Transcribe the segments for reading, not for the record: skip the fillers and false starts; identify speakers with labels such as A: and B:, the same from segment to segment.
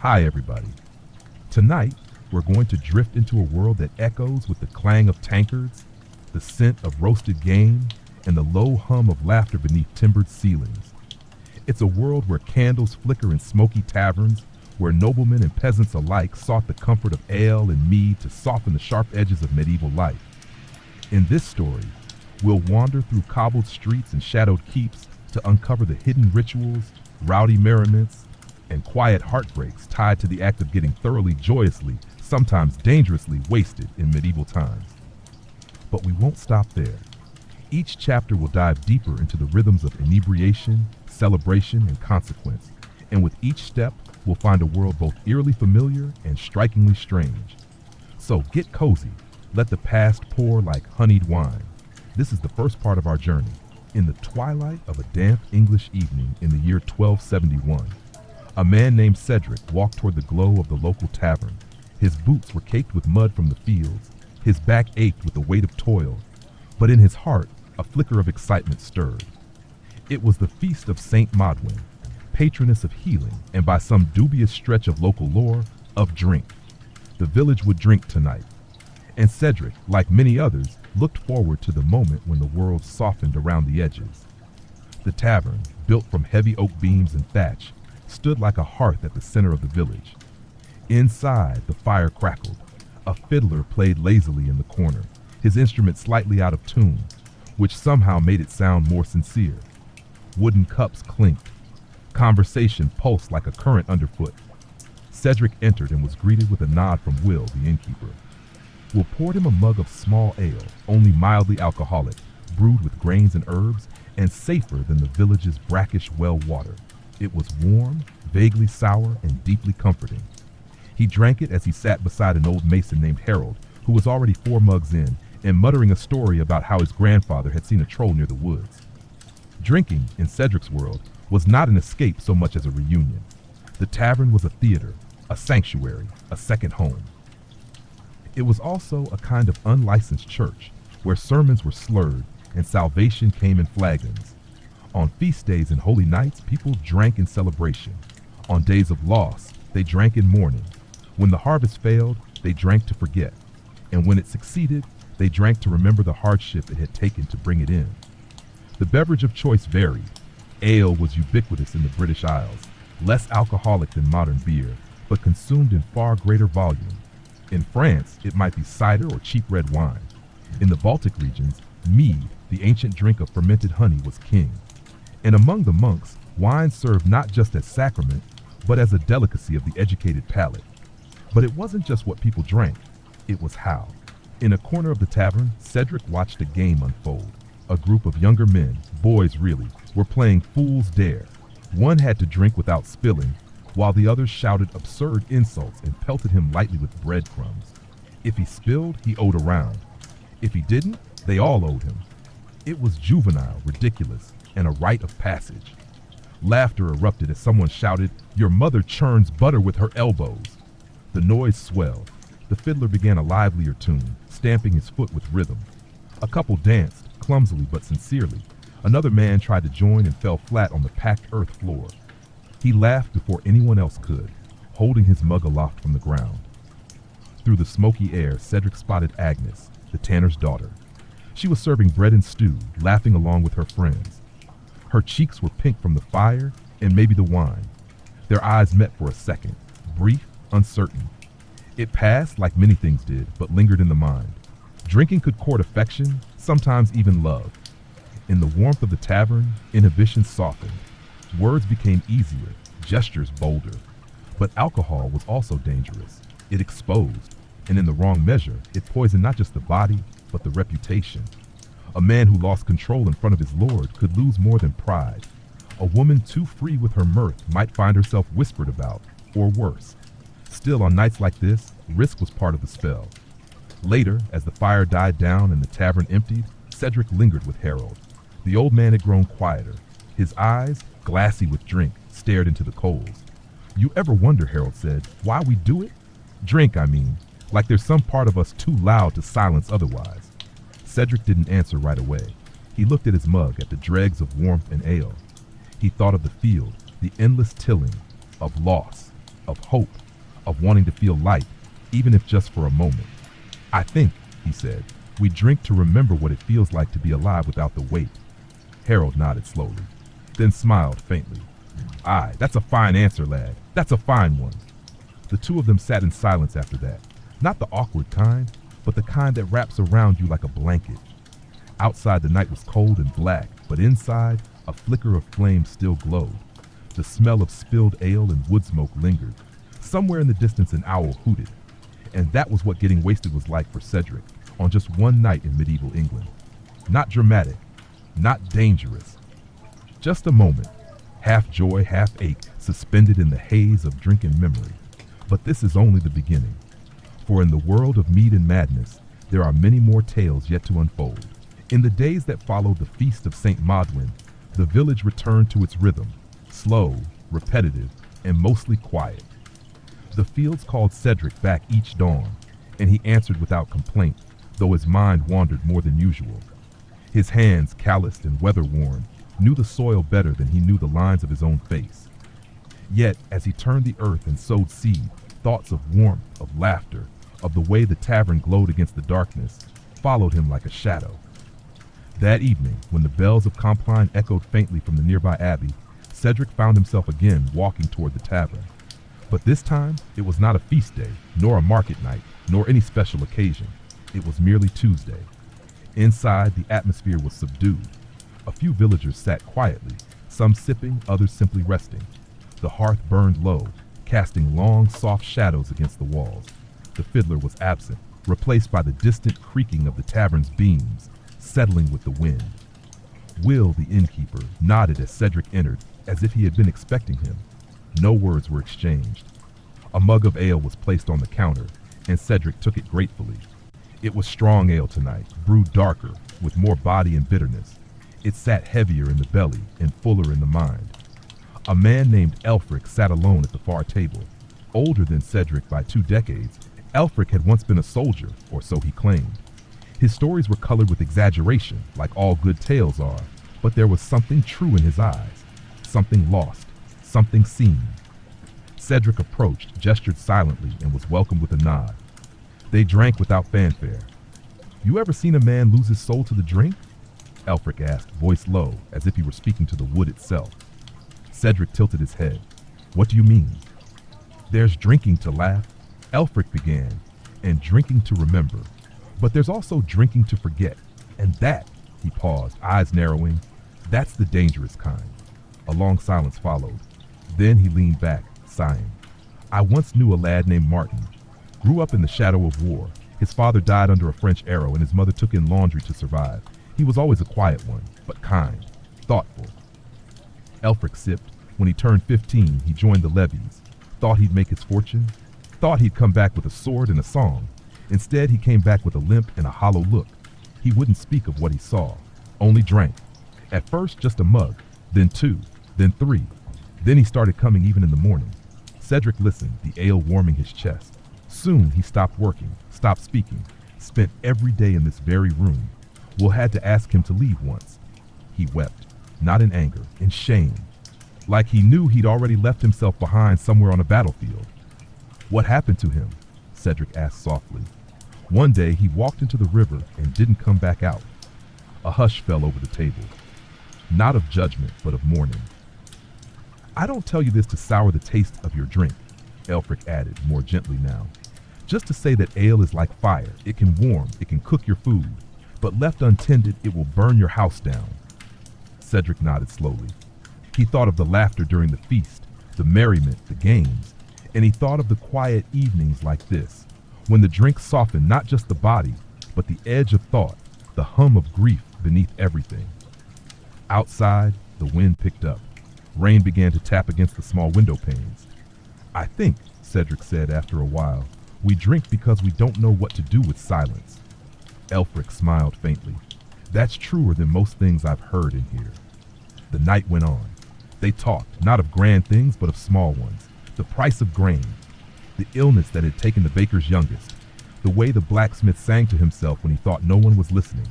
A: Hi, everybody. Tonight, we're going to drift into a world that echoes with the clang of tankards, the scent of roasted game, and the low hum of laughter beneath timbered ceilings. It's a world where candles flicker in smoky taverns, where noblemen and peasants alike sought the comfort of ale and mead to soften the sharp edges of medieval life. In this story, we'll wander through cobbled streets and shadowed keeps to uncover the hidden rituals, rowdy merriments, and quiet heartbreaks tied to the act of getting thoroughly joyously, sometimes dangerously wasted in medieval times. But we won't stop there. Each chapter will dive deeper into the rhythms of inebriation, celebration, and consequence, and with each step, we'll find a world both eerily familiar and strikingly strange. So get cozy, let the past pour like honeyed wine. This is the first part of our journey, in the twilight of a damp English evening in the year 1271. A man named Cedric walked toward the glow of the local tavern. His boots were caked with mud from the fields, his back ached with the weight of toil, but in his heart, a flicker of excitement stirred. It was the feast of Saint Modwin, patroness of healing, and by some dubious stretch of local lore, of drink. The village would drink tonight, and Cedric, like many others, looked forward to the moment when the world softened around the edges. The tavern, built from heavy oak beams and thatch, stood like a hearth at the center of the village. Inside, the fire crackled. A fiddler played lazily in the corner, his instrument slightly out of tune, which somehow made it sound more sincere. Wooden cups clinked. Conversation pulsed like a current underfoot. Cedric entered and was greeted with a nod from Will, the innkeeper. Will poured him a mug of small ale, only mildly alcoholic, brewed with grains and herbs, and safer than the village's brackish well water. It was warm, vaguely sour, and deeply comforting. He drank it as he sat beside an old mason named Harold, who was already 4 mugs in, and muttering a story about how his grandfather had seen a troll near the woods. Drinking, in Cedric's world, was not an escape so much as a reunion. The tavern was a theater, a sanctuary, a second home. It was also a kind of unlicensed church, where sermons were slurred and salvation came in flagons. On feast days and holy nights, people drank in celebration. On days of loss, they drank in mourning. When the harvest failed, they drank to forget. And when it succeeded, they drank to remember the hardship it had taken to bring it in. The beverage of choice varied. Ale was ubiquitous in the British Isles, less alcoholic than modern beer, but consumed in far greater volume. In France, it might be cider or cheap red wine. In the Baltic regions, mead, the ancient drink of fermented honey, was king. And among the monks, wine served not just as sacrament, but as a delicacy of the educated palate. But it wasn't just what people drank, it was how. In a corner of the tavern, Cedric watched a game unfold. A group of younger men, boys really, were playing Fool's Dare. One had to drink without spilling, while the others shouted absurd insults and pelted him lightly with breadcrumbs. If he spilled, he owed a round. If he didn't, they all owed him. It was juvenile, ridiculous, and a rite of passage. Laughter erupted as someone shouted, "Your mother churns butter with her elbows." The noise swelled. The fiddler began a livelier tune, stamping his foot with rhythm. A couple danced, clumsily but sincerely. Another man tried to join and fell flat on the packed earth floor. He laughed before anyone else could, holding his mug aloft from the ground. Through the smoky air, Cedric spotted Agnes, the tanner's daughter. She was serving bread and stew, laughing along with her friends. Her cheeks were pink from the fire and maybe the wine. Their eyes met for a second, brief, uncertain. It passed like many things did, but lingered in the mind. Drinking could court affection, sometimes even love. In the warmth of the tavern, inhibition softened. Words became easier, gestures bolder. But alcohol was also dangerous. It exposed, and in the wrong measure, it poisoned not just the body, but the reputation. A man who lost control in front of his lord could lose more than pride. A woman too free with her mirth might find herself whispered about, or worse. Still, on nights like this, risk was part of the spell. Later, as the fire died down and the tavern emptied, Cedric lingered with Harold. The old man had grown quieter. His eyes, glassy with drink, stared into the coals. "You ever wonder," Harold said, "why we do it? Drink, I mean, like there's some part of us too loud to silence otherwise." Cedric didn't answer right away. He looked at his mug, at the dregs of warmth and ale. He thought of the field, the endless tilling, of loss, of hope, of wanting to feel light, even if just for a moment. I think, he said, we drink to remember what it feels like to be alive without the weight. Harold nodded slowly, then smiled faintly. Aye, that's a fine answer, lad. That's a fine one. The two of them sat in silence after that. Not the awkward kind, but the kind that wraps around you like a blanket. Outside the night was cold and black, but inside, a flicker of flame still glowed. The smell of spilled ale and wood smoke lingered. Somewhere in the distance an owl hooted. And that was what getting wasted was like for Cedric on just one night in medieval England. Not dramatic, not dangerous. Just a moment, half joy, half ache, suspended in the haze of drunken memory. But this is only the beginning. For in the world of mead and madness, there are many more tales yet to unfold. In the days that followed the feast of St. Maudwin, the village returned to its rhythm, slow, repetitive, and mostly quiet. The fields called Cedric back each dawn, and he answered without complaint, though his mind wandered more than usual. His hands, calloused and weather-worn, knew the soil better than he knew the lines of his own face. Yet, as he turned the earth and sowed seed, thoughts of warmth, of laughter, of the way the tavern glowed against the darkness, followed him like a shadow. That evening, when the bells of Compline echoed faintly from the nearby abbey, Cedric found himself again walking toward the tavern. But this time, it was not a feast day, nor a market night, nor any special occasion. It was merely Tuesday. Inside, the atmosphere was subdued. A few villagers sat quietly, some sipping, others simply resting. The hearth burned low, casting long, soft shadows against the walls. The fiddler was absent, replaced by the distant creaking of the tavern's beams, settling with the wind. Will, the innkeeper, nodded as Cedric entered, as if he had been expecting him. No words were exchanged. A mug of ale was placed on the counter, and Cedric took it gratefully. It was strong ale tonight, brewed darker, with more body and bitterness. It sat heavier in the belly and fuller in the mind. A man named Elfric sat alone at the far table. Older than Cedric by 2 decades, Elfric had once been a soldier, or so he claimed. His stories were colored with exaggeration, like all good tales are, but there was something true in his eyes, something lost, something seen. Cedric approached, gestured silently, and was welcomed with a nod. They drank without fanfare. You ever seen a man lose his soul to the drink? Elfric asked, voice low, as if he were speaking to the wood itself. Cedric tilted his head. What do you mean? There's drinking to laugh, Elfric began, and drinking to remember. But there's also drinking to forget, and that, he paused, eyes narrowing, that's the dangerous kind. A long silence followed. Then he leaned back, sighing. I once knew a lad named Martin. Grew up in the shadow of war. His father died under a French arrow, and his mother took in laundry to survive. He was always a quiet one, but kind, thoughtful. Elfric sipped. When he turned 15, he joined the levies. Thought he'd make his fortune. Thought he'd come back with a sword and a song. Instead, he came back with a limp and a hollow look. He wouldn't speak of what he saw, only drank. At first, just a mug, then 2, then 3. Then he started coming even in the morning. Cedric listened, the ale warming his chest. Soon he stopped working, stopped speaking, spent every day in this very room. Will had to ask him to leave once. He wept, not in anger, in shame, like he knew he'd already left himself behind somewhere on a battlefield. What happened to him? Cedric asked softly. One day he walked into the river and didn't come back out. A hush fell over the table, not of judgment, but of mourning. I don't tell you this to sour the taste of your drink, Elfric added, more gently now. Just to say that ale is like fire. It can warm, it can cook your food, but left untended, it will burn your house down. Cedric nodded slowly. He thought of the laughter during the feast, the merriment, the games, and he thought of the quiet evenings like this, when the drink softened not just the body, but the edge of thought, the hum of grief beneath everything. Outside, the wind picked up. Rain began to tap against the small window panes. I think, Cedric said after a while, we drink because we don't know what to do with silence. Elfric smiled faintly. That's truer than most things I've heard in here. The night went on. They talked, not of grand things, but of small ones. The price of grain, the illness that had taken the baker's youngest, the way the blacksmith sang to himself when he thought no one was listening.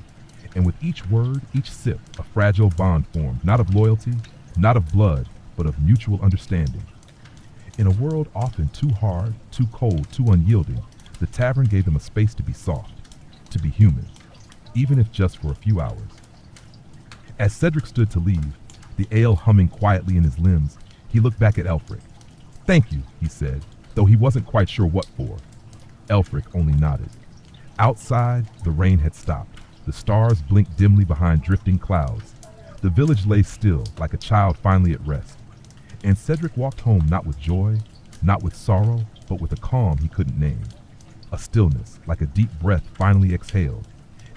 A: And with each word, each sip, a fragile bond formed, not of loyalty, not of blood, but of mutual understanding. In a world often too hard, too cold, too unyielding, the tavern gave them a space to be soft, to be human, even if just for a few hours. As Cedric stood to leave, the ale humming quietly in his limbs, he looked back at Elfric. "Thank you," he said, though he wasn't quite sure what for. Elfric only nodded. Outside, the rain had stopped. The stars blinked dimly behind drifting clouds. The village lay still, like a child finally at rest. And Cedric walked home not with joy, not with sorrow, but with a calm he couldn't name. A stillness, like a deep breath finally exhaled.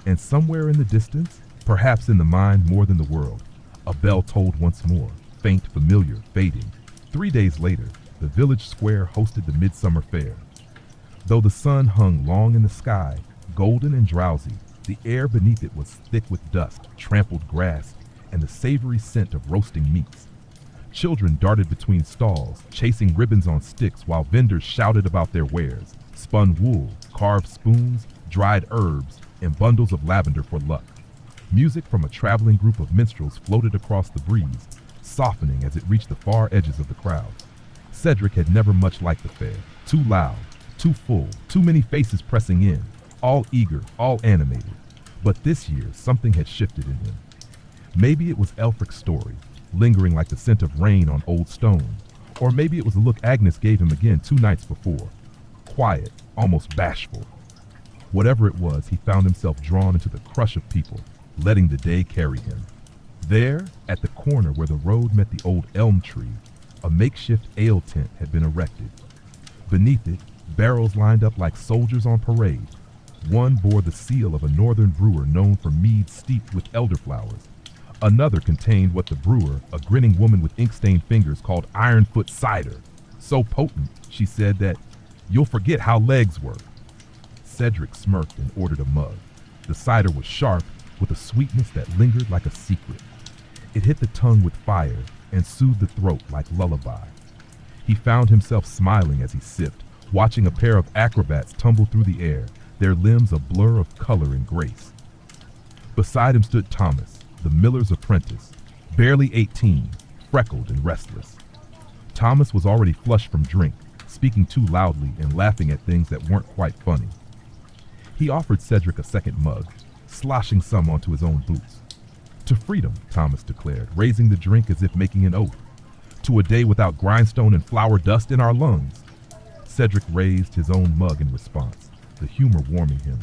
A: And somewhere in the distance, perhaps in the mind more than the world, a bell tolled once more, faint, familiar, fading. 3 days later, the village square hosted the midsummer fair. Though the sun hung long in the sky, golden and drowsy, the air beneath it was thick with dust, trampled grass, and the savory scent of roasting meats. Children darted between stalls, chasing ribbons on sticks while vendors shouted about their wares, spun wool, carved spoons, dried herbs, and bundles of lavender for luck. Music from a traveling group of minstrels floated across the breeze, softening as it reached the far edges of the crowd. Cedric had never much liked the fair. Too loud, too full, too many faces pressing in, all eager, all animated. But this year, something had shifted in him. Maybe it was Elfric's story, lingering like the scent of rain on old stone. Or maybe it was the look Agnes gave him again 2 nights before. Quiet, almost bashful. Whatever it was, he found himself drawn into the crush of people, letting the day carry him. There, at the corner where the road met the old elm tree, a makeshift ale tent had been erected. Beneath it, barrels lined up like soldiers on parade. One bore the seal of a northern brewer known for mead steeped with elderflowers. Another contained what the brewer, a grinning woman with ink-stained fingers, called Ironfoot cider. So potent, she said, that you'll forget how legs work. Cedric smirked and ordered a mug. The cider was sharp, with a sweetness that lingered like a secret. It hit the tongue with fire and soothed the throat like lullaby. He found himself smiling as he sipped, watching a pair of acrobats tumble through the air, their limbs a blur of color and grace. Beside him stood Thomas, the miller's apprentice, barely 18, freckled and restless. Thomas was already flushed from drink, speaking too loudly and laughing at things that weren't quite funny. He offered Cedric a second mug, sloshing some onto his own boots. "To freedom," Thomas declared, raising the drink as if making an oath. "To a day without grindstone and flour dust in our lungs." Cedric raised his own mug in response, the humor warming him.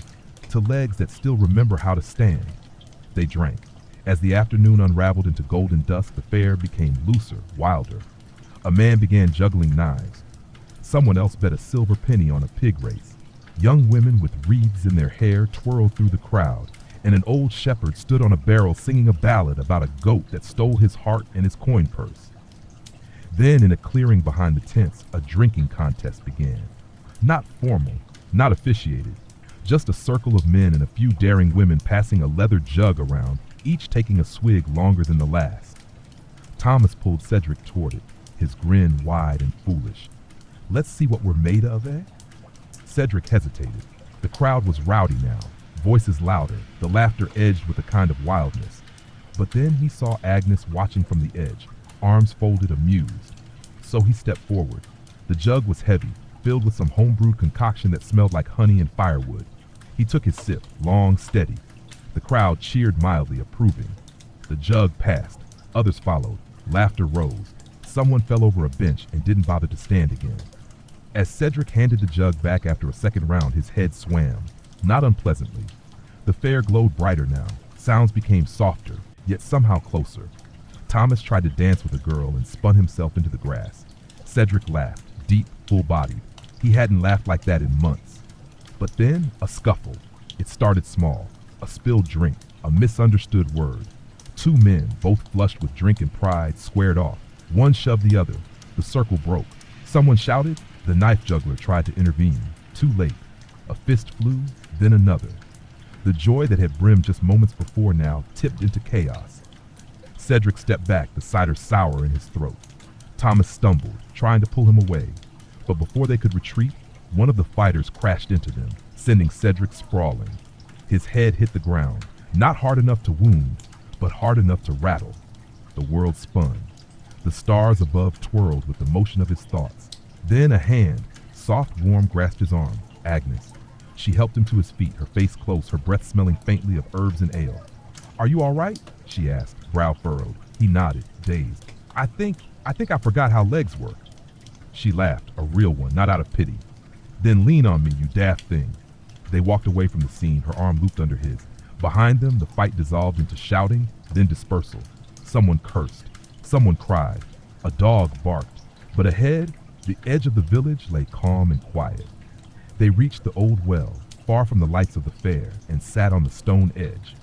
A: "To legs that still remember how to stand." They drank. As the afternoon unraveled into golden dusk, the fair became looser, wilder. A man began juggling knives. Someone else bet a silver penny on a pig race. Young women with wreaths in their hair twirled through the crowd, and an old shepherd stood on a barrel singing a ballad about a goat that stole his heart and his coin purse. Then, in a clearing behind the tents, a drinking contest began. Not formal, not officiated, just a circle of men and a few daring women passing a leather jug around, each taking a swig longer than the last. Thomas pulled Cedric toward it, his grin wide and foolish. "Let's see what we're made of, eh?" Cedric hesitated. The crowd was rowdy now, voices louder, the laughter edged with a kind of wildness. But then he saw Agnes watching from the edge, arms folded, amused. So he stepped forward. The jug was heavy, filled with some homebrewed concoction that smelled like honey and firewood. He took his sip, long, steady. The crowd cheered mildly, approving. The jug passed. Others followed. Laughter rose. Someone fell over a bench and didn't bother to stand again. As Cedric handed the jug back after a second round, his head swam, not unpleasantly. The fair glowed brighter now. Sounds became softer, yet somehow closer. Thomas tried to dance with a girl and spun himself into the grass. Cedric laughed, deep, full-bodied. He hadn't laughed like that in months. But then, a scuffle. It started small. A spilled drink, a misunderstood word. 2 men, both flushed with drink and pride, squared off. One shoved the other. The circle broke. Someone shouted. The knife juggler tried to intervene. Too late. A fist flew, then another. The joy that had brimmed just moments before now tipped into chaos. Cedric stepped back, the cider sour in his throat. Thomas stumbled, trying to pull him away. But before they could retreat, one of the fighters crashed into them, sending Cedric sprawling. His head hit the ground, not hard enough to wound, but hard enough to rattle. The world spun. The stars above twirled with the motion of his thoughts. Then a hand, soft, warm, grasped his arm. Agnes. She helped him to his feet, her face close, her breath smelling faintly of herbs and ale. Are you all right? She asked, brow furrowed. He nodded, dazed. I think I forgot how legs work. She laughed, a real one, not out of pity. Then lean on me, you daft thing. They walked away from the scene, her arm looped under his. Behind them, the fight dissolved into shouting, then dispersal. Someone cursed. Someone cried. A dog barked. But ahead, the edge of the village lay calm and quiet. They reached the old well, far from the lights of the fair, and sat on the stone edge.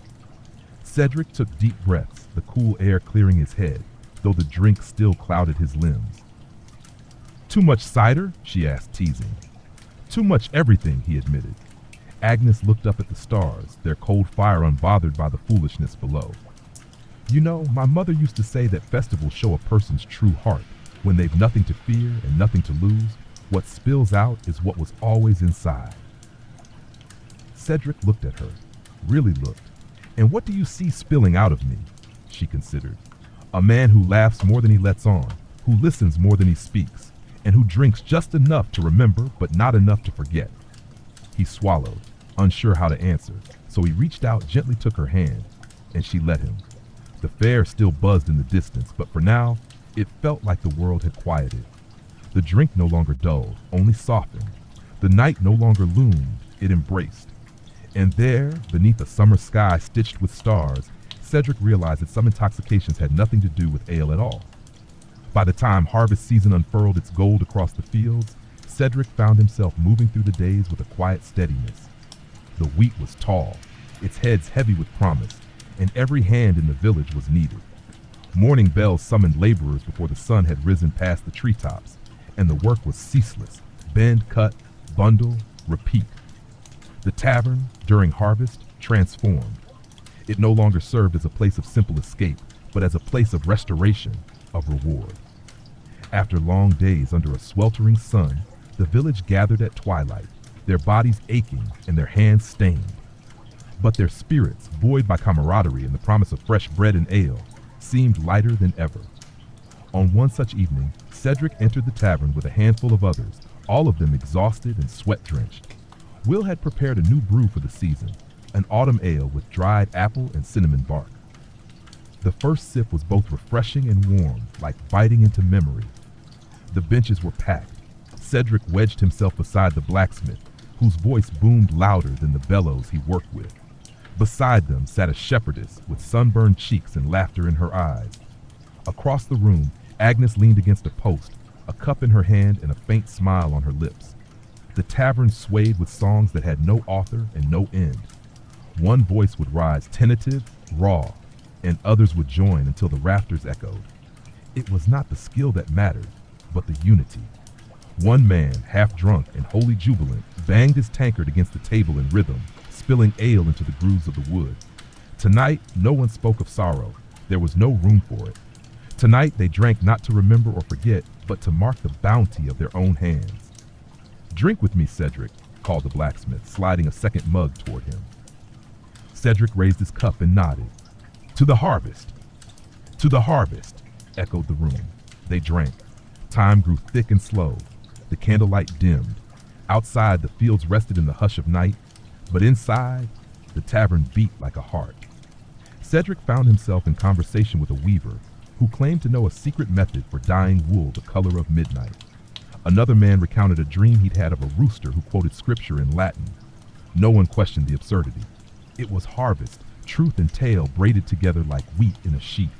A: Cedric took deep breaths, the cool air clearing his head, though the drink still clouded his limbs. Too much cider? She asked, teasing. Too much everything, he admitted. Agnes looked up at the stars, their cold fire unbothered by the foolishness below. You know, my mother used to say that festivals show a person's true heart. When they've nothing to fear and nothing to lose, what spills out is what was always inside. Cedric looked at her, really looked. And what do you see spilling out of me? She considered. A man who laughs more than he lets on, who listens more than he speaks, and who drinks just enough to remember but not enough to forget. He swallowed, unsure how to answer, so he reached out, gently took her hand, and she let him. The fair still buzzed in the distance, but for now, it felt like the world had quieted. The drink no longer dulled, only softened. The night no longer loomed, it embraced. And there, beneath a summer sky stitched with stars, Cedric realized that some intoxications had nothing to do with ale at all. By the time harvest season unfurled its gold across the fields, Cedric found himself moving through the days with a quiet steadiness. The wheat was tall, its heads heavy with promise, and every hand in the village was needed. Morning bells summoned laborers before the sun had risen past the treetops, and the work was ceaseless. Bend, cut, bundle, repeat. The tavern, during harvest, transformed. It no longer served as a place of simple escape, but as a place of restoration, of reward. After long days under a sweltering sun, the village gathered at twilight, their bodies aching and their hands stained. But their spirits, buoyed by camaraderie and the promise of fresh bread and ale, seemed lighter than ever. On one such evening, Cedric entered the tavern with a handful of others, all of them exhausted and sweat-drenched. Will had prepared a new brew for the season, an autumn ale with dried apple and cinnamon bark. The first sip was both refreshing and warm, like biting into memory. The benches were packed. Cedric wedged himself beside the blacksmith, whose voice boomed louder than the bellows he worked with. Beside them sat a shepherdess with sunburned cheeks and laughter in her eyes. Across the room, Agnes leaned against a post, a cup in her hand and a faint smile on her lips. The tavern swayed with songs that had no author and no end. One voice would rise tentative, raw, and others would join until the rafters echoed. It was not the skill that mattered, but the unity. One man, half drunk and wholly jubilant, banged his tankard against the table in rhythm, spilling ale into the grooves of the wood. Tonight, no one spoke of sorrow. There was no room for it. Tonight, they drank not to remember or forget, but to mark the bounty of their own hands. Drink with me, Cedric, called the blacksmith, sliding a second mug toward him. Cedric raised his cup and nodded. To the harvest! To the harvest! Echoed the room. They drank. Time grew thick and slow. The candlelight dimmed. Outside, the fields rested in the hush of night, but inside, the tavern beat like a heart. Cedric found himself in conversation with a weaver who claimed to know a secret method for dyeing wool the color of midnight. Another man recounted a dream he'd had of a rooster who quoted scripture in Latin. No one questioned the absurdity. It was harvest, truth and tale braided together like wheat in a sheaf.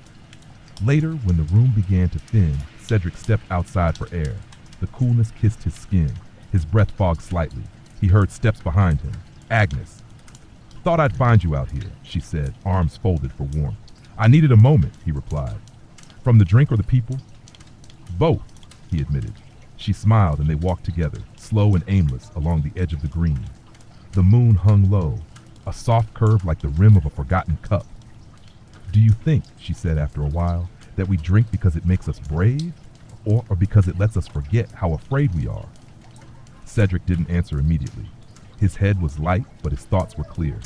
A: Later, when the room began to thin, Cedric stepped outside for air. The coolness kissed his skin. His breath fogged slightly. He heard steps behind him. Agnes. Thought I'd find you out here, she said, arms folded for warmth. I needed a moment, he replied. From the drink or the people? Both, he admitted. She smiled and they walked together, slow and aimless, along the edge of the green. The moon hung low, a soft curve like the rim of a forgotten cup. Do you think, she said after a while, that we drink because it makes us brave, or because it lets us forget how afraid we are? Cedric didn't answer immediately. His head was light, but his thoughts were clear.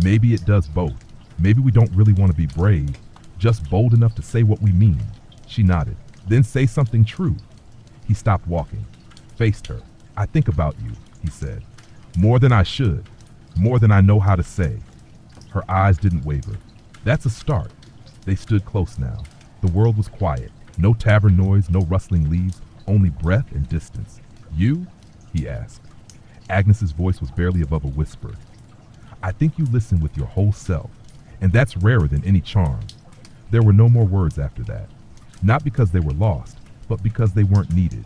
A: Maybe it does both. Maybe we don't really want to be brave, just bold enough to say what we mean. She nodded. Then say something true. He stopped walking. faced her. I think about you, he said. More than I should. More than I know how to say. Her eyes didn't waver. That's a start. They stood close now. The world was quiet. No tavern noise, no rustling leaves, only breath and distance. You? He asked. Agnes's voice was barely above a whisper. I think you listen with your whole self, and that's rarer than any charm. There were no more words after that. Not because they were lost, but because they weren't needed.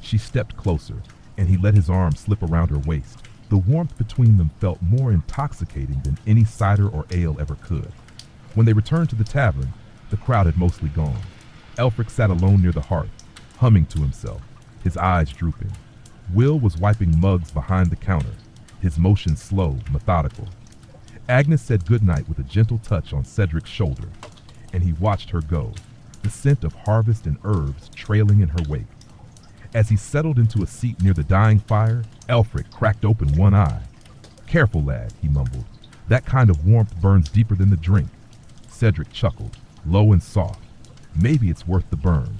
A: She stepped closer, and he let his arm slip around her waist. The warmth between them felt more intoxicating than any cider or ale ever could. When they returned to the tavern, the crowd had mostly gone. Elfric sat alone near the hearth, humming to himself, his eyes drooping. Will was wiping mugs behind the counter, his motion slow, methodical. Agnes said goodnight with a gentle touch on Cedric's shoulder, and he watched her go, the scent of harvest and herbs trailing in her wake. As he settled into a seat near the dying fire, Elfric cracked open one eye. Careful, lad, he mumbled. That kind of warmth burns deeper than the drink. Cedric chuckled, low and soft. Maybe it's worth the burn.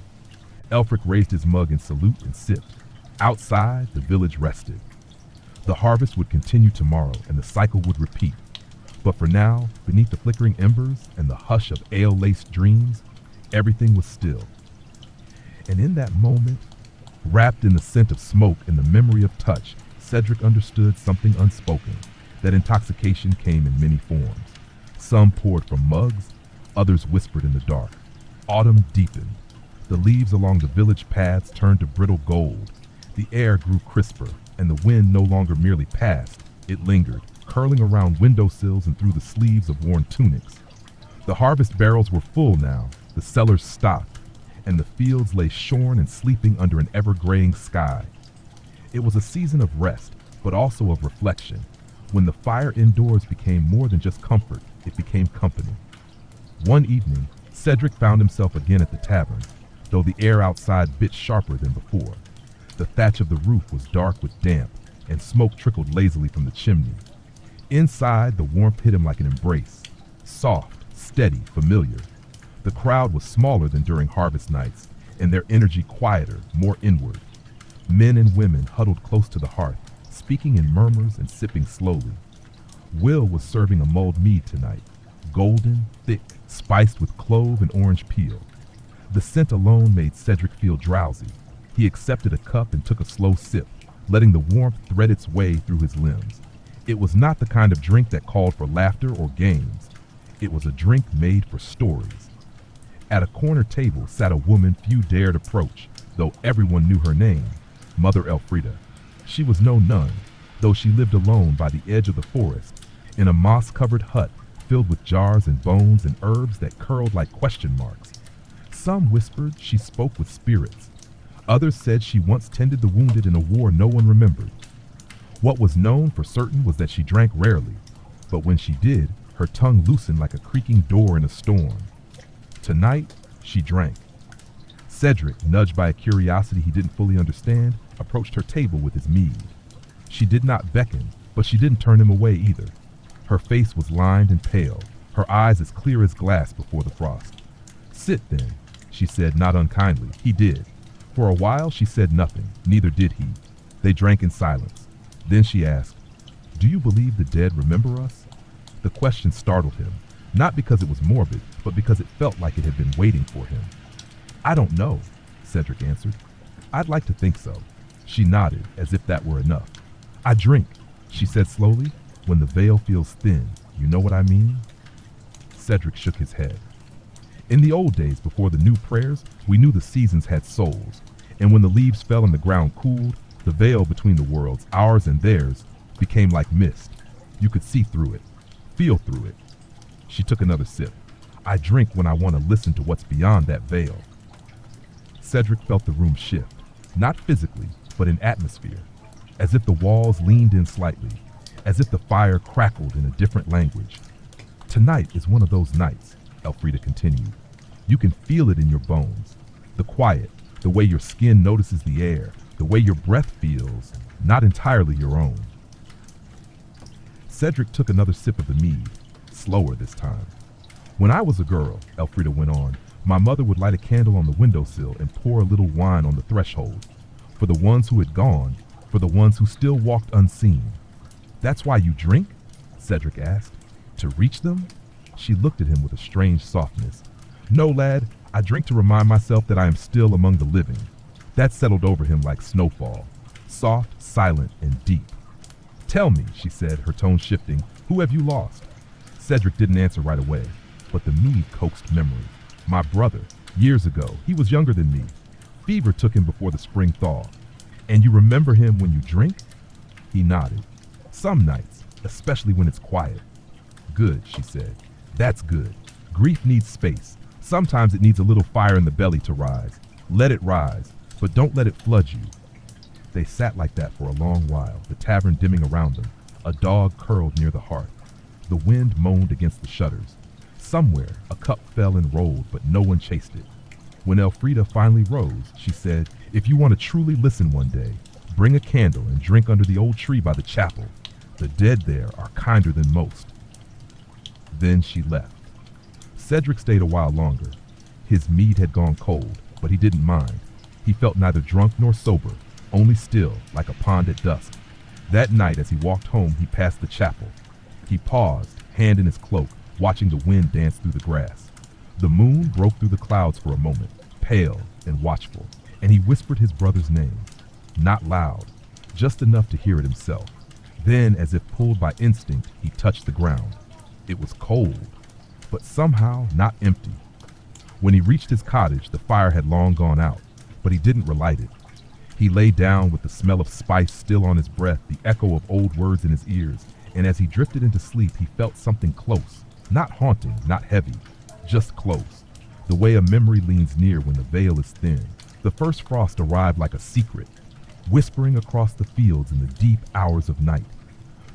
A: Elfric raised his mug in salute and sipped. Outside, the village rested. The harvest would continue tomorrow, and the cycle would repeat. But for now, beneath the flickering embers and the hush of ale-laced dreams, everything was still. And in that moment, wrapped in the scent of smoke and the memory of touch, Cedric understood something unspoken, that intoxication came in many forms. Some poured from mugs, others whispered in the dark. Autumn deepened. The leaves along the village paths turned to brittle gold. The air grew crisper, and the wind no longer merely passed, it lingered, curling around windowsills and through the sleeves of worn tunics. The harvest barrels were full now, the cellars stocked, and the fields lay shorn and sleeping under an ever-graying sky. It was a season of rest, but also of reflection. When the fire indoors became more than just comfort, it became company. One evening, Cedric found himself again at the tavern, though the air outside bit sharper than before. The thatch of the roof was dark with damp, and smoke trickled lazily from the chimney. Inside, the warmth hit him like an embrace, soft, steady, familiar. The crowd was smaller than during harvest nights, and their energy quieter, more inward. Men and women huddled close to the hearth, speaking in murmurs and sipping slowly. Will was serving a mulled mead tonight, golden, thick, spiced with clove and orange peel. The scent alone made Cedric feel drowsy. He accepted a cup and took a slow sip, letting the warmth thread its way through his limbs. It was not the kind of drink that called for laughter or games. It was a drink made for stories. At a corner table sat a woman few dared approach, though everyone knew her name, Mother Elfrida. She was no nun, though she lived alone by the edge of the forest, in a moss-covered hut filled with jars and bones and herbs that curled like question marks. Some whispered she spoke with spirits. Others said she once tended the wounded in a war no one remembered. What was known for certain was that she drank rarely, but when she did, her tongue loosened like a creaking door in a storm. Tonight, she drank. Cedric, nudged by a curiosity he didn't fully understand, approached her table with his mead. She did not beckon, but she didn't turn him away either. Her face was lined and pale, her eyes as clear as glass before the frost. Sit then, she said not unkindly. He did. For a while she said nothing, neither did he. They drank in silence. Then she asked, "Do you believe the dead remember us?" The question startled him, not because it was morbid, but because it felt like it had been waiting for him. "I don't know," Cedric answered. "I'd like to think so." She nodded, as if that were enough. "I drink," she said slowly, "when the veil feels thin. You know what I mean?" Cedric shook his head. In the old days, before the new prayers, we knew the seasons had souls, and when the leaves fell and the ground cooled, the veil between the worlds, ours and theirs, became like mist. You could see through it, feel through it. She took another sip. "I drink when I want to listen to what's beyond that veil." Cedric felt the room shift, not physically, but in atmosphere, as if the walls leaned in slightly, as if the fire crackled in a different language. "Tonight is one of those nights," Elfrida continued. "You can feel it in your bones. The quiet, the way your skin notices the air, the way your breath feels, not entirely your own." Cedric took another sip of the mead, slower this time. "When I was a girl," Elfrida went on, "my mother would light a candle on the windowsill and pour a little wine on the threshold. for the ones who had gone, for the ones who still walked unseen. That's why you drink? Cedric asked. To reach them? She looked at him with a strange softness. No, lad, I drink to remind myself that I am still among the living. That settled over him like snowfall, soft, silent, and deep. Tell me, she said, her tone shifting, who have you lost? Cedric didn't answer right away, but the mead coaxed memory. My brother, years ago, he was younger than me. Fever took him before the spring thaw. And you remember him when you drink? He nodded. Some nights, especially when it's quiet. Good, she said. That's good. Grief needs space. Sometimes it needs a little fire in the belly to rise. Let it rise, but don't let it flood you. They sat like that for a long while, the tavern dimming around them. A dog curled near the hearth. The wind moaned against the shutters. Somewhere, a cup fell and rolled, but no one chased it. When Elfrida finally rose, she said, if you want to truly listen one day, bring a candle and drink under the old tree by the chapel. The dead there are kinder than most. Then she left. Cedric stayed a while longer. His mead had gone cold, but he didn't mind. He felt neither drunk nor sober, only still, like a pond at dusk. That night, as he walked home, he passed the chapel. He paused, hand in his cloak, watching the wind dance through the grass. The moon broke through the clouds for a moment, pale and watchful, and he whispered his brother's name. Not loud, just enough to hear it himself. Then, as if pulled by instinct, he touched the ground. It was cold, but somehow not empty. When he reached his cottage, the fire had long gone out, but he didn't relight it. He lay down with the smell of spice still on his breath, the echo of old words in his ears, and as he drifted into sleep, he felt something close, not haunting, not heavy, just close, the way a memory leans near when the veil is thin. The first frost arrived like a secret, whispering across the fields in the deep hours of night.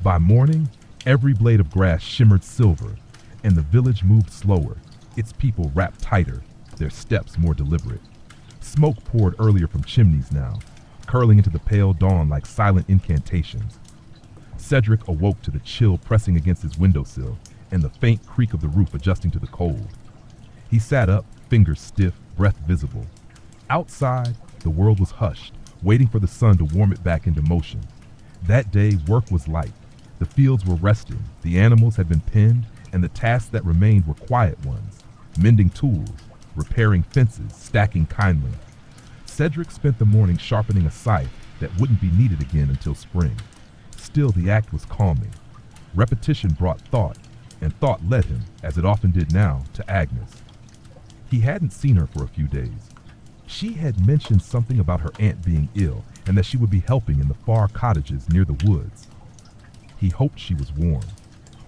A: By morning, every blade of grass shimmered silver, and the village moved slower, its people wrapped tighter, their steps more deliberate. Smoke poured earlier from chimneys now, curling into the pale dawn like silent incantations. Cedric awoke to the chill pressing against his windowsill and the faint creak of the roof adjusting to the cold. He sat up, fingers stiff, breath visible. Outside, the world was hushed, waiting for the sun to warm it back into motion. That day, work was light. The fields were resting, the animals had been penned, and the tasks that remained were quiet ones, mending tools, repairing fences, stacking kindling. Cedric spent the morning sharpening a scythe that wouldn't be needed again until spring. Still, the act was calming. Repetition brought thought, and thought led him, as it often did now, to Agnes. He hadn't seen her for a few days. She had mentioned something about her aunt being ill and that she would be helping in the far cottages near the woods. He hoped she was warm.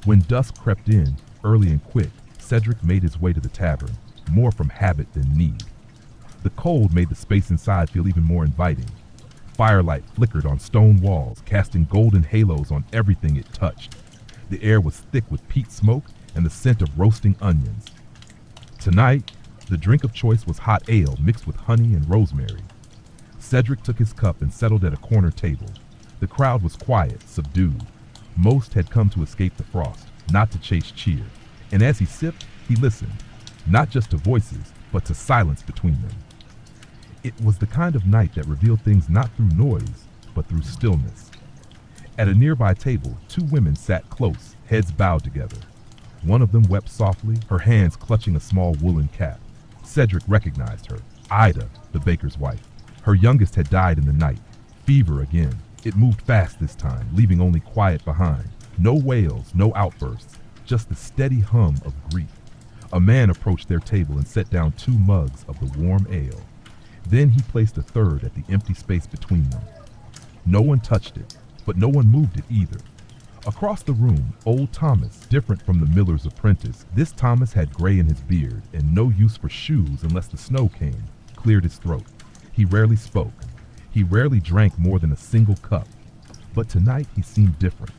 A: When dusk crept in, early and quick, Cedric made his way to the tavern, more from habit than need. The cold made the space inside feel even more inviting. Firelight flickered on stone walls, casting golden halos on everything it touched. The air was thick with peat smoke and the scent of roasting onions. Tonight, the drink of choice was hot ale mixed with honey and rosemary. Cedric took his cup and settled at a corner table. The crowd was quiet, subdued. Most had come to escape the frost, not to chase cheer. And as he sipped, he listened, not just to voices, but to silence between them. It was the kind of night that revealed things not through noise, but through stillness. At a nearby table, two women sat close, heads bowed together. One of them wept softly, her hands clutching a small woolen cap. Cedric recognized her, Ida, the baker's wife. Her youngest had died in the night. Fever again. It moved fast this time, leaving only quiet behind. No wails, no outbursts, just the steady hum of grief. A man approached their table and set down 2 mugs of the warm ale. Then he placed a third at the empty space between them. No one touched it, but no one moved it either. Across the room, old Thomas, different from the miller's apprentice, this Thomas had gray in his beard and no use for shoes unless the snow came, cleared his throat. He rarely spoke. He rarely drank more than a single cup. But tonight he seemed different.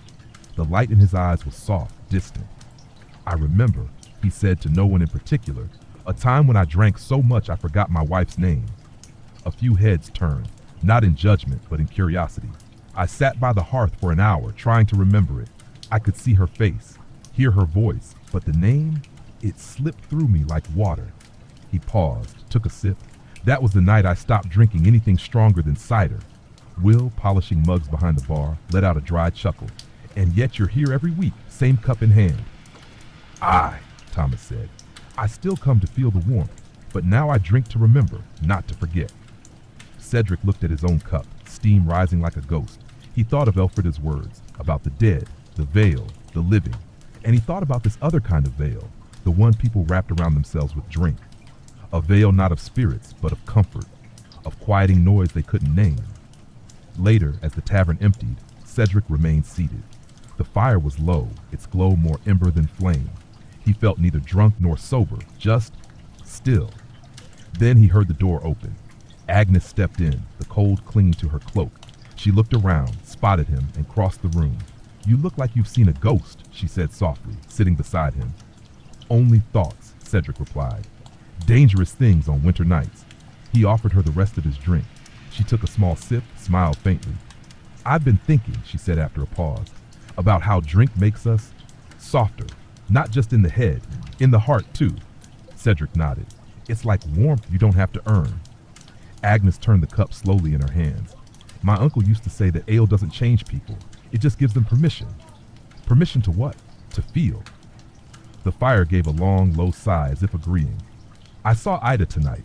A: The light in his eyes was soft, distant. I remember, he said to no one in particular, a time when I drank so much I forgot my wife's name. A few heads turned, not in judgment, but in curiosity. I sat by the hearth for an hour, trying to remember it. I could see her face, hear her voice, but the name, it slipped through me like water. He paused, took a sip, That was the night I stopped drinking anything stronger than cider. Will, polishing mugs behind the bar, let out a dry chuckle. And yet you're here every week, same cup in hand. Aye, Thomas said. I still come to feel the warmth, but now I drink to remember, not to forget. Cedric looked at his own cup, steam rising like a ghost. He thought of Elfrida's words, about the dead, the veil, the living. And he thought about this other kind of veil, the one people wrapped around themselves with drink. A veil not of spirits, but of comfort, of quieting noise they couldn't name. Later, as the tavern emptied, Cedric remained seated. The fire was low, its glow more ember than flame. He felt neither drunk nor sober, just still. Then he heard the door open. Agnes stepped in, the cold clinging to her cloak. She looked around, spotted him, and crossed the room. You look like you've seen a ghost, she said softly, sitting beside him. Only thoughts, Cedric replied. Dangerous things on winter nights. He offered her the rest of his drink. She took a small sip, smiled faintly. I've been thinking, she said after a pause, about how drink makes us softer, not just in the head, in the heart too. Cedric nodded. It's like warmth you don't have to earn. Agnes turned the cup slowly in her hands. My uncle used to say that ale doesn't change people. It just gives them permission. Permission to what? To feel. The fire gave a long, low sigh as if agreeing. I saw Ida tonight,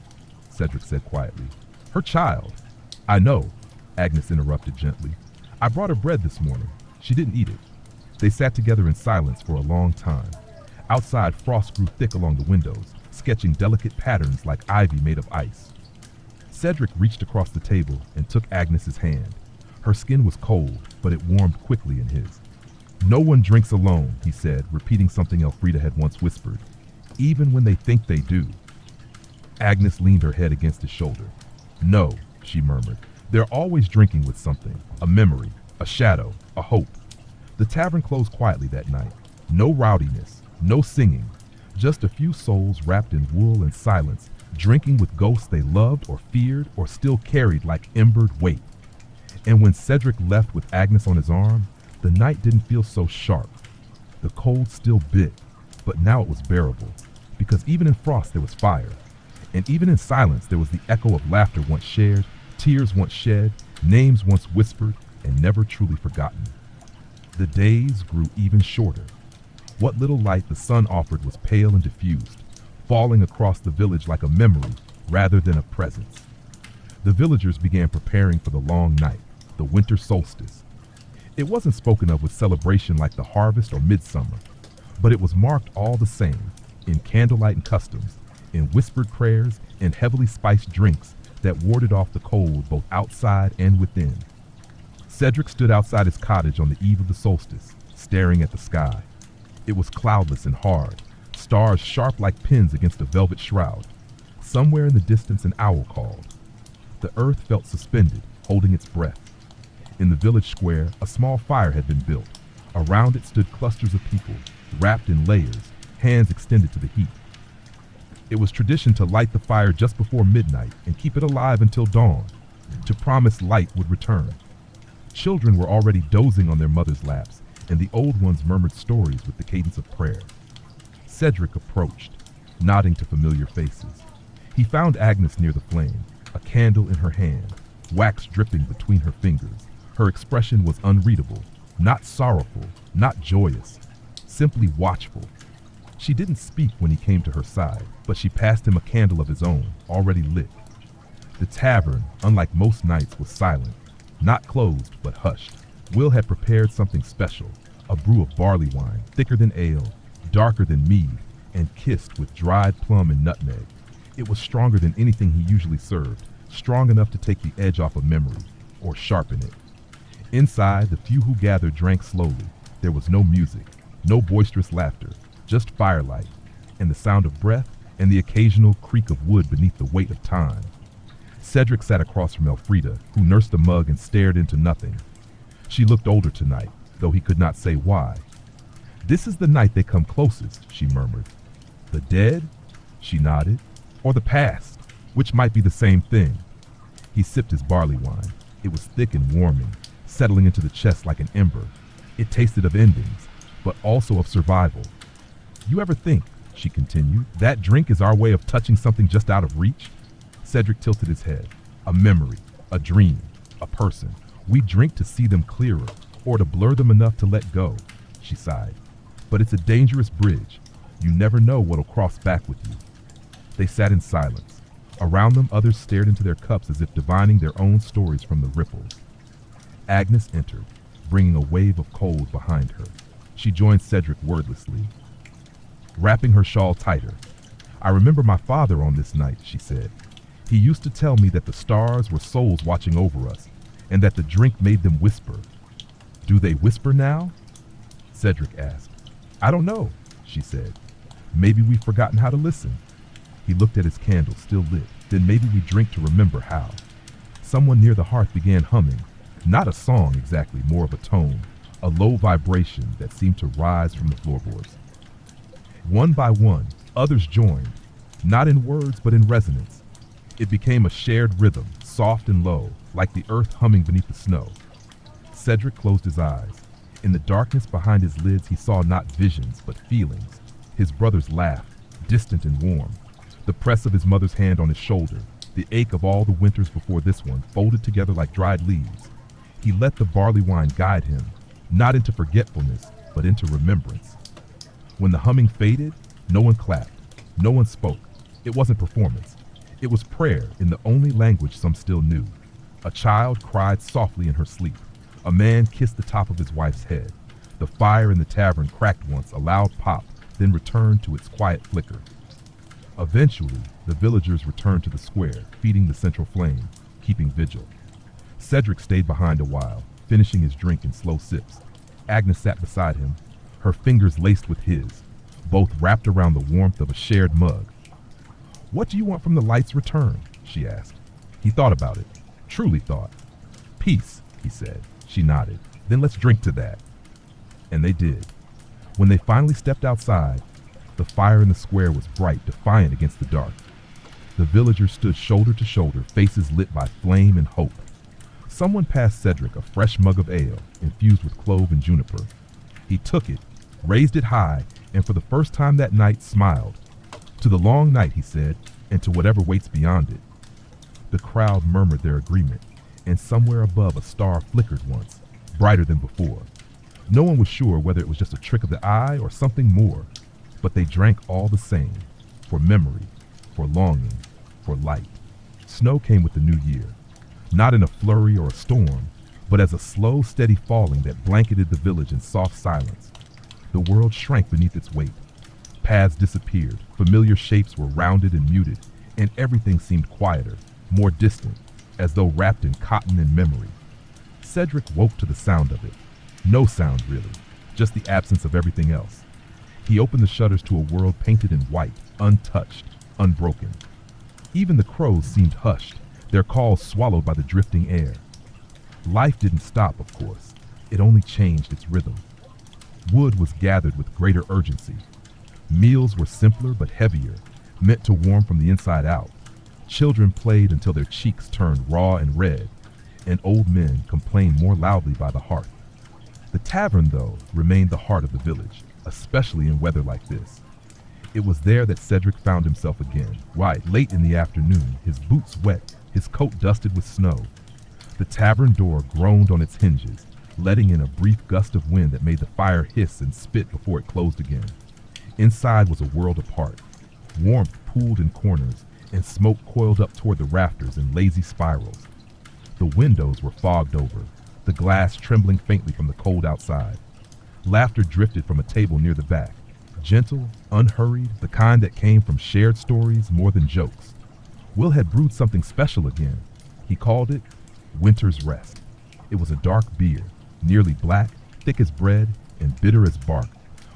A: Cedric said quietly. Her child. I know, Agnes interrupted gently. I brought her bread this morning. She didn't eat it. They sat together in silence for a long time. Outside, frost grew thick along the windows, sketching delicate patterns like ivy made of ice. Cedric reached across the table and took Agnes's hand. Her skin was cold, but it warmed quickly in his. No one drinks alone, he said, repeating something Elfrida had once whispered, even when they think they do. Agnes leaned her head against his shoulder. No, she murmured. They're always drinking with something, a memory, a shadow, a hope. The tavern closed quietly that night. No rowdiness, no singing, just a few souls wrapped in wool and silence, drinking with ghosts they loved or feared or still carried like embered weight. And when Cedric left with Agnes on his arm, the night didn't feel so sharp. The cold still bit, but now it was bearable, because even in frost there was fire. And even in silence there was the echo of laughter once shared, tears once shed, names once whispered, and never truly forgotten. The days grew even shorter. What little light the sun offered was pale and diffused, falling across the village like a memory rather than a presence. The villagers began preparing for the long night, the winter solstice. It wasn't spoken of with celebration like the harvest or midsummer, but it was marked all the same, in candlelight and customs, in whispered prayers and heavily spiced drinks that warded off the cold both outside and within. Cedric stood outside his cottage on the eve of the solstice, staring at the sky. It was cloudless and hard, stars sharp like pins against a velvet shroud. Somewhere in the distance an owl called. The earth felt suspended, holding its breath. In the village square, a small fire had been built. Around it stood clusters of people, wrapped in layers, hands extended to the heat. It was tradition to light the fire just before midnight and keep it alive until dawn, to promise light would return. Children were already dozing on their mothers' laps, and the old ones murmured stories with the cadence of prayer. Cedric approached, nodding to familiar faces. He found Agnes near the flame, a candle in her hand, wax dripping between her fingers. Her expression was unreadable, not sorrowful, not joyous, simply watchful. She didn't speak when he came to her side, but she passed him a candle of his own, already lit. The tavern, unlike most nights, was silent, not closed, but hushed. Will had prepared something special, a brew of barley wine, thicker than ale, darker than mead, and kissed with dried plum and nutmeg. It was stronger than anything he usually served, strong enough to take the edge off of memory, or sharpen it. Inside, the few who gathered drank slowly. There was no music, no boisterous laughter, just firelight, and the sound of breath, and the occasional creak of wood beneath the weight of time. Cedric sat across from Elfrida, who nursed a mug and stared into nothing. She looked older tonight, though he could not say why. This is the night they come closest, she murmured. The dead? She nodded. Or the past, which might be the same thing. He sipped his barley wine. It was thick and warming, settling into the chest like an ember. It tasted of endings, but also of survival. You ever think, she continued, that drink is our way of touching something just out of reach? Cedric tilted his head. A memory, a dream, a person. We drink to see them clearer, or to blur them enough to let go, she sighed. But it's a dangerous bridge. You never know what'll cross back with you. They sat in silence. Around them, others stared into their cups as if divining their own stories from the ripples. Agnes entered, bringing a wave of cold behind her. She joined Cedric wordlessly, wrapping her shawl tighter. I remember my father on this night, she said. He used to tell me that the stars were souls watching over us, and that the drink made them whisper. Do they whisper now? Cedric asked. I don't know, she said. Maybe we've forgotten how to listen. He looked at his candle, still lit. Then maybe we drink to remember how. Someone near the hearth began humming. Not a song exactly, more of a tone, a low vibration that seemed to rise from the floorboards. One by one, others joined, not in words but in resonance. It became a shared rhythm, soft and low, like the earth humming beneath the snow. Cedric closed his eyes. In the darkness behind his lids, he saw not visions, but feelings. His brother's laugh, distant and warm. The press of his mother's hand on his shoulder, the ache of all the winters before this one, folded together like dried leaves. He let the barley wine guide him, not into forgetfulness, but into remembrance. When the humming faded, no one clapped, no one spoke. It wasn't performance. It was prayer in the only language some still knew. A child cried softly in her sleep. A man kissed the top of his wife's head. The fire in the tavern cracked once, a loud pop, then returned to its quiet flicker. Eventually, the villagers returned to the square, feeding the central flame, keeping vigil. Cedric stayed behind a while, finishing his drink in slow sips. Agnes sat beside him, her fingers laced with his, both wrapped around the warmth of a shared mug. What do you want from the light's return? She asked. He thought about it, truly thought. Peace, he said. She nodded. Then let's drink to that. And they did. When they finally stepped outside, the fire in the square was bright, defiant against the dark. The villagers stood shoulder to shoulder, faces lit by flame and hope. Someone passed Cedric a fresh mug of ale, infused with clove and juniper. He took it, raised it high, and for the first time that night smiled. To the long night, he said, and to whatever waits beyond it. The crowd murmured their agreement, and somewhere above a star flickered once, brighter than before. No one was sure whether it was just a trick of the eye or something more, but they drank all the same, for memory, for longing, for light. Snow came with the new year, not in a flurry or a storm, but as a slow, steady falling that blanketed the village in soft silence. The world shrank beneath its weight. Paths disappeared, familiar shapes were rounded and muted, and everything seemed quieter, more distant, as though wrapped in cotton and memory. Cedric woke to the sound of it. No sound, really, just the absence of everything else. He opened the shutters to a world painted in white, untouched, unbroken. Even the crows seemed hushed, their calls swallowed by the drifting air. Life didn't stop, of course. It only changed its rhythm. Wood was gathered with greater urgency. Meals were simpler but heavier, meant to warm from the inside out. Children played until their cheeks turned raw and red, and old men complained more loudly by the hearth. The tavern, though, remained the heart of the village, especially in weather like this. It was there that Cedric found himself again, right late in the afternoon, his boots wet, his coat dusted with snow. The tavern door groaned on its hinges, letting in a brief gust of wind that made the fire hiss and spit before it closed again. Inside was a world apart. Warmth pooled in corners, and smoke coiled up toward the rafters in lazy spirals. The windows were fogged over, the glass trembling faintly from the cold outside. Laughter drifted from a table near the back, gentle, unhurried, the kind that came from shared stories more than jokes. Will had brewed something special again. He called it Winter's Rest. It was a dark beer, nearly black, thick as bread, and bitter as bark,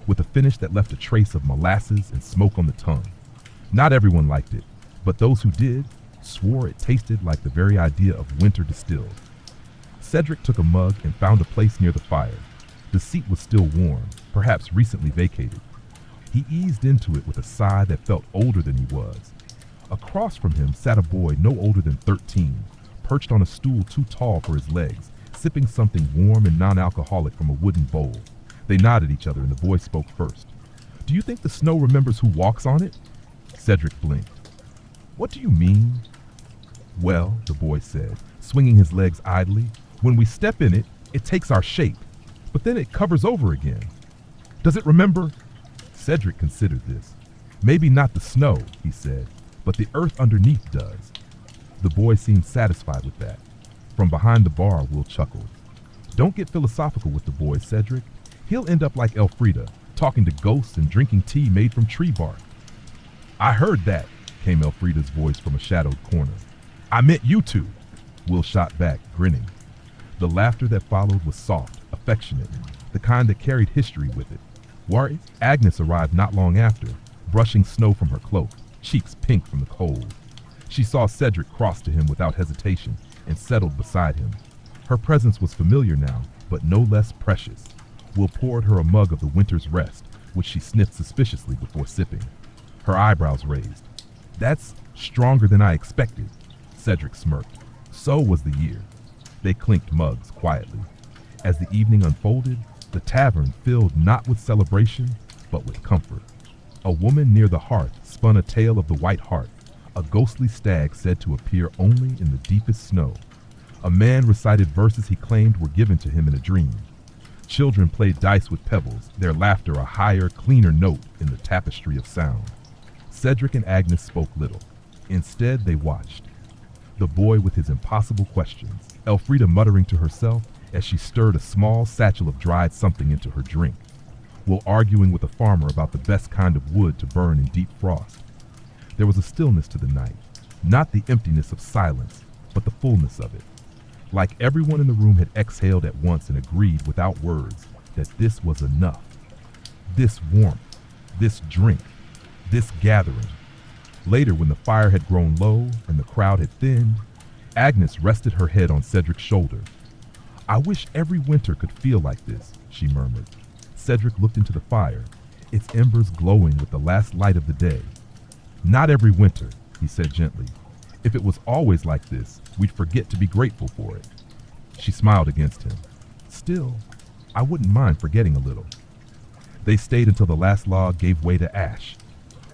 A: with a finish that left a trace of molasses and smoke on the tongue. Not everyone liked it, but those who did swore it tasted like the very idea of winter distilled. Cedric took a mug and found a place near the fire. The seat was still warm, perhaps recently vacated. He eased into it with a sigh that felt older than he was. Across from him sat a boy no older than 13, perched on a stool too tall for his legs, sipping something warm and non-alcoholic from a wooden bowl. They nodded at each other and the boy spoke first. "Do you think the snow remembers who walks on it?" Cedric blinked. "What do you mean?" Well, the boy said, swinging his legs idly, when we step in it, it takes our shape, but then it covers over again. Does it remember? Cedric considered this. Maybe not the snow, he said, but the earth underneath does. The boy seemed satisfied with that. From behind the bar, Will chuckled. Don't get philosophical with the boy, Cedric. He'll end up like Elfrida, talking to ghosts and drinking tea made from tree bark. I heard that, came Elfrida's voice from a shadowed corner. I meant you two, Will shot back, grinning. The laughter that followed was soft, affectionate, the kind that carried history with it. Agnes arrived not long after, brushing snow from her cloak, cheeks pink from the cold. She saw Cedric cross to him without hesitation and settled beside him. Her presence was familiar now, but no less precious. Will poured her a mug of the winter's rest, which she sniffed suspiciously before sipping. Her eyebrows raised. That's stronger than I expected, Cedric smirked. So was the year. They clinked mugs quietly. As the evening unfolded, the tavern filled not with celebration, but with comfort. A woman near the hearth spun a tale of the white hart, a ghostly stag said to appear only in the deepest snow. A man recited verses he claimed were given to him in a dream. Children played dice with pebbles, their laughter a higher, cleaner note in the tapestry of sound. Cedric and Agnes spoke little. Instead, they watched. The boy with his impossible questions, Elfrida muttering to herself as she stirred a small satchel of dried something into her drink, Will arguing with a farmer about the best kind of wood to burn in deep frost. There was a stillness to the night, not the emptiness of silence, but the fullness of it. Like everyone in the room had exhaled at once and agreed without words that this was enough. This warmth, this drink, this gathering. Later, when the fire had grown low and the crowd had thinned, Agnes rested her head on Cedric's shoulder. I wish every winter could feel like this, she murmured. Cedric looked into the fire, its embers glowing with the last light of the day. Not every winter, he said gently. If it was always like this, we'd forget to be grateful for it. She smiled against him. Still, I wouldn't mind forgetting a little. They stayed until the last log gave way to ash.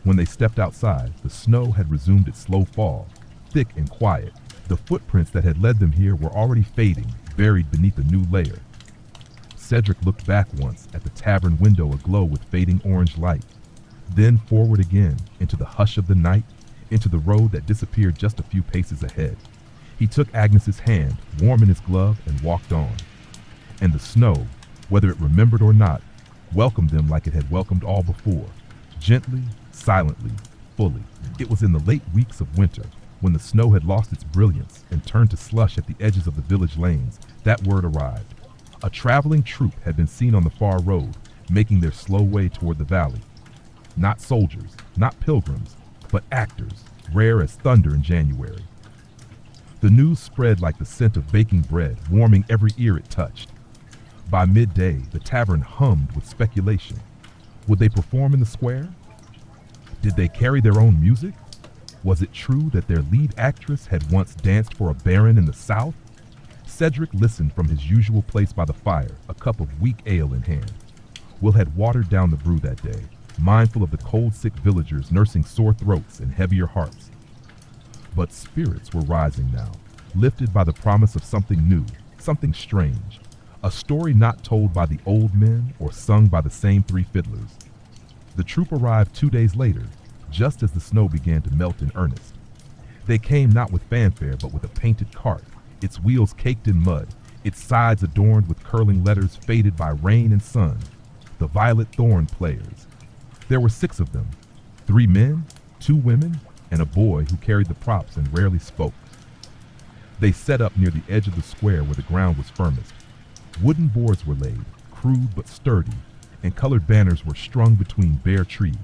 A: When they stepped outside, the snow had resumed its slow fall, thick and quiet. The footprints that had led them here were already fading, buried beneath a new layer. Cedric looked back once at the tavern window aglow with fading orange light, then forward again into the hush of the night, into the road that disappeared just a few paces ahead. He took Agnes's hand, warm in his glove, and walked on. And the snow, whether it remembered or not, welcomed them like it had welcomed all before, gently, silently, fully. It was in the late weeks of winter, when the snow had lost its brilliance and turned to slush at the edges of the village lanes, that word arrived. A traveling troop had been seen on the far road, making their slow way toward the valley. Not soldiers, not pilgrims, but actors, rare as thunder in January. The news spread like the scent of baking bread, warming every ear it touched. By midday, the tavern hummed with speculation. Would they perform in the square? Did they carry their own music? Was it true that their lead actress had once danced for a baron in the South? Cedric listened from his usual place by the fire, a cup of weak ale in hand. Will had watered down the brew that day, mindful of the cold, sick villagers nursing sore throats and heavier hearts. But spirits were rising now, lifted by the promise of something new, something strange, a story not told by the old men or sung by the same three fiddlers. The troop arrived 2 days later, just as the snow began to melt in earnest. They came not with fanfare, but with a painted cart, its wheels caked in mud, its sides adorned with curling letters faded by rain and sun, the Violet Thorn Players. There were 6 of them, 3 men, 2 women, and a boy who carried the props and rarely spoke. They set up near the edge of the square where the ground was firmest. Wooden boards were laid, crude but sturdy, and colored banners were strung between bare trees.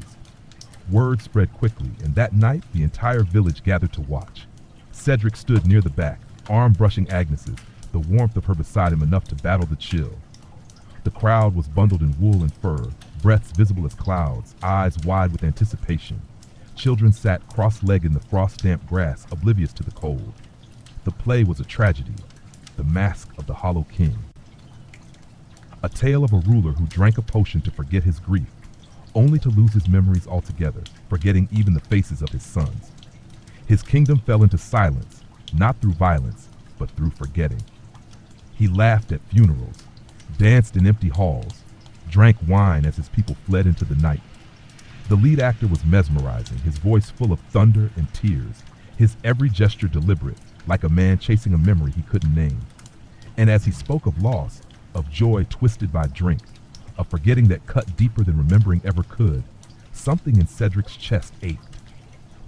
A: Word spread quickly, and that night the entire village gathered to watch. Cedric stood near the back, arm brushing Agnes's, the warmth of her beside him enough to battle the chill. The crowd was bundled in wool and fur, breaths visible as clouds, eyes wide with anticipation. Children sat cross-legged in the frost-damp grass, oblivious to the cold. The play was a tragedy, the Mask of the Hollow King. A tale of a ruler who drank a potion to forget his grief, only to lose his memories altogether, forgetting even the faces of his sons. His kingdom fell into silence, not through violence, but through forgetting. He laughed at funerals, danced in empty halls, drank wine as his people fled into the night. The lead actor was mesmerizing, his voice full of thunder and tears, his every gesture deliberate, like a man chasing a memory he couldn't name. And as he spoke of loss, of joy twisted by drink, of forgetting that cut deeper than remembering ever could, something in Cedric's chest ached.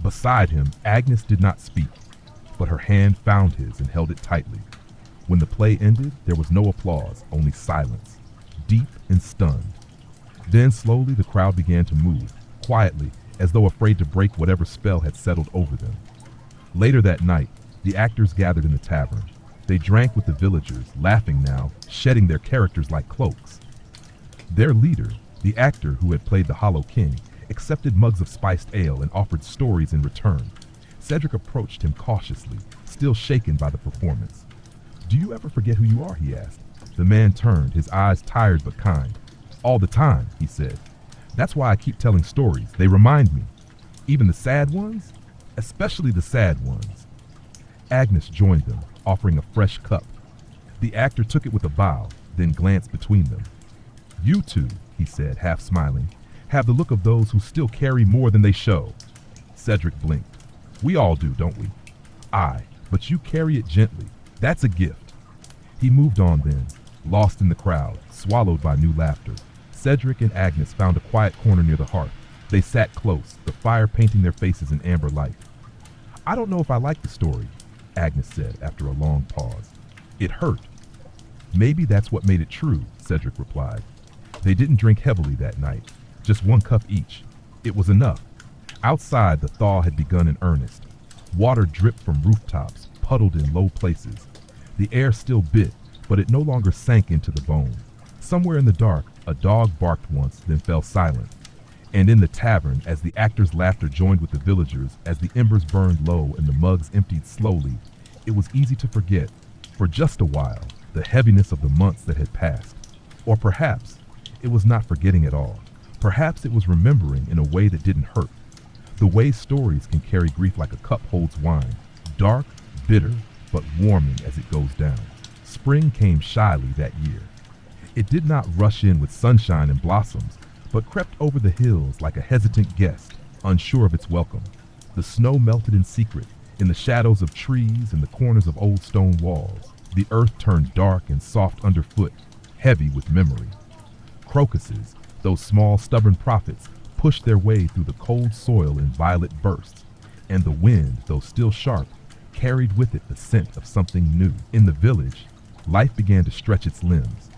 A: Beside him, Agnes did not speak, but her hand found his and held it tightly. When the play ended, there was no applause, only silence, deep and stunned. Then slowly the crowd began to move, quietly, as though afraid to break whatever spell had settled over them. Later that night, the actors gathered in the tavern. They drank with the villagers, laughing now, shedding their characters like cloaks. Their leader, the actor who had played the Hollow King, accepted mugs of spiced ale and offered stories in return. Cedric approached him cautiously, still shaken by the performance. "Do you ever forget who you are?" he asked. The man turned, his eyes tired but kind. "All the time," he said. "That's why I keep telling stories. They remind me. Even the sad ones? Especially the sad ones." Agnes joined them, offering a fresh cup. The actor took it with a bow, then glanced between them. "You two," he said, half smiling, "have the look of those who still carry more than they show." Cedric blinked. "We all do, don't we?" "Aye, but you carry it gently. That's a gift." He moved on then, lost in the crowd, swallowed by new laughter. Cedric and Agnes found a quiet corner near the hearth. They sat close, the fire painting their faces in amber light. "I don't know if I like the story," Agnes said after a long pause. "It hurt." "Maybe that's what made it true," Cedric replied. They didn't drink heavily that night, just one cup each. It was enough. Outside, the thaw had begun in earnest. Water dripped from rooftops, puddled in low places. The air still bit, but it no longer sank into the bone. Somewhere in the dark, a dog barked once, then fell silent. And in the tavern, as the actors' laughter joined with the villagers, as the embers burned low and the mugs emptied slowly, it was easy to forget, for just a while, the heaviness of the months that had passed. Or perhaps it was not forgetting at all. Perhaps it was remembering in a way that didn't hurt. The way stories can carry grief like a cup holds wine, dark, bitter, but warming as it goes down. Spring came shyly that year. It did not rush in with sunshine and blossoms, but crept over the hills like a hesitant guest, unsure of its welcome. The snow melted in secret, in the shadows of trees and the corners of old stone walls. The earth turned dark and soft underfoot, heavy with memory. Crocuses, those small stubborn prophets, pushed their way through the cold soil in violet bursts, and the wind, though still sharp, carried with it the scent of something new. In the village, life began to stretch its limbs.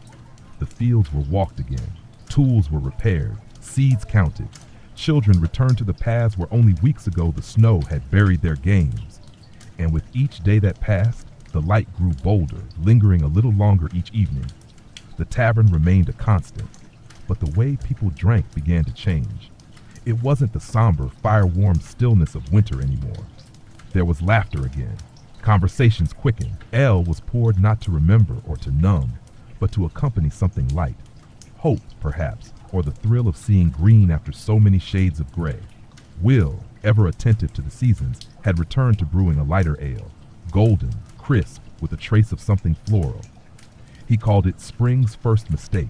A: The fields were walked again, tools were repaired, seeds counted. Children returned to the paths where only weeks ago the snow had buried their games. And with each day that passed, the light grew bolder, lingering a little longer each evening. The tavern remained a constant, but the way people drank began to change. It wasn't the somber, fire-warmed stillness of winter anymore. There was laughter again. Conversations quickened. Ale was poured not to remember or to numb, but to accompany something light. Hope, perhaps, or the thrill of seeing green after so many shades of gray. Will, ever attentive to the seasons, had returned to brewing a lighter ale, golden, crisp, with a trace of something floral. He called it spring's first mistake,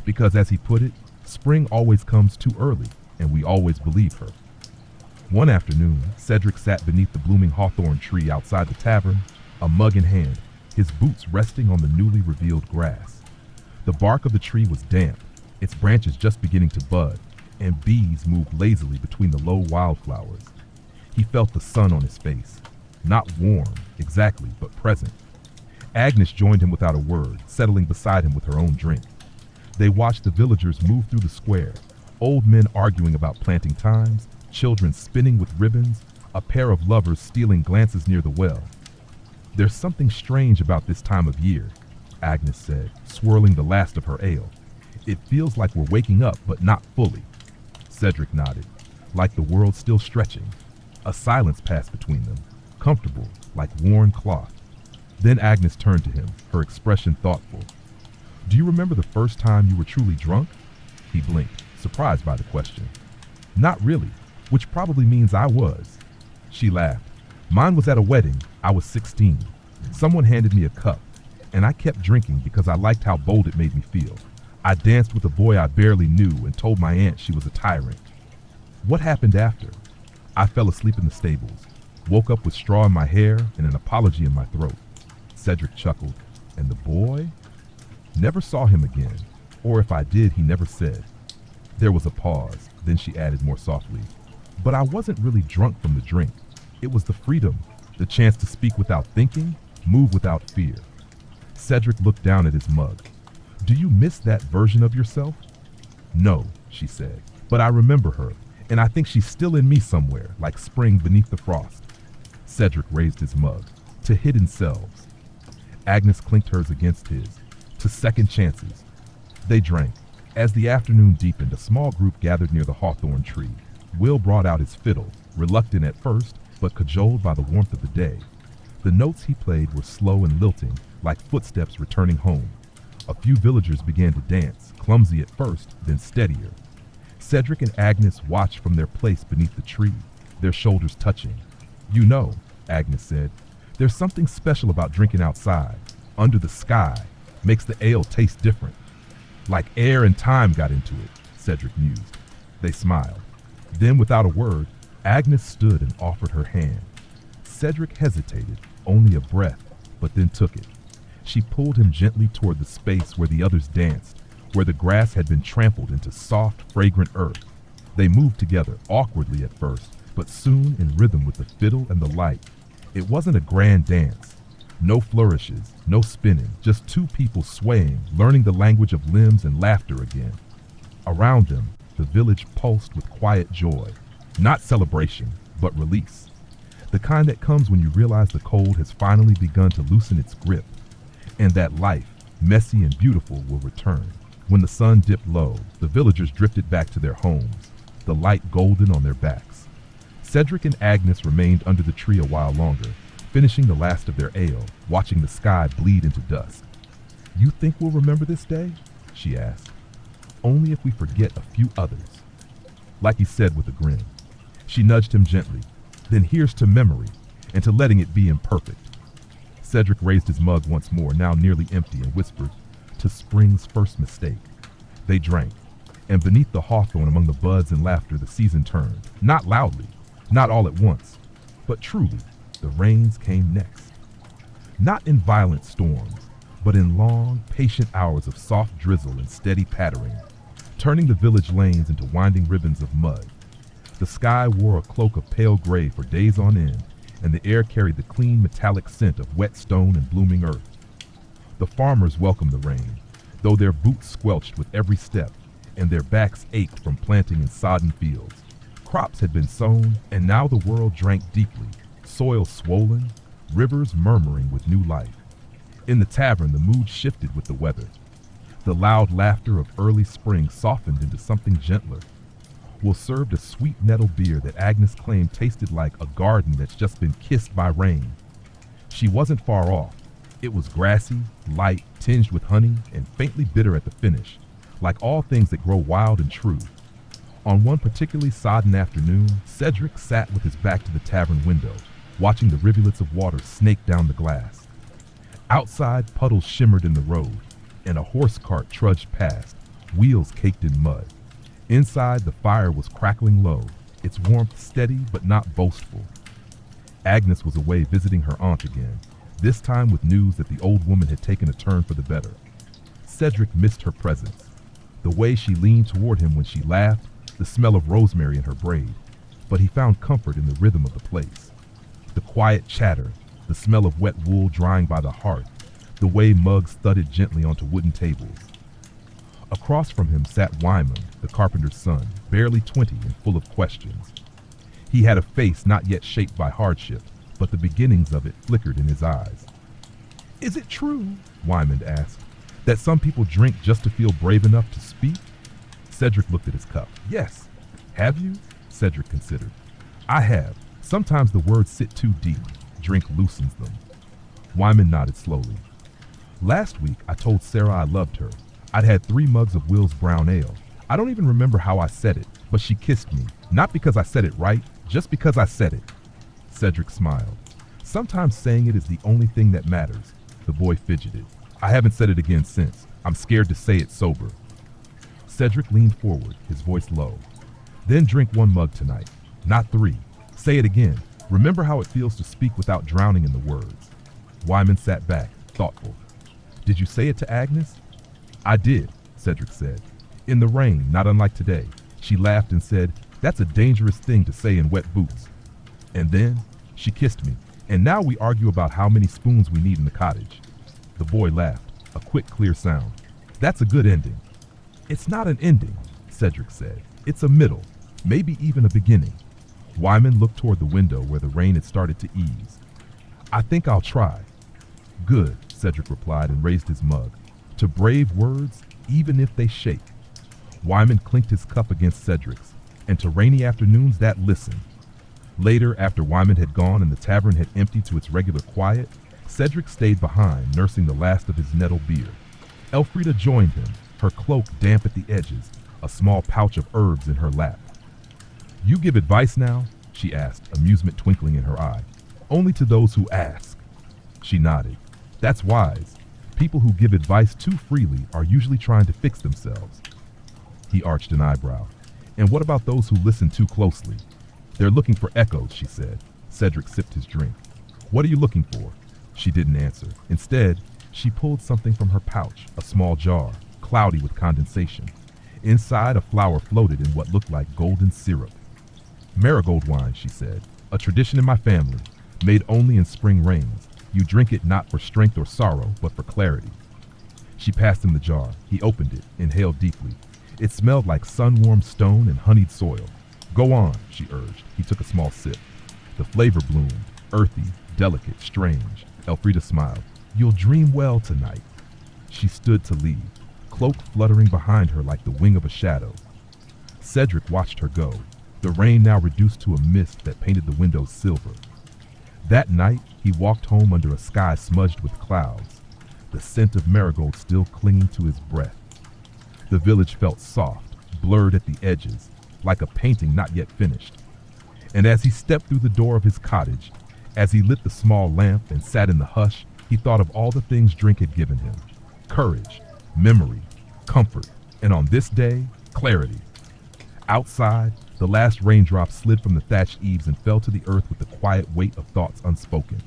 A: because as he put it, spring always comes too early, and we always believe her. One afternoon, Cedric sat beneath the blooming hawthorn tree outside the tavern, a mug in hand, his boots resting on the newly revealed grass. The bark of the tree was damp, its branches just beginning to bud, and bees moved lazily between the low wildflowers. He felt the sun on his face, not warm, exactly, but present. Agnes joined him without a word, settling beside him with her own drink. They watched the villagers move through the square, old men arguing about planting times, children spinning with ribbons, a pair of lovers stealing glances near the well. "There's something strange about this time of year," Agnes said, swirling the last of her ale. "It feels like we're waking up, but not fully." Cedric nodded, like the world still stretching. A silence passed between them, comfortable, like worn cloth. Then Agnes turned to him, her expression thoughtful. "Do you remember the first time you were truly drunk?" He blinked, surprised by the question. "Not really, which probably means I was." She laughed. Mine was at a wedding. I was 16. Someone handed me a cup, and I kept drinking because I liked how bold it made me feel. I danced with a boy I barely knew and told my aunt she was a tyrant. What happened after? I fell asleep in the stables, woke up with straw in my hair and an apology in my throat. Cedric chuckled. And the boy? Never saw him again, or if I did, he never said. There was a pause, then she added more softly. But I wasn't really drunk from the drink. It was the freedom, the chance to speak without thinking, move without fear. Cedric looked down at his mug. Do you miss that version of yourself? No, she said, but I remember her, and I think she's still in me somewhere, like spring beneath the frost. Cedric raised his mug. To hidden selves. Agnes clinked hers against his. To second chances. They drank. As the afternoon deepened, a small group gathered near the hawthorn tree. Will brought out his fiddle, reluctant at first, but cajoled by the warmth of the day. The notes he played were slow and lilting, like footsteps returning home. A few villagers began to dance, clumsy at first, then steadier. Cedric and Agnes watched from their place beneath the tree, their shoulders touching. You know, Agnes said, there's something special about drinking outside, under the sky, makes the ale taste different. Like air and time got into it, Cedric mused. They smiled. Then, without a word, Agnes stood and offered her hand. Cedric hesitated, only a breath, but then took it. She pulled him gently toward the space where the others danced, where the grass had been trampled into soft, fragrant earth. They moved together, awkwardly at first, but soon in rhythm with the fiddle and the light. It wasn't a grand dance. No flourishes, no spinning, just two people swaying, learning the language of limbs and laughter again. Around them, the village pulsed with quiet joy. Not celebration, but release. The kind that comes when you realize the cold has finally begun to loosen its grip, and that life, messy and beautiful, will return. When the sun dipped low, the villagers drifted back to their homes, the light golden on their backs. Cedric and Agnes remained under the tree a while longer, finishing the last of their ale, watching the sky bleed into dusk. You think we'll remember this day? She asked. Only if we forget a few others. Like he said with a grin. She nudged him gently. Then here's to memory, and to letting it be imperfect. Cedric raised his mug once more, now nearly empty, and whispered, to spring's first mistake. They drank, and beneath the hawthorn among the buds and laughter the season turned, not loudly, not all at once, but truly, the rains came next. Not in violent storms, but in long, patient hours of soft drizzle and steady pattering, turning the village lanes into winding ribbons of mud. The sky wore a cloak of pale gray for days on end, and the air carried the clean metallic scent of wet stone and blooming earth. The farmers welcomed the rain, though their boots squelched with every step, and their backs ached from planting in sodden fields. Crops had been sown, and now the world drank deeply, soil swollen, rivers murmuring with new life. In the tavern, the mood shifted with the weather. The loud laughter of early spring softened into something gentler. Will served a sweet nettle beer that Agnes claimed tasted like a garden that's just been kissed by rain. She wasn't far off. It was grassy, light, tinged with honey, and faintly bitter at the finish, like all things that grow wild and true. On one particularly sodden afternoon, Cedric sat with his back to the tavern window, watching the rivulets of water snake down the glass. Outside, puddles shimmered in the road, and a horse cart trudged past, wheels caked in mud. Inside, the fire was crackling low, its warmth steady but not boastful. Agnes was away visiting her aunt again, this time with news that the old woman had taken a turn for the better. Cedric missed her presence, the way she leaned toward him when she laughed, the smell of rosemary in her braid, but he found comfort in the rhythm of the place. The quiet chatter, the smell of wet wool drying by the hearth, the way mugs thudded gently onto wooden tables. Across from him sat Wyman, the carpenter's son, barely 20 and full of questions. He had a face not yet shaped by hardship, but the beginnings of it flickered in his eyes. Is it true, Wyman asked, that some people drink just to feel brave enough to speak? Cedric looked at his cup. Yes. Have you? Cedric considered. I have. Sometimes the words sit too deep. Drink loosens them. Wyman nodded slowly. Last week, I told Sarah I loved her. I'd had 3 mugs of Will's brown ale. I don't even remember how I said it, but she kissed me, not because I said it right, just because I said it. Cedric smiled. Sometimes saying it is the only thing that matters. The boy fidgeted. I haven't said it again since. I'm scared to say it sober. Cedric leaned forward, his voice low. Then drink 1 mug tonight, not 3. Say it again. Remember how it feels to speak without drowning in the words. Wyman sat back, thoughtful. Did you say it to Agnes? I did, Cedric said. In the rain, not unlike today. She laughed and said, that's a dangerous thing to say in wet boots. And then she kissed me, and now we argue about how many spoons we need in the cottage. The boy laughed, a quick, clear sound. That's a good ending. It's not an ending, Cedric said. It's a middle, maybe even a beginning. Wyman looked toward the window where the rain had started to ease. I think I'll try. Good, Cedric replied and raised his mug. To brave words, even if they shake. Wyman clinked his cup against Cedric's, and to rainy afternoons that listened. Later, after Wyman had gone and the tavern had emptied to its regular quiet, Cedric stayed behind, nursing the last of his nettle beer. Elfrida joined him, her cloak damp at the edges, a small pouch of herbs in her lap. You give advice now? She asked, amusement twinkling in her eye. Only to those who ask. She nodded. That's wise. People who give advice too freely are usually trying to fix themselves. He arched an eyebrow. And what about those who listen too closely? They're looking for echoes, she said. Cedric sipped his drink. What are you looking for? She didn't answer. Instead, she pulled something from her pouch, a small jar, cloudy with condensation. Inside, a flower floated in what looked like golden syrup. Marigold wine, she said, a tradition in my family, made only in spring rains. You drink it not for strength or sorrow, but for clarity. She passed him the jar. He opened it, inhaled deeply. It smelled like sun-warmed stone and honeyed soil. Go on, she urged. He took a small sip. The flavor bloomed, earthy, delicate, strange. Elfrida smiled. You'll dream well tonight. She stood to leave, cloak fluttering behind her like the wing of a shadow. Cedric watched her go, the rain now reduced to a mist that painted the windows silver. That night, he walked home under a sky smudged with clouds, the scent of marigold still clinging to his breath. The village felt soft, blurred at the edges, like a painting not yet finished. And as he stepped through the door of his cottage, as he lit the small lamp and sat in the hush, he thought of all the things drink had given him. Courage, memory, comfort, and on this day, clarity. Outside, the last raindrop slid from the thatched eaves and fell to the earth with the quiet weight of thoughts unspoken.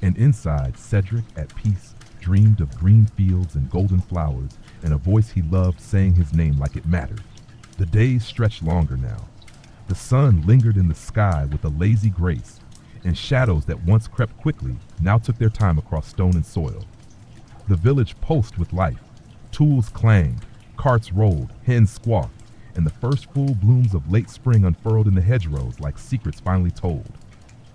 A: And inside, Cedric, at peace, dreamed of green fields and golden flowers and a voice he loved saying his name like it mattered. The days stretched longer now. The sun lingered in the sky with a lazy grace, and shadows that once crept quickly now took their time across stone and soil. The village pulsed with life. Tools clanged, carts rolled, hens squawked, and the first full blooms of late spring unfurled in the hedgerows like secrets finally told.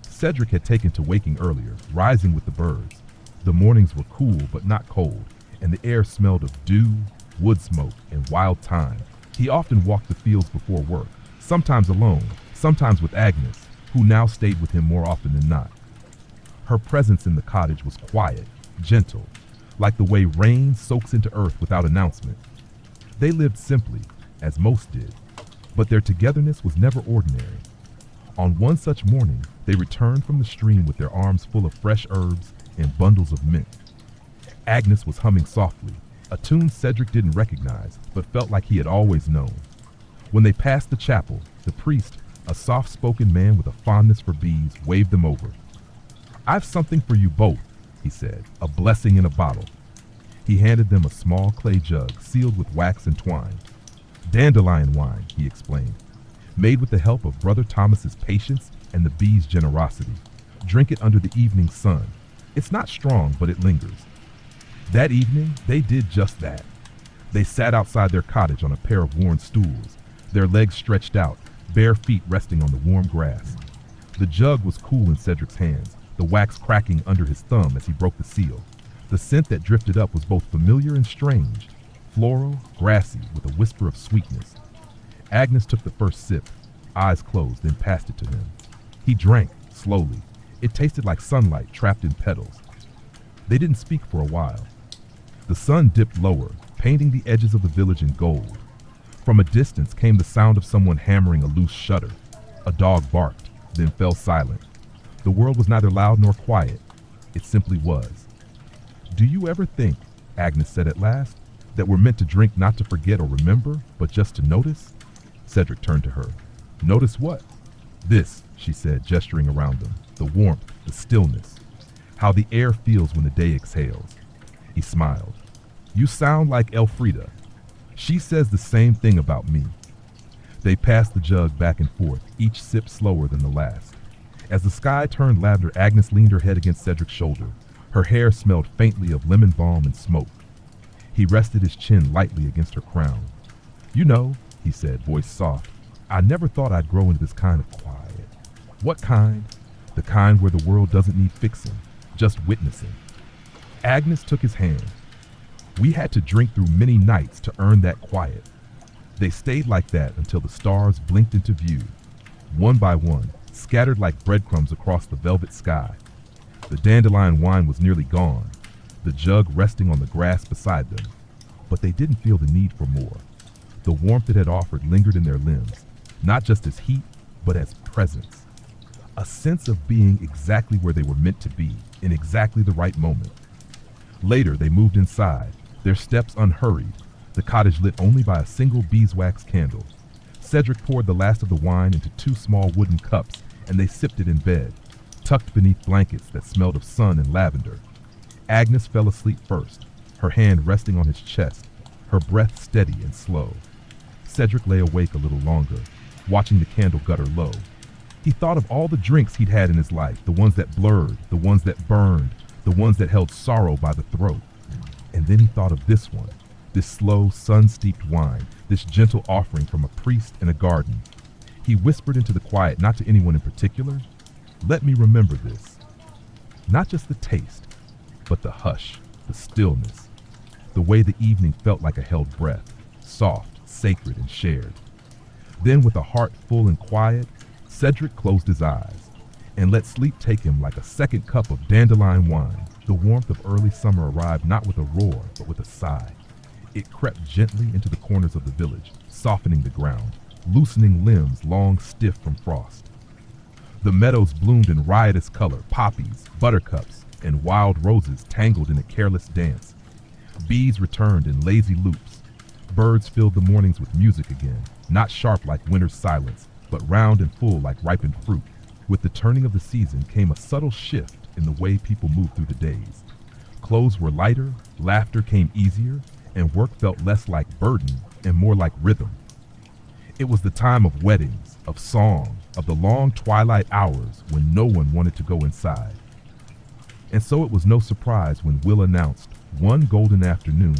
A: Cedric had taken to waking earlier, rising with the birds. The mornings were cool but not cold, and the air smelled of dew, wood smoke, and wild thyme. He often walked the fields before work, sometimes alone, sometimes with Agnes, who now stayed with him more often than not. Her presence in the cottage was quiet, gentle, like the way rain soaks into earth without announcement. They lived simply, as most did, but their togetherness was never ordinary. On one such morning, they returned from the stream with their arms full of fresh herbs and bundles of mint. Agnes was humming softly, a tune Cedric didn't recognize, but felt like he had always known. When they passed the chapel, the priest, a soft-spoken man with a fondness for bees, waved them over. I've something for you both, he said, a blessing in a bottle. He handed them a small clay jug sealed with wax and twine. Dandelion wine, he explained, made with the help of Brother Thomas's patience and the bees' generosity. Drink it under the evening sun. It's not strong, but it lingers. That evening, they did just that. They sat outside their cottage on a pair of worn stools, their legs stretched out, bare feet resting on the warm grass. The jug was cool in Cedric's hands, the wax cracking under his thumb as he broke the seal. The scent that drifted up was both familiar and strange, floral, grassy, with a whisper of sweetness. Agnes took the first sip, eyes closed, then passed it to him. He drank, slowly. It tasted like sunlight trapped in petals. They didn't speak for a while. The sun dipped lower, painting the edges of the village in gold. From a distance came the sound of someone hammering a loose shutter. A dog barked, then fell silent. The world was neither loud nor quiet. It simply was. Do you ever think, Agnes said at last, that we're meant to drink not to forget or remember, but just to notice? Cedric turned to her. Notice what? This, she said, gesturing around them. The warmth, the stillness. How the air feels when the day exhales. He smiled. You sound like Elfrida. She says the same thing about me. They passed the jug back and forth, each sip slower than the last. As the sky turned lavender, Agnes leaned her head against Cedric's shoulder. Her hair smelled faintly of lemon balm and smoke. He rested his chin lightly against her crown. You know, he said, voice soft, I never thought I'd grow into this kind of quiet. What kind? The kind where the world doesn't need fixing, just witnessing. Agnes took his hand. We had to drink through many nights to earn that quiet. They stayed like that until the stars blinked into view, one by one, scattered like breadcrumbs across the velvet sky. The dandelion wine was nearly gone, the jug resting on the grass beside them. But they didn't feel the need for more. The warmth it had offered lingered in their limbs, not just as heat, but as presence. A sense of being exactly where they were meant to be, in exactly the right moment. Later, they moved inside, their steps unhurried, the cottage lit only by a single beeswax candle. Cedric poured the last of the wine into 2 small wooden cups, and they sipped it in bed, tucked beneath blankets that smelled of sun and lavender. Agnes fell asleep first, her hand resting on his chest, her breath steady and slow. Cedric lay awake a little longer, watching the candle gutter low. He thought of all the drinks he'd had in his life, the ones that blurred, the ones that burned, the ones that held sorrow by the throat. And then he thought of this one, this slow, sun-steeped wine, this gentle offering from a priest in a garden. He whispered into the quiet, not to anyone in particular, let me remember this. Not just the taste, but the hush, the stillness, the way the evening felt like a held breath, soft, sacred, and shared. Then with a heart full and quiet, Cedric closed his eyes and let sleep take him like a second cup of dandelion wine. The warmth of early summer arrived not with a roar, but with a sigh. It crept gently into the corners of the village, softening the ground, loosening limbs long stiff from frost. The meadows bloomed in riotous color, poppies, buttercups, and wild roses tangled in a careless dance. Bees returned in lazy loops. Birds filled the mornings with music again, not sharp like winter's silence, but round and full like ripened fruit. With the turning of the season came a subtle shift in the way people moved through the days. Clothes were lighter, laughter came easier, and work felt less like burden and more like rhythm. It was the time of weddings, of song, of the long twilight hours when no one wanted to go inside. And so it was no surprise when Will announced, one golden afternoon,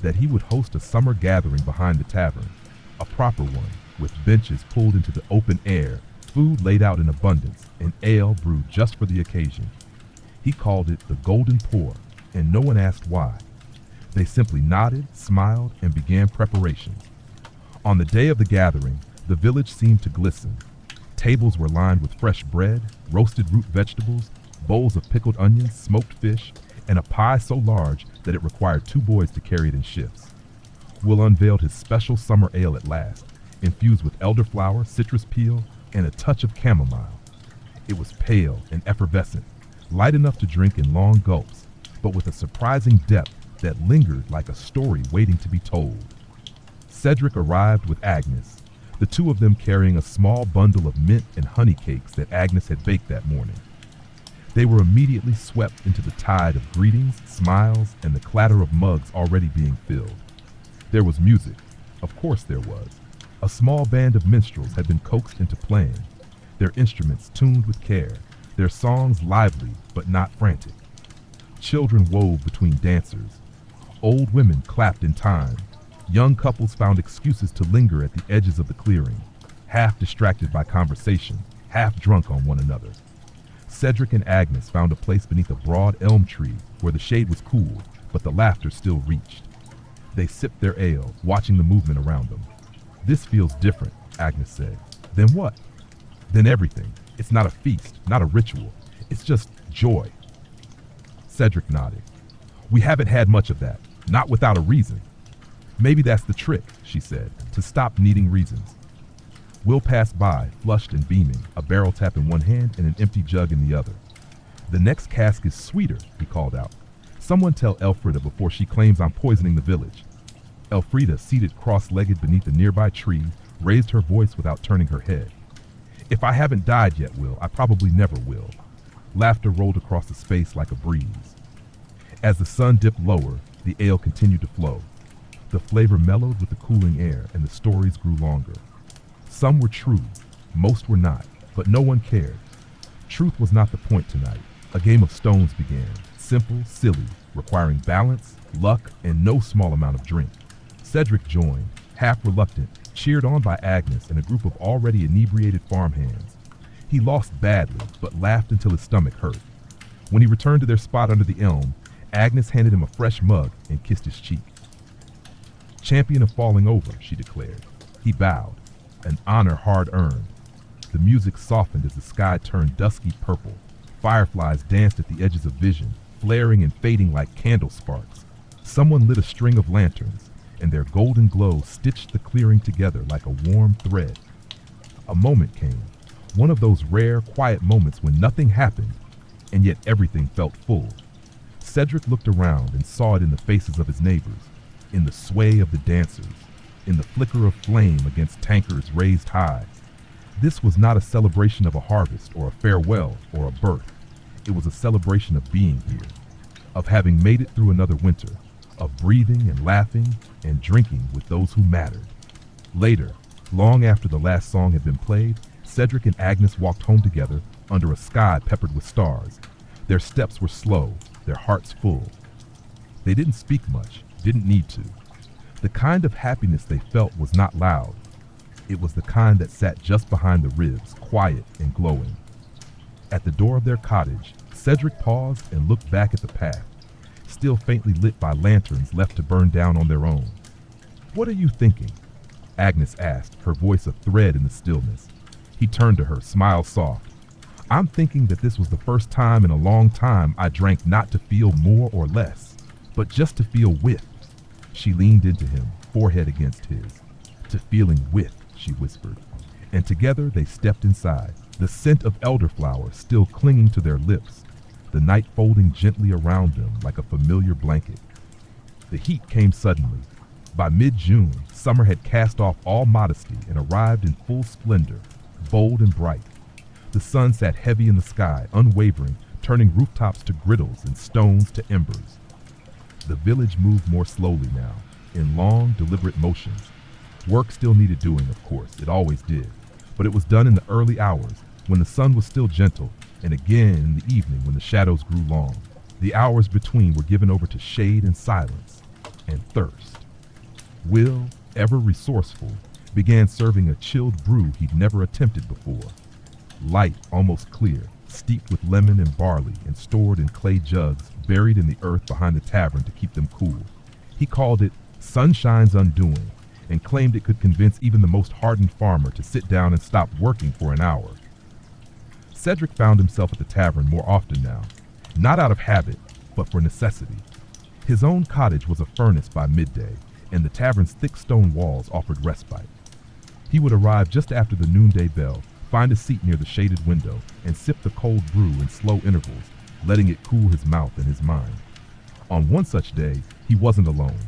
A: that he would host a summer gathering behind the tavern, a proper one, with benches pulled into the open air, food laid out in abundance, and ale brewed just for the occasion. He called it the Golden Pour, and no one asked why. They simply nodded, smiled, and began preparations. On the day of the gathering, the village seemed to glisten. Tables were lined with fresh bread, roasted root vegetables, bowls of pickled onions, smoked fish, and a pie so large that it required 2 boys to carry it in shifts. Will unveiled his special summer ale at last, infused with elderflower, citrus peel, and a touch of chamomile. It was pale and effervescent, light enough to drink in long gulps, but with a surprising depth that lingered like a story waiting to be told. Cedric arrived with Agnes, the 2 of them carrying a small bundle of mint and honey cakes that Agnes had baked that morning. They were immediately swept into the tide of greetings, smiles, and the clatter of mugs already being filled. There was music. Of course there was. A small band of minstrels had been coaxed into playing, their instruments tuned with care, their songs lively but not frantic. Children wove between dancers. Old women clapped in time. Young couples found excuses to linger at the edges of the clearing, half distracted by conversation, half drunk on one another. Cedric and Agnes found a place beneath a broad elm tree where the shade was cool, but the laughter still reached. They sipped their ale, watching the movement around them. This feels different, Agnes said. Then what? Then everything. It's not a feast, not a ritual. It's just joy. Cedric nodded. We haven't had much of that, not without a reason. Maybe that's the trick, she said, to stop needing reasons. Will passed by, flushed and beaming, a barrel tap in one hand and an empty jug in the other. The next cask is sweeter, he called out. Someone tell Elfrida before she claims I'm poisoning the village. Elfrida, seated cross-legged beneath a nearby tree, raised her voice without turning her head. If I haven't died yet, Will, I probably never will. Laughter rolled across the space like a breeze. As the sun dipped lower, the ale continued to flow. The flavor mellowed with the cooling air, and the stories grew longer. Some were true, most were not, but no one cared. Truth was not the point tonight. A game of stones began, simple, silly, requiring balance, luck, and no small amount of drink. Cedric joined, half reluctant, cheered on by Agnes and a group of already inebriated farmhands. He lost badly, but laughed until his stomach hurt. When he returned to their spot under the elm, Agnes handed him a fresh mug and kissed his cheek. Champion of falling over, she declared. He bowed, an honor hard-earned. The music softened as the sky turned dusky purple. Fireflies danced at the edges of vision, flaring and fading like candle sparks. Someone lit a string of lanterns, and their golden glow stitched the clearing together like a warm thread. A moment came, one of those rare, quiet moments when nothing happened, and yet everything felt full. Cedric looked around and saw it in the faces of his neighbors, in the sway of the dancers, in the flicker of flame against tankards raised high. This was not a celebration of a harvest or a farewell or a birth. It was a celebration of being here, of having made it through another winter, of breathing and laughing and drinking with those who mattered. Later, long after the last song had been played, Cedric and Agnes walked home together under a sky peppered with stars. Their steps were slow, their hearts full. They didn't speak much, didn't need to. The kind of happiness they felt was not loud. It was the kind that sat just behind the ribs, quiet and glowing. At the door of their cottage, Cedric paused and looked back at the path, still faintly lit by lanterns left to burn down on their own. "What are you thinking?" Agnes asked, her voice a thread in the stillness. He turned to her, smile soft. "I'm thinking that this was the first time in a long time I drank not to feel more or less, but just to feel with." She leaned into him, forehead against his. "To feeling with," she whispered. And together they stepped inside, the scent of elderflower still clinging to their lips, the night folding gently around them like a familiar blanket. The heat came suddenly. By mid-June, summer had cast off all modesty and arrived in full splendor, bold and bright. The sun sat heavy in the sky, unwavering, turning rooftops to griddles and stones to embers. The village moved more slowly now, in long, deliberate motions. Work still needed doing, of course, it always did, but it was done in the early hours, when the sun was still gentle, and again in the evening when the shadows grew long. The hours between were given over to shade and silence, and thirst. Will, ever resourceful, began serving a chilled brew he'd never attempted before. Light, almost clear, steeped with lemon and barley and stored in clay jugs buried in the earth behind the tavern to keep them cool. He called it Sunshine's Undoing and claimed it could convince even the most hardened farmer to sit down and stop working for an hour. Cedric found himself at the tavern more often now, not out of habit, but for necessity. His own cottage was a furnace by midday, and the tavern's thick stone walls offered respite. He would arrive just after the noonday bell, find a seat near the shaded window, and sip the cold brew in slow intervals, letting it cool his mouth and his mind. On one such day, he wasn't alone.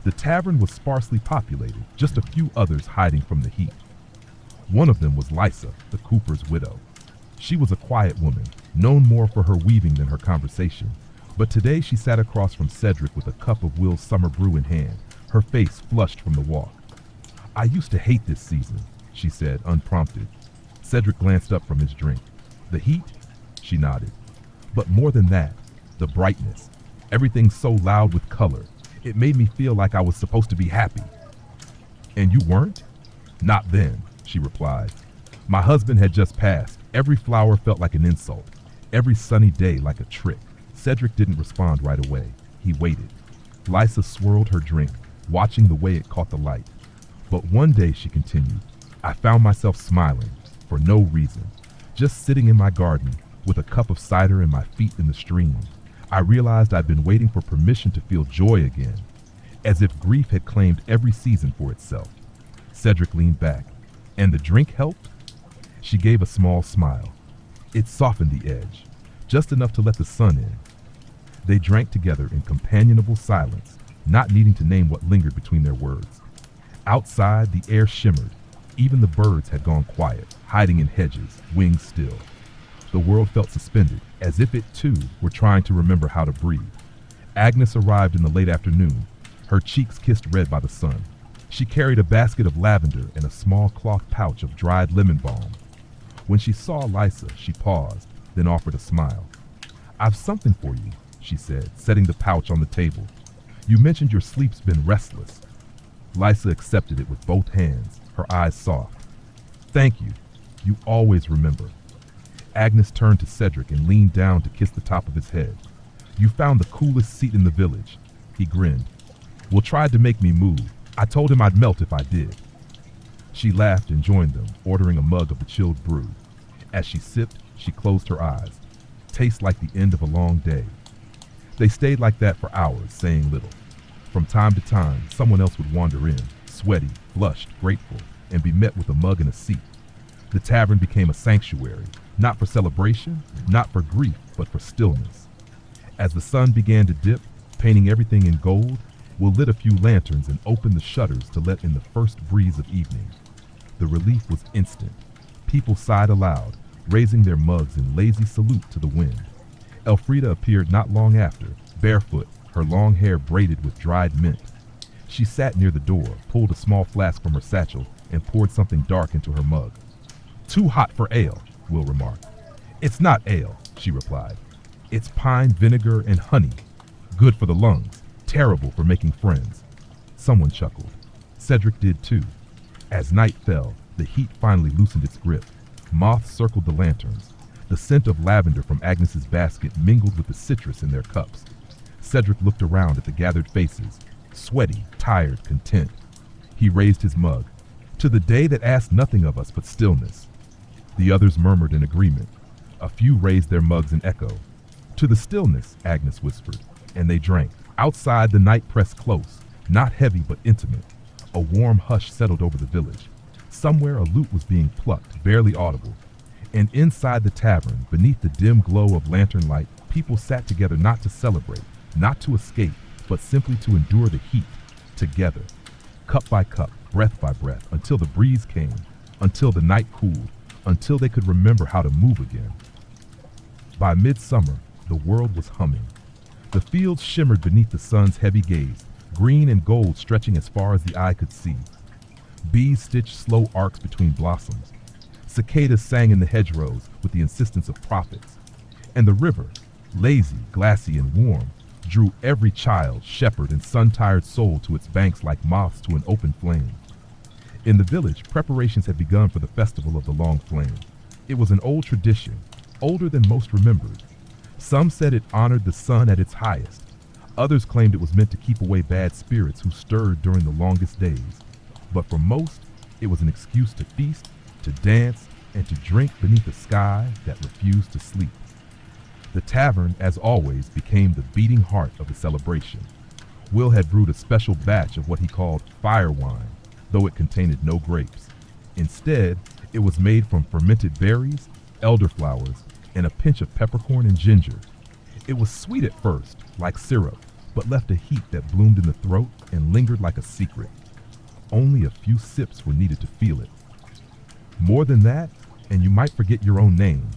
A: The tavern was sparsely populated, just a few others hiding from the heat. One of them was Lysa, the cooper's widow. She was a quiet woman, known more for her weaving than her conversation, but today she sat across from Cedric with a cup of Will's summer brew in hand, her face flushed from the walk. "I used to hate this season," she said, unprompted. Cedric glanced up from his drink. "The heat?" She nodded. "But more than that, the brightness. Everything so loud with color. It made me feel like I was supposed to be happy." "And you weren't?" "Not then," she replied. "My husband had just passed. Every flower felt like an insult. Every sunny day like a trick." Cedric didn't respond right away. He waited. Lysa swirled her drink, watching the way it caught the light. "But one day," she continued, "I found myself smiling, for no reason. Just sitting in my garden, with a cup of cider and my feet in the stream. I realized I'd been waiting for permission to feel joy again, as if grief had claimed every season for itself." Cedric leaned back. And the drink helped? She gave a small smile. It softened the edge, just enough to let the sun in. They drank together in companionable silence, not needing to name what lingered between their words. Outside, the air shimmered. Even the birds had gone quiet, hiding in hedges, wings still. The world felt suspended, as if it too were trying to remember how to breathe. Agnes arrived in the late afternoon, her cheeks kissed red by the sun. She carried a basket of lavender and a small cloth pouch of dried lemon balm. When she saw Lysa, she paused, then offered a smile. "I've something for you," she said, setting the pouch on the table. "You mentioned your sleep's been restless." Lysa accepted it with both hands, her eyes soft. "Thank you. You always remember." Agnes turned to Cedric and leaned down to kiss the top of his head. "You found the coolest seat in the village." He grinned. "Will tried to make me move. I told him I'd melt if I did." She laughed and joined them, ordering a mug of the chilled brew. As she sipped, she closed her eyes. Tastes like the end of a long day. They stayed like that for hours, saying little. From time to time, someone else would wander in, sweaty, flushed, grateful, and be met with a mug and a seat. The tavern became a sanctuary, not for celebration, not for grief, but for stillness. As the sun began to dip, painting everything in gold, Will lit a few lanterns and opened the shutters to let in the first breeze of evening. The relief was instant. People sighed aloud, raising their mugs in lazy salute to the wind. Elfrida appeared not long after, barefoot, her long hair braided with dried mint. She sat near the door, pulled a small flask from her satchel, and poured something dark into her mug. "Too hot for ale," Will remarked. "It's not ale," she replied. "It's pine vinegar and honey. Good for the lungs, terrible for making friends." Someone chuckled. Cedric did too. As night fell, the heat finally loosened its grip. Moths circled the lanterns. The scent of lavender from Agnes's basket mingled with the citrus in their cups. Cedric looked around at the gathered faces, sweaty, tired, content. He raised his mug. "To the day that asked nothing of us but stillness." The others murmured in agreement. A few raised their mugs in echo. "To the stillness," Agnes whispered, and they drank. Outside, the night pressed close, not heavy but intimate. A warm hush settled over the village. Somewhere a lute was being plucked, barely audible. And inside the tavern, beneath the dim glow of lantern light, people sat together not to celebrate, not to escape, but simply to endure the heat, together. Cup by cup, breath by breath, until the breeze came, until the night cooled, until they could remember how to move again. By midsummer, the world was humming. The fields shimmered beneath the sun's heavy gaze, green and gold stretching as far as the eye could see. Bees stitched slow arcs between blossoms. Cicadas sang in the hedgerows with the insistence of prophets. And the river, lazy, glassy, and warm, drew every child, shepherd, and sun-tired soul to its banks like moths to an open flame. In the village, preparations had begun for the festival of the long flame. It was an old tradition, older than most remembered. Some said it honored the sun at its highest. Others claimed it was meant to keep away bad spirits who stirred during the longest days. But for most, it was an excuse to feast, to dance, and to drink beneath a sky that refused to sleep. The tavern, as always, became the beating heart of the celebration. Will had brewed a special batch of what he called fire wine, though it contained no grapes. Instead, it was made from fermented berries, elderflowers, and a pinch of peppercorn and ginger. It was sweet at first, like syrup, but left a heat that bloomed in the throat and lingered like a secret. Only a few sips were needed to feel it. More than that, and you might forget your own name,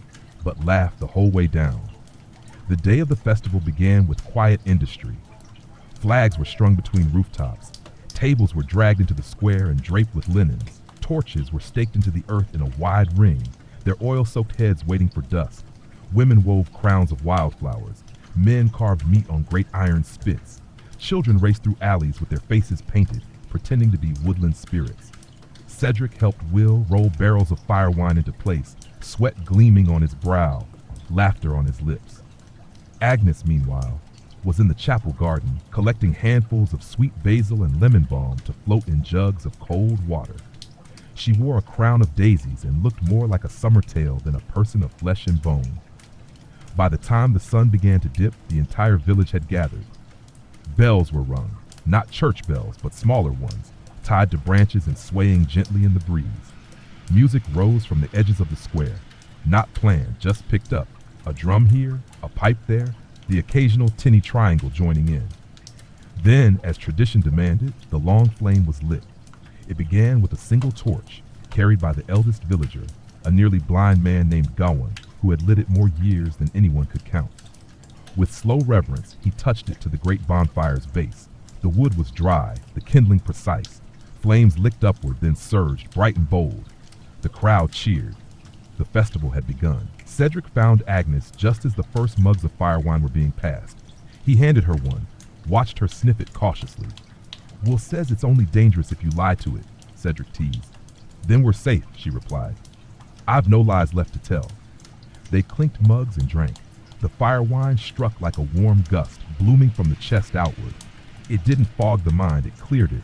A: but laugh the whole way down. The day of the festival began with quiet industry. Flags were strung between rooftops. Tables were dragged into the square and draped with linens. Torches were staked into the earth in a wide ring, their oil-soaked heads waiting for dusk. Women wove crowns of wildflowers. Men carved meat on great iron spits. Children raced through alleys with their faces painted, pretending to be woodland spirits. Cedric helped Will roll barrels of fire wine into place, sweat gleaming on his brow, laughter on his lips. Agnes, meanwhile, was in the chapel garden, collecting handfuls of sweet basil and lemon balm to float in jugs of cold water. She wore a crown of daisies and looked more like a summer tale than a person of flesh and bone. By the time the sun began to dip, the entire village had gathered. Bells were rung, not church bells, but smaller ones, tied to branches and swaying gently in the breeze. Music rose from the edges of the square, not planned, just picked up. A drum here, a pipe there, the occasional tinny triangle joining in. Then, as tradition demanded, the long flame was lit. It began with a single torch, carried by the eldest villager, a nearly blind man named Gawain, who had lit it more years than anyone could count. With slow reverence, he touched it to the great bonfire's base. The wood was dry, the kindling precise. Flames licked upward, then surged, bright and bold. The crowd cheered. The festival had begun. Cedric found Agnes just as the first mugs of fire wine were being passed. He handed her one, watched her sniff it cautiously. "Will says it's only dangerous if you lie to it," Cedric teased. "Then we're safe," she replied. "I've no lies left to tell." They clinked mugs and drank. The fire wine struck like a warm gust, blooming from the chest outward. It didn't fog the mind, it cleared it.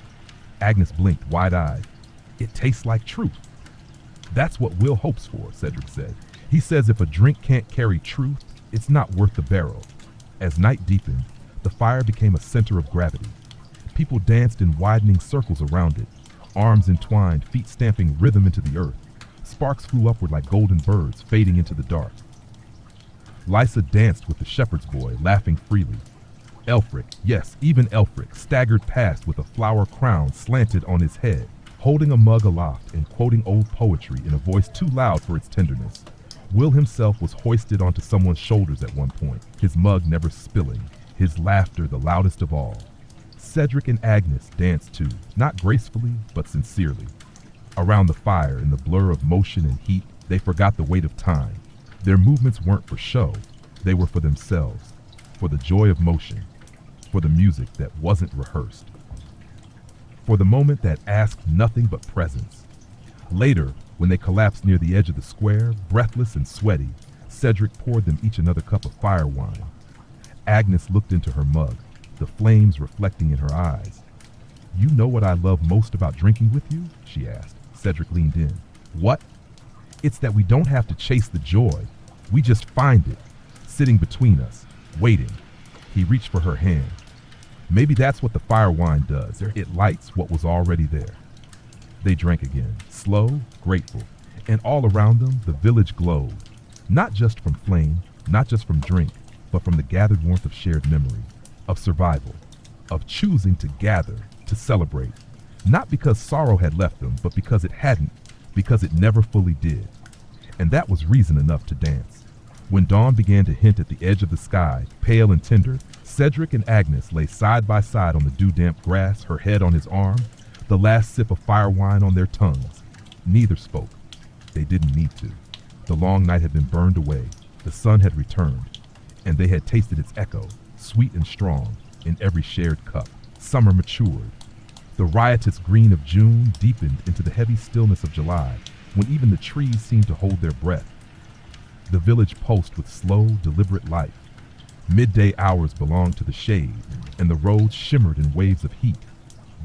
A: Agnes blinked, wide-eyed. "It tastes like truth." "That's what Will hopes for," Cedric said. "He says if a drink can't carry truth, it's not worth the barrel." As night deepened, the fire became a center of gravity. People danced in widening circles around it, arms entwined, feet stamping rhythm into the earth. Sparks flew upward like golden birds, fading into the dark. Lysa danced with the shepherd's boy, laughing freely. Elfric, yes, even Elfric, staggered past with a flower crown slanted on his head, holding a mug aloft and quoting old poetry in a voice too loud for its tenderness. Will himself was hoisted onto someone's shoulders at one point, his mug never spilling, his laughter the loudest of all. Cedric and Agnes danced too, not gracefully, but sincerely. Around the fire, in the blur of motion and heat, they forgot the weight of time. Their movements weren't for show, they were for themselves, for the joy of motion, for the music that wasn't rehearsed, for the moment that asked nothing but presence. Later, when they collapsed near the edge of the square, breathless and sweaty, Cedric poured them each another cup of fire wine. Agnes looked into her mug, the flames reflecting in her eyes. "You know what I love most about drinking with you?" she asked. Cedric leaned in. "What?" "It's that we don't have to chase the joy. We just find it, sitting between us, waiting." He reached for her hand. "Maybe that's what the fire wine does. It lights what was already there." They drank again, slow, grateful, and all around them the village glowed, not just from flame, not just from drink, but from the gathered warmth of shared memory, of survival, of choosing to gather, to celebrate, not because sorrow had left them, but because it hadn't, because it never fully did. And that was reason enough to dance. When dawn began to hint at the edge of the sky, pale and tender, Cedric and Agnes lay side by side on the dew-damp grass, her head on his arm, the last sip of fire wine on their tongues. Neither spoke. They didn't need to. The long night had been burned away, the sun had returned, and they had tasted its echo, sweet and strong, in every shared cup. Summer matured. The riotous green of June deepened into the heavy stillness of July, when even the trees seemed to hold their breath. The village pulsed with slow, deliberate life. Midday hours belonged to the shade, and the roads shimmered in waves of heat.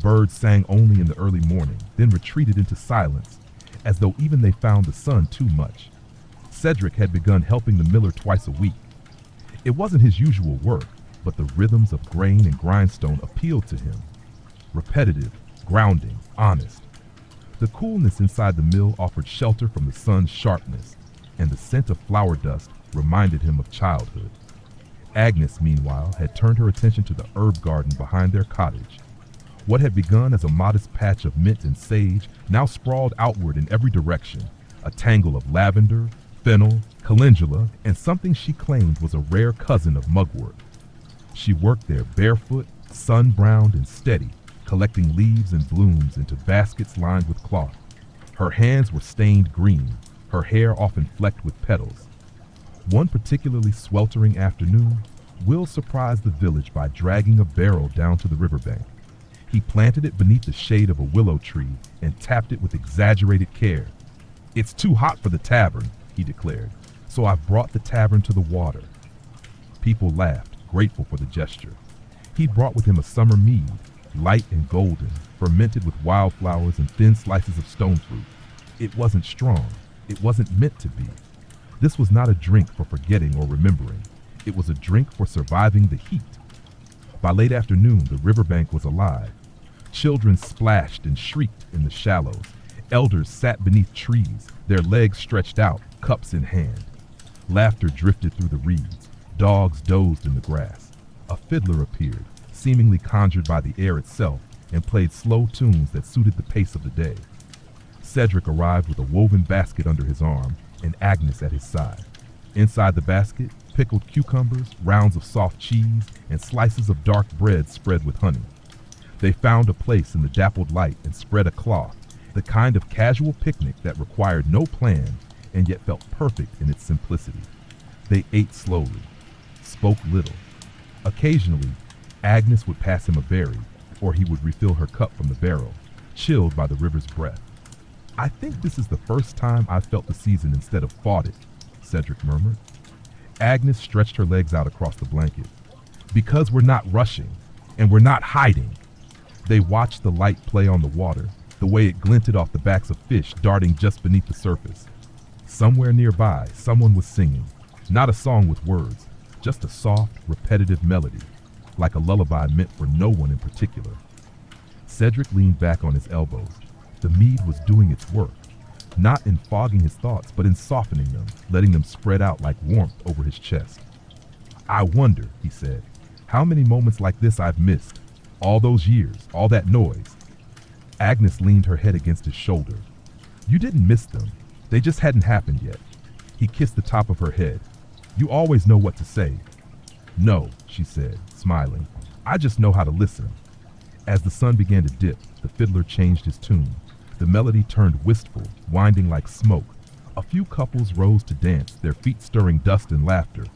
A: Birds sang only in the early morning, then retreated into silence, as though even they found the sun too much. Cedric had begun helping the miller twice a week. It wasn't his usual work, but the rhythms of grain and grindstone appealed to him. Repetitive, grounding, honest. The coolness inside the mill offered shelter from the sun's sharpness, and the scent of flour dust reminded him of childhood. Agnes, meanwhile, had turned her attention to the herb garden behind their cottage. What had begun as a modest patch of mint and sage now sprawled outward in every direction, a tangle of lavender, fennel, calendula, and something she claimed was a rare cousin of mugwort. She worked there barefoot, sun-browned and steady, collecting leaves and blooms into baskets lined with cloth. Her hands were stained green, her hair often flecked with petals. One particularly sweltering afternoon, Will surprised the village by dragging a barrel down to the riverbank. He planted it beneath the shade of a willow tree and tapped it with exaggerated care. "It's too hot for the tavern," he declared, "so I've brought the tavern to the water." People laughed, grateful for the gesture. He'd brought with him a summer mead, light and golden, fermented with wildflowers and thin slices of stone fruit. It wasn't strong. It wasn't meant to be. This was not a drink for forgetting or remembering. It was a drink for surviving the heat. By late afternoon, the riverbank was alive. Children splashed and shrieked in the shallows. Elders sat beneath trees, their legs stretched out, cups in hand. Laughter drifted through the reeds. Dogs dozed in the grass. A fiddler appeared, seemingly conjured by the air itself, and played slow tunes that suited the pace of the day. Cedric arrived with a woven basket under his arm and Agnes at his side. Inside the basket, pickled cucumbers, rounds of soft cheese, and slices of dark bread spread with honey. They found a place in the dappled light and spread a cloth, the kind of casual picnic that required no plan and yet felt perfect in its simplicity. They ate slowly, spoke little. Occasionally, Agnes would pass him a berry, or he would refill her cup from the barrel, chilled by the river's breath. "I think this is the first time I've felt the season instead of fought it," Cedric murmured. Agnes stretched her legs out across the blanket. "Because we're not rushing, and we're not hiding." They watched the light play on the water, the way it glinted off the backs of fish darting just beneath the surface. Somewhere nearby, someone was singing, not a song with words, just a soft, repetitive melody, like a lullaby meant for no one in particular. Cedric leaned back on his elbows. The mead was doing its work, not in fogging his thoughts, but in softening them, letting them spread out like warmth over his chest. "I wonder," he said, "how many moments like this I've missed. All those years, all that noise." Agnes leaned her head against his shoulder. "You didn't miss them. They just hadn't happened yet." He kissed the top of her head. "You always know what to say." "No," she said, smiling. "I just know how to listen." As the sun began to dip, the fiddler changed his tune. The melody turned wistful, winding like smoke. A few couples rose to dance, their feet stirring dust and laughter.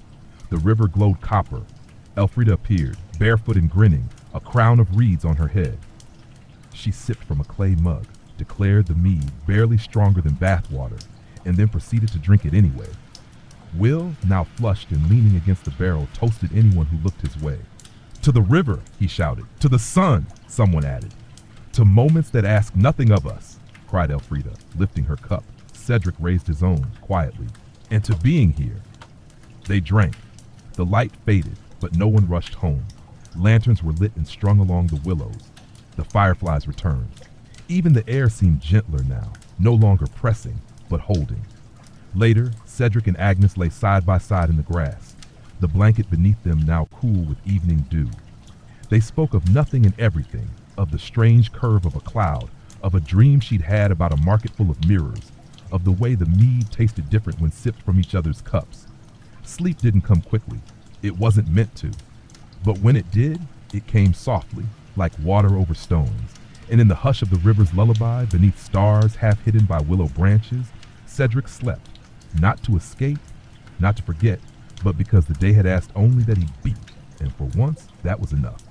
A: The river glowed copper. Elfrida appeared, barefoot and grinning, a crown of reeds on her head. She sipped from a clay mug, declared the mead barely stronger than bath water, and then proceeded to drink it anyway. Will, now flushed and leaning against the barrel, toasted anyone who looked his way. "To the river," he shouted. "To the sun," someone added. "To moments that ask nothing of us," cried Elfrida, lifting her cup. Cedric raised his own, quietly. "And to being here." They drank. The light faded, but no one rushed home. Lanterns were lit and strung along the willows. The fireflies returned. Even the air seemed gentler now, no longer pressing, but holding. Later, Cedric and Agnes lay side by side in the grass, the blanket beneath them now cool with evening dew. They spoke of nothing and everything, of the strange curve of a cloud, of a dream she'd had about a market full of mirrors, of the way the mead tasted different when sipped from each other's cups. Sleep didn't come quickly. It wasn't meant to. But when it did, it came softly, like water over stones. And in the hush of the river's lullaby, beneath stars half hidden by willow branches, Cedric slept, not to escape, not to forget, but because the day had asked only that he beat, and for once, that was enough.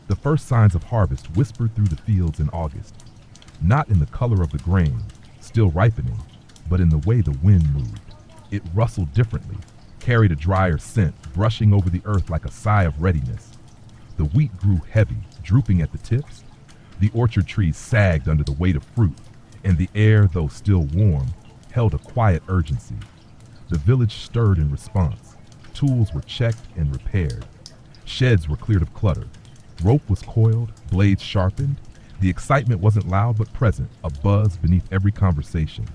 A: The first signs of harvest whispered through the fields in August, not in the color of the grain, still ripening, but in the way the wind moved. It rustled differently, carried a drier scent, brushing over the earth like a sigh of readiness. The wheat grew heavy, drooping at the tips. The orchard trees sagged under the weight of fruit, and the air, though still warm, held a quiet urgency. The village stirred in response. Tools were checked and repaired. Sheds were cleared of clutter. Rope was coiled, blades sharpened. The excitement wasn't loud but present, a buzz beneath every conversation.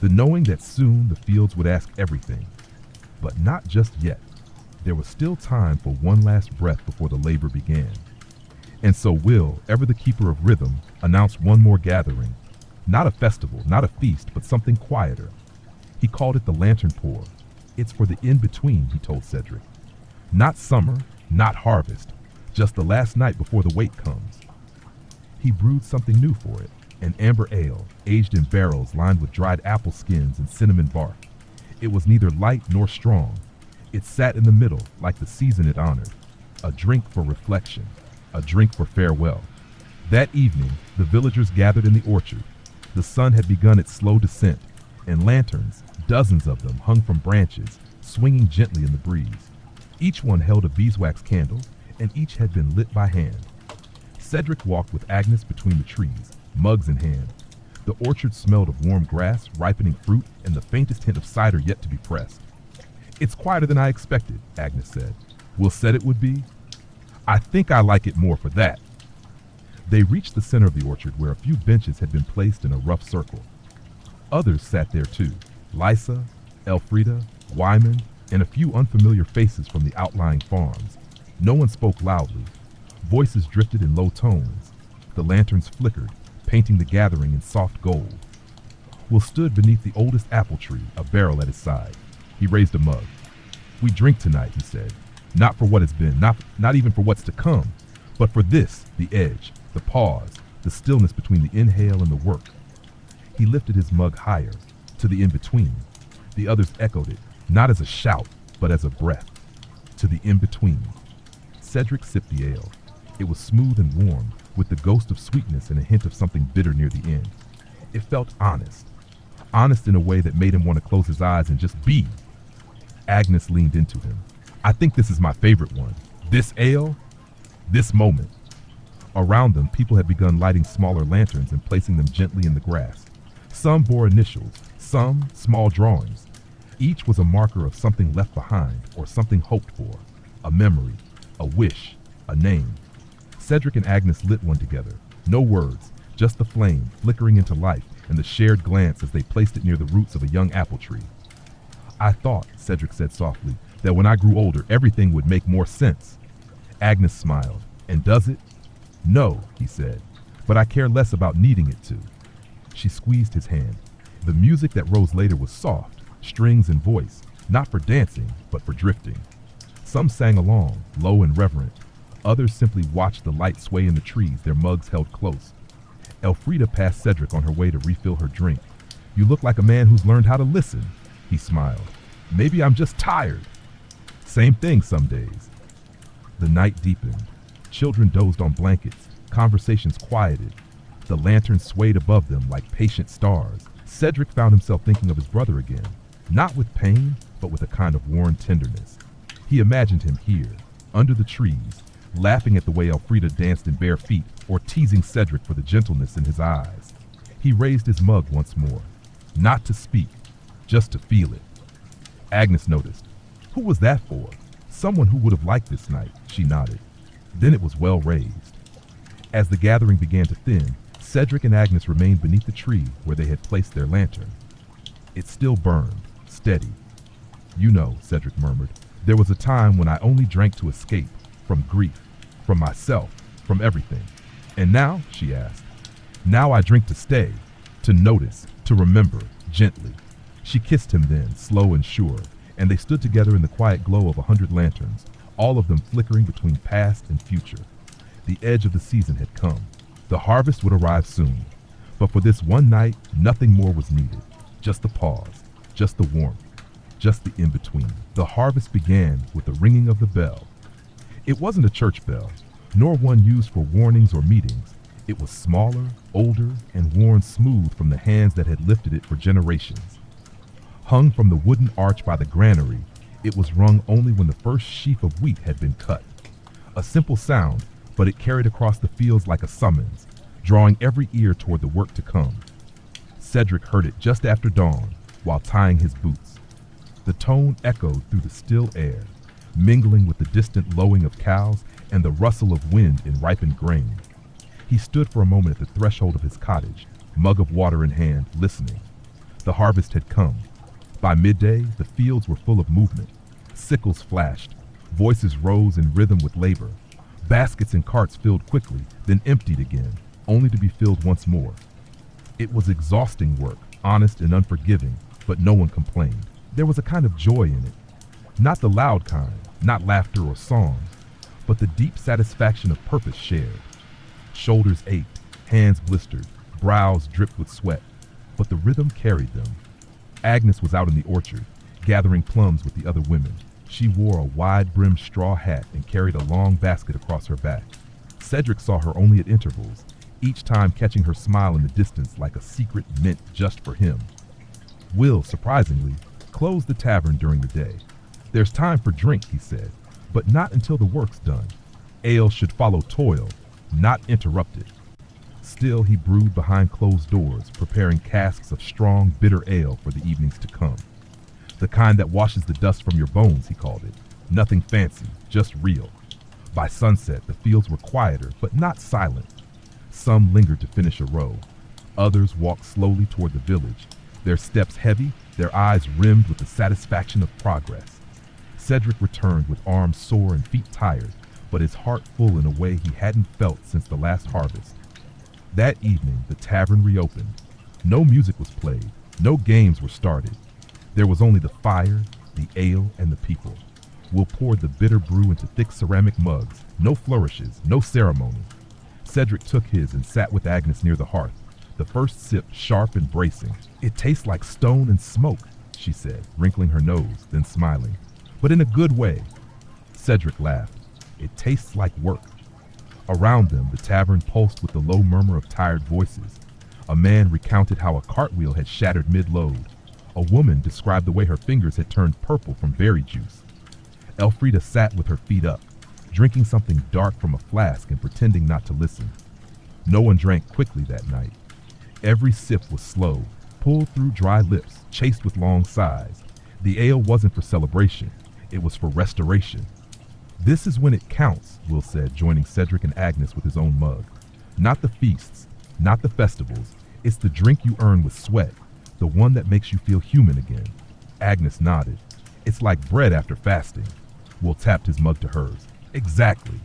A: The knowing that soon the fields would ask everything. But not just yet. There was still time for one last breath before the labor began. And so Will, ever the keeper of rhythm, announced one more gathering. Not a festival, not a feast, but something quieter. He called it the lantern pour. "It's for the in-between," he told Cedric. "Not summer, not harvest, just the last night before the wait comes." He brewed something new for it, an amber ale, aged in barrels lined with dried apple skins and cinnamon bark. It was neither light nor strong. It sat in the middle, like the season it honored. A drink for reflection, a drink for farewell. That evening, the villagers gathered in the orchard. The sun had begun its slow descent, and lanterns, dozens of them, hung from branches, swinging gently in the breeze. Each one held a beeswax candle, and each had been lit by hand. Cedric walked with Agnes between the trees, mugs in hand. The orchard smelled of warm grass, ripening fruit, and the faintest hint of cider yet to be pressed. "It's quieter than I expected," Agnes said. "Will said it would be. I think I like it more for that." They reached the center of the orchard where a few benches had been placed in a rough circle. Others sat there too: Lysa, Elfrida, Wyman, and a few unfamiliar faces from the outlying farms. No one spoke loudly. Voices drifted in low tones. The lanterns flickered, painting the gathering in soft gold. Will stood beneath the oldest apple tree, a barrel at his side. He raised a mug. "We drink tonight," he said. "Not for what has been, not even for what's to come, but for this, the edge, the pause, the stillness between the inhale and the work." He lifted his mug higher, to the in-between. The others echoed it, not as a shout, but as a breath. To the in-between. Cedric sipped the ale. It was smooth and warm, with the ghost of sweetness and a hint of something bitter near the end. It felt honest. Honest in a way that made him want to close his eyes and just be. Agnes leaned into him. "I think this is my favorite one. This ale, this moment." Around them, people had begun lighting smaller lanterns and placing them gently in the grass. Some bore initials, some small drawings. Each was a marker of something left behind or something hoped for, a memory, a wish, a name. Cedric and Agnes lit one together. No words, just the flame flickering into life and the shared glance as they placed it near the roots of a young apple tree. "I thought," Cedric said softly, "that when I grew older, everything would make more sense." Agnes smiled. "And does it?" "No," he said, "but I care less about needing it to." She squeezed his hand. The music that rose later was soft, strings and voice, not for dancing, but for drifting. Some sang along, low and reverent. Others simply watched the light sway in the trees, their mugs held close. Elfrida passed Cedric on her way to refill her drink. "You look like a man who's learned how to listen," he smiled. "Maybe I'm just tired." "Same thing some days." The night deepened. Children dozed on blankets. Conversations quieted. The lanterns swayed above them like patient stars. Cedric found himself thinking of his brother again, not with pain, but with a kind of worn tenderness. He imagined him here, under the trees, laughing at the way Elfrida danced in bare feet, or teasing Cedric for the gentleness in his eyes. He raised his mug once more, not to speak, just to feel it. Agnes noticed. Who was that for? Someone who would have liked this night, she nodded. Then it was well raised. As the gathering began to thin, Cedric and Agnes remained beneath the tree where they had placed their lantern. It still burned, steady. "You know," Cedric murmured, "there was a time when I only drank to escape, from grief, from myself, from everything. And now," she asked, "now I drink to stay, to notice, to remember, gently." She kissed him then, slow and sure, and they stood together in the quiet glow of 100 lanterns, all of them flickering between past and future. The edge of the season had come. The harvest would arrive soon. But for this one night, nothing more was needed. Just the pause, just the warmth, just the in-between. The harvest began with the ringing of the bell. It wasn't a church bell, nor one used for warnings or meetings. It was smaller, older, and worn smooth from the hands that had lifted it for generations. Hung from the wooden arch by the granary, it was rung only when the first sheaf of wheat had been cut. A simple sound, but it carried across the fields like a summons, drawing every ear toward the work to come. Cedric heard it just after dawn, while tying his boots. The tone echoed through the still air, mingling with the distant lowing of cows and the rustle of wind in ripened grain. He stood for a moment at the threshold of his cottage, mug of water in hand, listening. The harvest had come. By midday, the fields were full of movement. Sickles flashed. Voices rose in rhythm with labor. Baskets and carts filled quickly, then emptied again, only to be filled once more. It was exhausting work, honest and unforgiving, but no one complained. There was a kind of joy in it. Not the loud kind, not laughter or song, but the deep satisfaction of purpose shared. Shoulders ached, hands blistered, brows dripped with sweat, but the rhythm carried them. Agnes was out in the orchard, gathering plums with the other women. She wore a wide-brimmed straw hat and carried a long basket across her back. Cedric saw her only at intervals, each time catching her smile in the distance like a secret meant just for him. Will, surprisingly, closed the tavern during the day. "There's time for drink," he said, "but not until the work's done. Ale should follow toil, not interrupt it." Still, he brewed behind closed doors, preparing casks of strong, bitter ale for the evenings to come. The kind that washes the dust from your bones, he called it. Nothing fancy, just real. By sunset, the fields were quieter, but not silent. Some lingered to finish a row. Others walked slowly toward the village, their steps heavy, their eyes rimmed with the satisfaction of progress. Cedric returned with arms sore and feet tired, but his heart full in a way he hadn't felt since the last harvest. That evening, the tavern reopened. No music was played, no games were started. There was only the fire, the ale, and the people. Will poured the bitter brew into thick ceramic mugs, no flourishes, no ceremony. Cedric took his and sat with Agnes near the hearth, the first sip sharp and bracing. "It tastes like stone and smoke," she said, wrinkling her nose, then smiling. "But in a good way." Cedric laughed. "It tastes like work." Around them, the tavern pulsed with the low murmur of tired voices. A man recounted how a cartwheel had shattered mid-load. A woman described the way her fingers had turned purple from berry juice. Elfrida sat with her feet up, drinking something dark from a flask and pretending not to listen. No one drank quickly that night. Every sip was slow, pulled through dry lips, chased with long sighs. The ale wasn't for celebration, it was for restoration. "This is when it counts," Will said, joining Cedric and Agnes with his own mug. "Not the feasts, not the festivals. It's the drink you earn with sweat, the one that makes you feel human again." Agnes nodded. "It's like bread after fasting." Will tapped his mug to hers. "Exactly."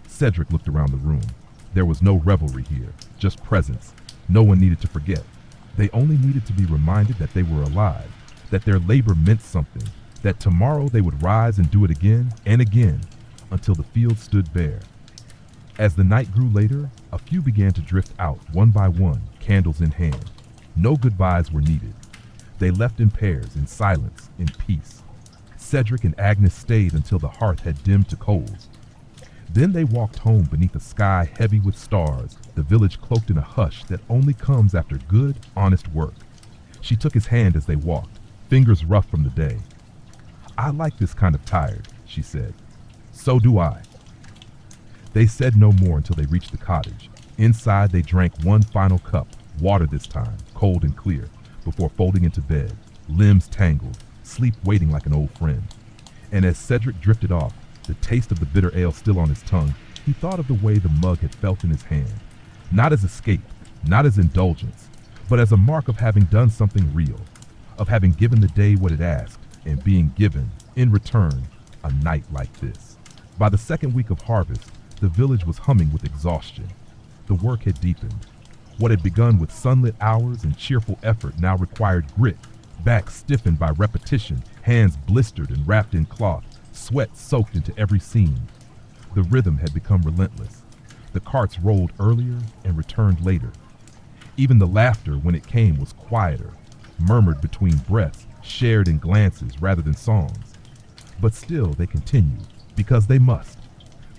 A: Cedric looked around the room. There was no revelry here, just presence. No one needed to forget. They only needed to be reminded that they were alive, that their labor meant something, that tomorrow they would rise and do it again and again, until the field stood bare. As the night grew later, a few began to drift out, one by one, candles in hand. No goodbyes were needed. They left in pairs, in silence, in peace. Cedric and Agnes stayed until the hearth had dimmed to coals. Then they walked home beneath a sky heavy with stars, the village cloaked in a hush that only comes after good, honest work. She took his hand as they walked, fingers rough from the day. "I like this kind of tired," she said. "So do I." They said no more until they reached the cottage. Inside, they drank one final cup, water this time, cold and clear, before folding into bed, limbs tangled, sleep waiting like an old friend. And as Cedric drifted off, the taste of the bitter ale still on his tongue, he thought of the way the mug had felt in his hand. Not as escape, not as indulgence, but as a mark of having done something real, of having given the day what it asked, and being given, in return, a night like this. By the second week of harvest, the village was humming with exhaustion. The work had deepened. What had begun with sunlit hours and cheerful effort now required grit, backs stiffened by repetition, hands blistered and wrapped in cloth, sweat soaked into every seam. The rhythm had become relentless. The carts rolled earlier and returned later. Even the laughter, when it came, was quieter, murmured between breaths, shared in glances rather than songs. But still they continued, because they must,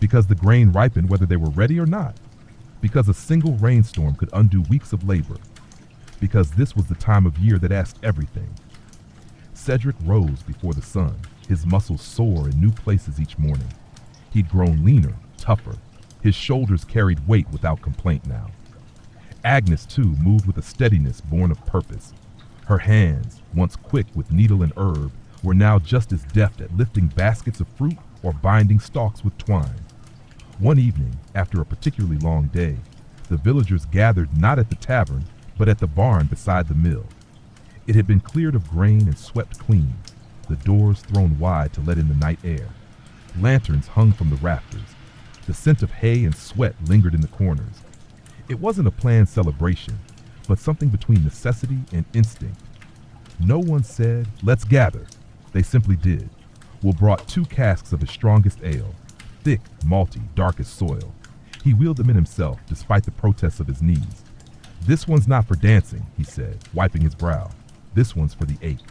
A: because the grain ripened whether they were ready or not, because a single rainstorm could undo weeks of labor, because this was the time of year that asked everything. Cedric rose before the sun, his muscles sore in new places each morning. He'd grown leaner, tougher. His shoulders carried weight without complaint now. Agnes, too, moved with a steadiness born of purpose. Her hands, once quick with needle and herb, were now just as deft at lifting baskets of fruit or binding stalks with twine. One evening, after a particularly long day, the villagers gathered not at the tavern, but at the barn beside the mill. It had been cleared of grain and swept clean, the doors thrown wide to let in the night air. Lanterns hung from the rafters. The scent of hay and sweat lingered in the corners. It wasn't a planned celebration, but something between necessity and instinct. No one said, "Let's gather." They simply did. Will brought 2 casks of his strongest ale, thick, malty, dark as soil. He wheeled them in himself, despite the protests of his knees. "This one's not for dancing," he said, wiping his brow. "This one's for the ache."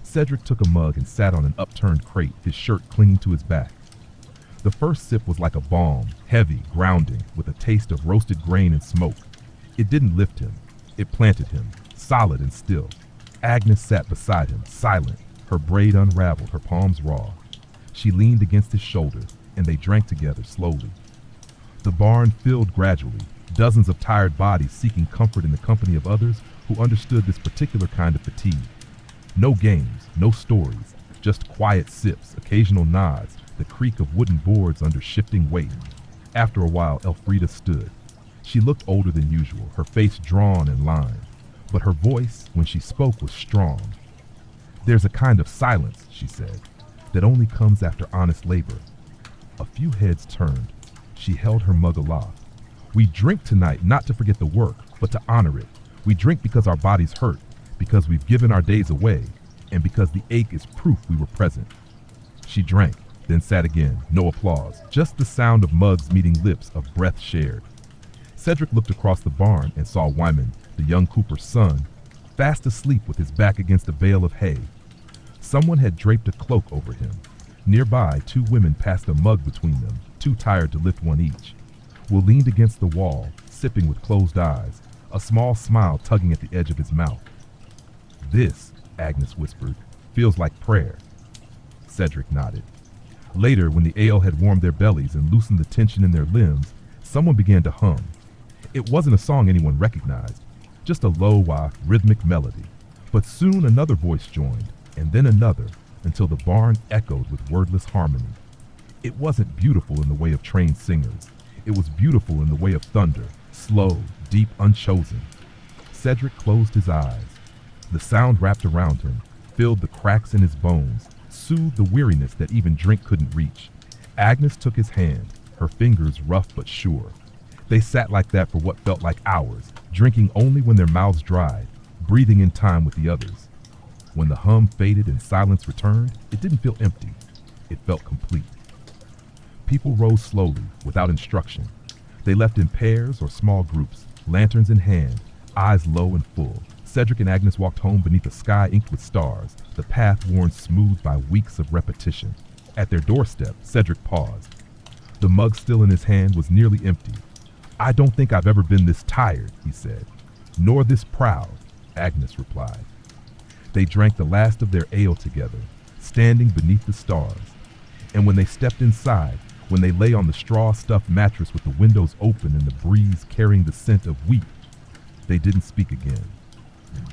A: Cedric took a mug and sat on an upturned crate, his shirt clinging to his back. The first sip was like a balm, heavy, grounding, with a taste of roasted grain and smoke. It didn't lift him. It planted him, solid and still. Agnes sat beside him, silent, her braid unraveled, her palms raw. She leaned against his shoulder, and they drank together slowly. The barn filled gradually, dozens of tired bodies seeking comfort in the company of others who understood this particular kind of fatigue. No games, no stories, just quiet sips, occasional nods, the creak of wooden boards under shifting weight. After a while, Elfrida stood. She looked older than usual, her face drawn and lined. but her voice, when she spoke, was strong. "There's a kind of silence," she said, "that only comes after honest labor." A few heads turned. She held her mug aloft. "We drink tonight not to forget the work, but to honor it. We drink because our bodies hurt, because we've given our days away, and because the ache is proof we were present." She drank, then sat again. No applause, just the sound of mugs meeting lips, of breath shared. Cedric looked across the barn and saw Wyman, the young cooper's son, fast asleep with his back against a bale of hay. Someone had draped a cloak over him. Nearby, two women passed a mug between them, too tired to lift one each. Will leaned against the wall, sipping with closed eyes, a small smile tugging at the edge of his mouth. "This," Agnes whispered, "feels like prayer." Cedric nodded. Later, when the ale had warmed their bellies and loosened the tension in their limbs, someone began to hum. It wasn't a song anyone recognized, just a low, rhythmic melody. But soon another voice joined, and then another, until the barn echoed with wordless harmony. It wasn't beautiful in the way of trained singers. It was beautiful in the way of thunder, slow, deep, unchosen. Cedric closed his eyes. The sound wrapped around him, filled the cracks in his bones, soothed the weariness that even drink couldn't reach. Agnes took his hand, her fingers rough but sure. They sat like that for what felt like hours, drinking only when their mouths dried, breathing in time with the others. When the hum faded and silence returned, it didn't feel empty. It felt complete. People rose slowly, without instruction. They left in pairs or small groups, lanterns in hand, eyes low and full. Cedric and Agnes walked home beneath a sky inked with stars, the path worn smooth by weeks of repetition. At their doorstep, Cedric paused. The mug still in his hand was nearly empty. "I don't think I've ever been this tired," he said. "Nor this proud," Agnes replied. They drank the last of their ale together, standing beneath the stars. And when they stepped inside, when they lay on the straw-stuffed mattress with the windows open and the breeze carrying the scent of wheat, they didn't speak again.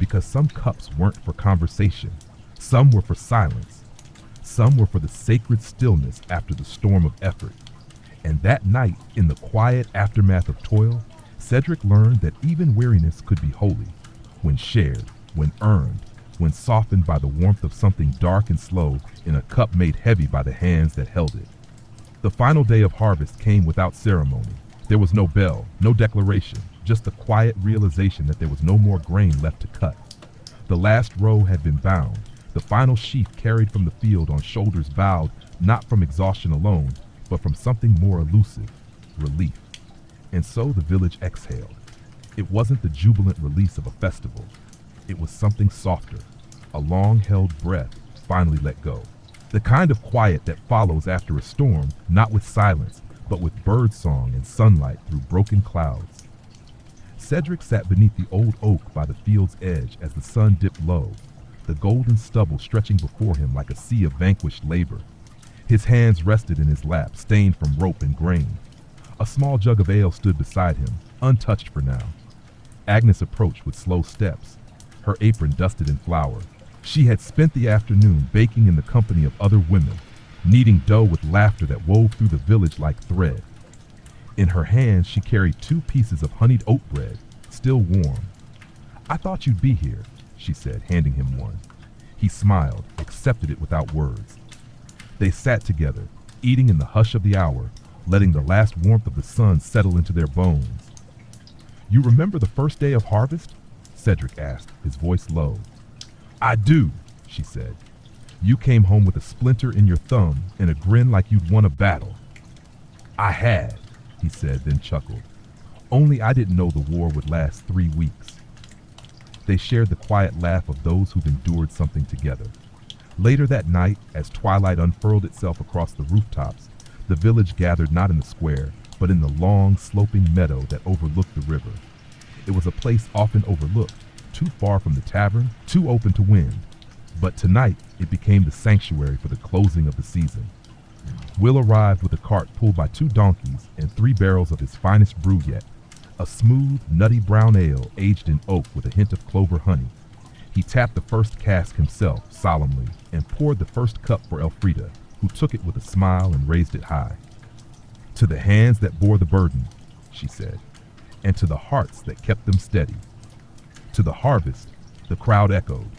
A: Because some cups weren't for conversation, some were for silence, some were for the sacred stillness after the storm of effort. And that night, in the quiet aftermath of toil, Cedric learned that even weariness could be holy, when shared, when earned, when softened by the warmth of something dark and slow in a cup made heavy by the hands that held it. The final day of harvest came without ceremony. There was no bell, no declaration, just the quiet realization that there was no more grain left to cut. The last row had been bound, the final sheaf carried from the field on shoulders bowed not from exhaustion alone, but from something more elusive, relief. And so the village exhaled. It wasn't the jubilant release of a festival. It was something softer, a long-held breath finally let go. The kind of quiet that follows after a storm, not with silence, but with birdsong and sunlight through broken clouds. Cedric sat beneath the old oak by the field's edge as the sun dipped low, the golden stubble stretching before him like a sea of vanquished labor. His hands rested in his lap, stained from rope and grain. A small jug of ale stood beside him, untouched for now. Agnes approached with slow steps, her apron dusted in flour. She had spent the afternoon baking in the company of other women, kneading dough with laughter that wove through the village like thread. In her hands, she carried 2 pieces of honeyed oat bread, still warm. "I thought you'd be here," she said, handing him one. He smiled, accepted it without words. They sat together, eating in the hush of the hour, letting the last warmth of the sun settle into their bones. "You remember the first day of harvest?" Cedric asked, his voice low. "I do," she said. "You came home with a splinter in your thumb and a grin like you'd won a battle." "I had," he said, then chuckled. "Only I didn't know the war would last 3 weeks." They shared the quiet laugh of those who've endured something together. Later that night, as twilight unfurled itself across the rooftops, the village gathered not in the square, but in the long, sloping meadow that overlooked the river. It was a place often overlooked, too far from the tavern, too open to wind. But tonight, it became the sanctuary for the closing of the season. Will arrived with a cart pulled by 2 donkeys and 3 barrels of his finest brew yet, a smooth, nutty brown ale aged in oak with a hint of clover honey. He tapped the first cask himself, solemnly, and poured the first cup for Elfrida, who took it with a smile and raised it high. "To the hands that bore the burden," she said, "and to the hearts that kept them steady. To the harvest, the crowd echoed.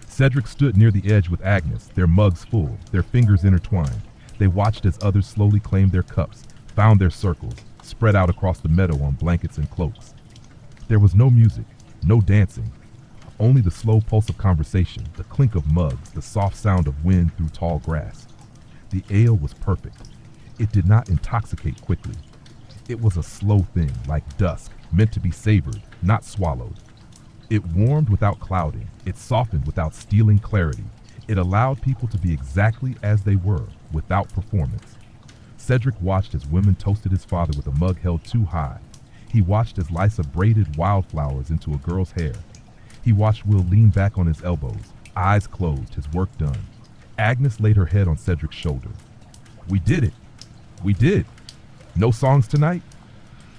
A: Cedric stood near the edge with Agnes, their mugs full, their fingers intertwined. They watched as others slowly claimed their cups, found their circles, spread out across the meadow on blankets and cloaks. There was no music, no dancing, only the slow pulse of conversation, the clink of mugs, the soft sound of wind through tall grass. The ale was perfect. It did not intoxicate quickly. It was a slow thing, like dusk, meant to be savored, not swallowed. It warmed without clouding. It softened without stealing clarity. It allowed people to be exactly as they were, without performance. Cedric watched as women toasted his father with a mug held too high. He watched as Lysa braided wildflowers into a girl's hair. He watched Will lean back on his elbows, eyes closed, his work done. Agnes laid her head on Cedric's shoulder. "We did it. We did. No songs tonight?"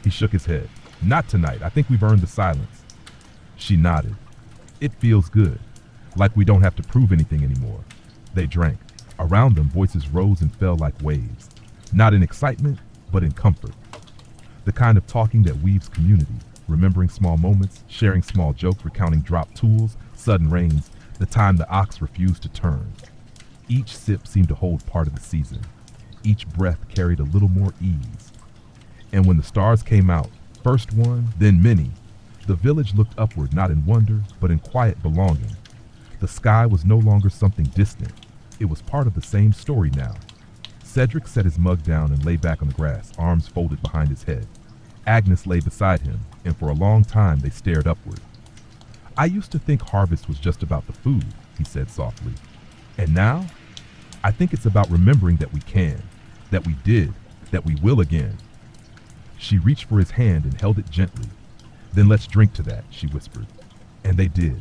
A: He shook his head. "Not tonight. I think we've earned the silence." She nodded. "It feels good. Like we don't have to prove anything anymore." They drank. Around them, voices rose and fell like waves. Not in excitement, but in comfort. The kind of talking that weaves community. Remembering small moments, sharing small jokes, recounting dropped tools, sudden rains, the time the ox refused to turn. Each sip seemed to hold part of the season. Each breath carried a little more ease. And when the stars came out, first one, then many, the village looked upward not in wonder, but in quiet belonging. The sky was no longer something distant. It was part of the same story now. Cedric set his mug down and lay back on the grass, arms folded behind his head. Agnes lay beside him, and for a long time they stared upward. "I used to think harvest was just about the food," he said softly. "And now, I think it's about remembering that we can, that we did, that we will again." She reached for his hand and held it gently. "Then let's drink to that," she whispered. And they did.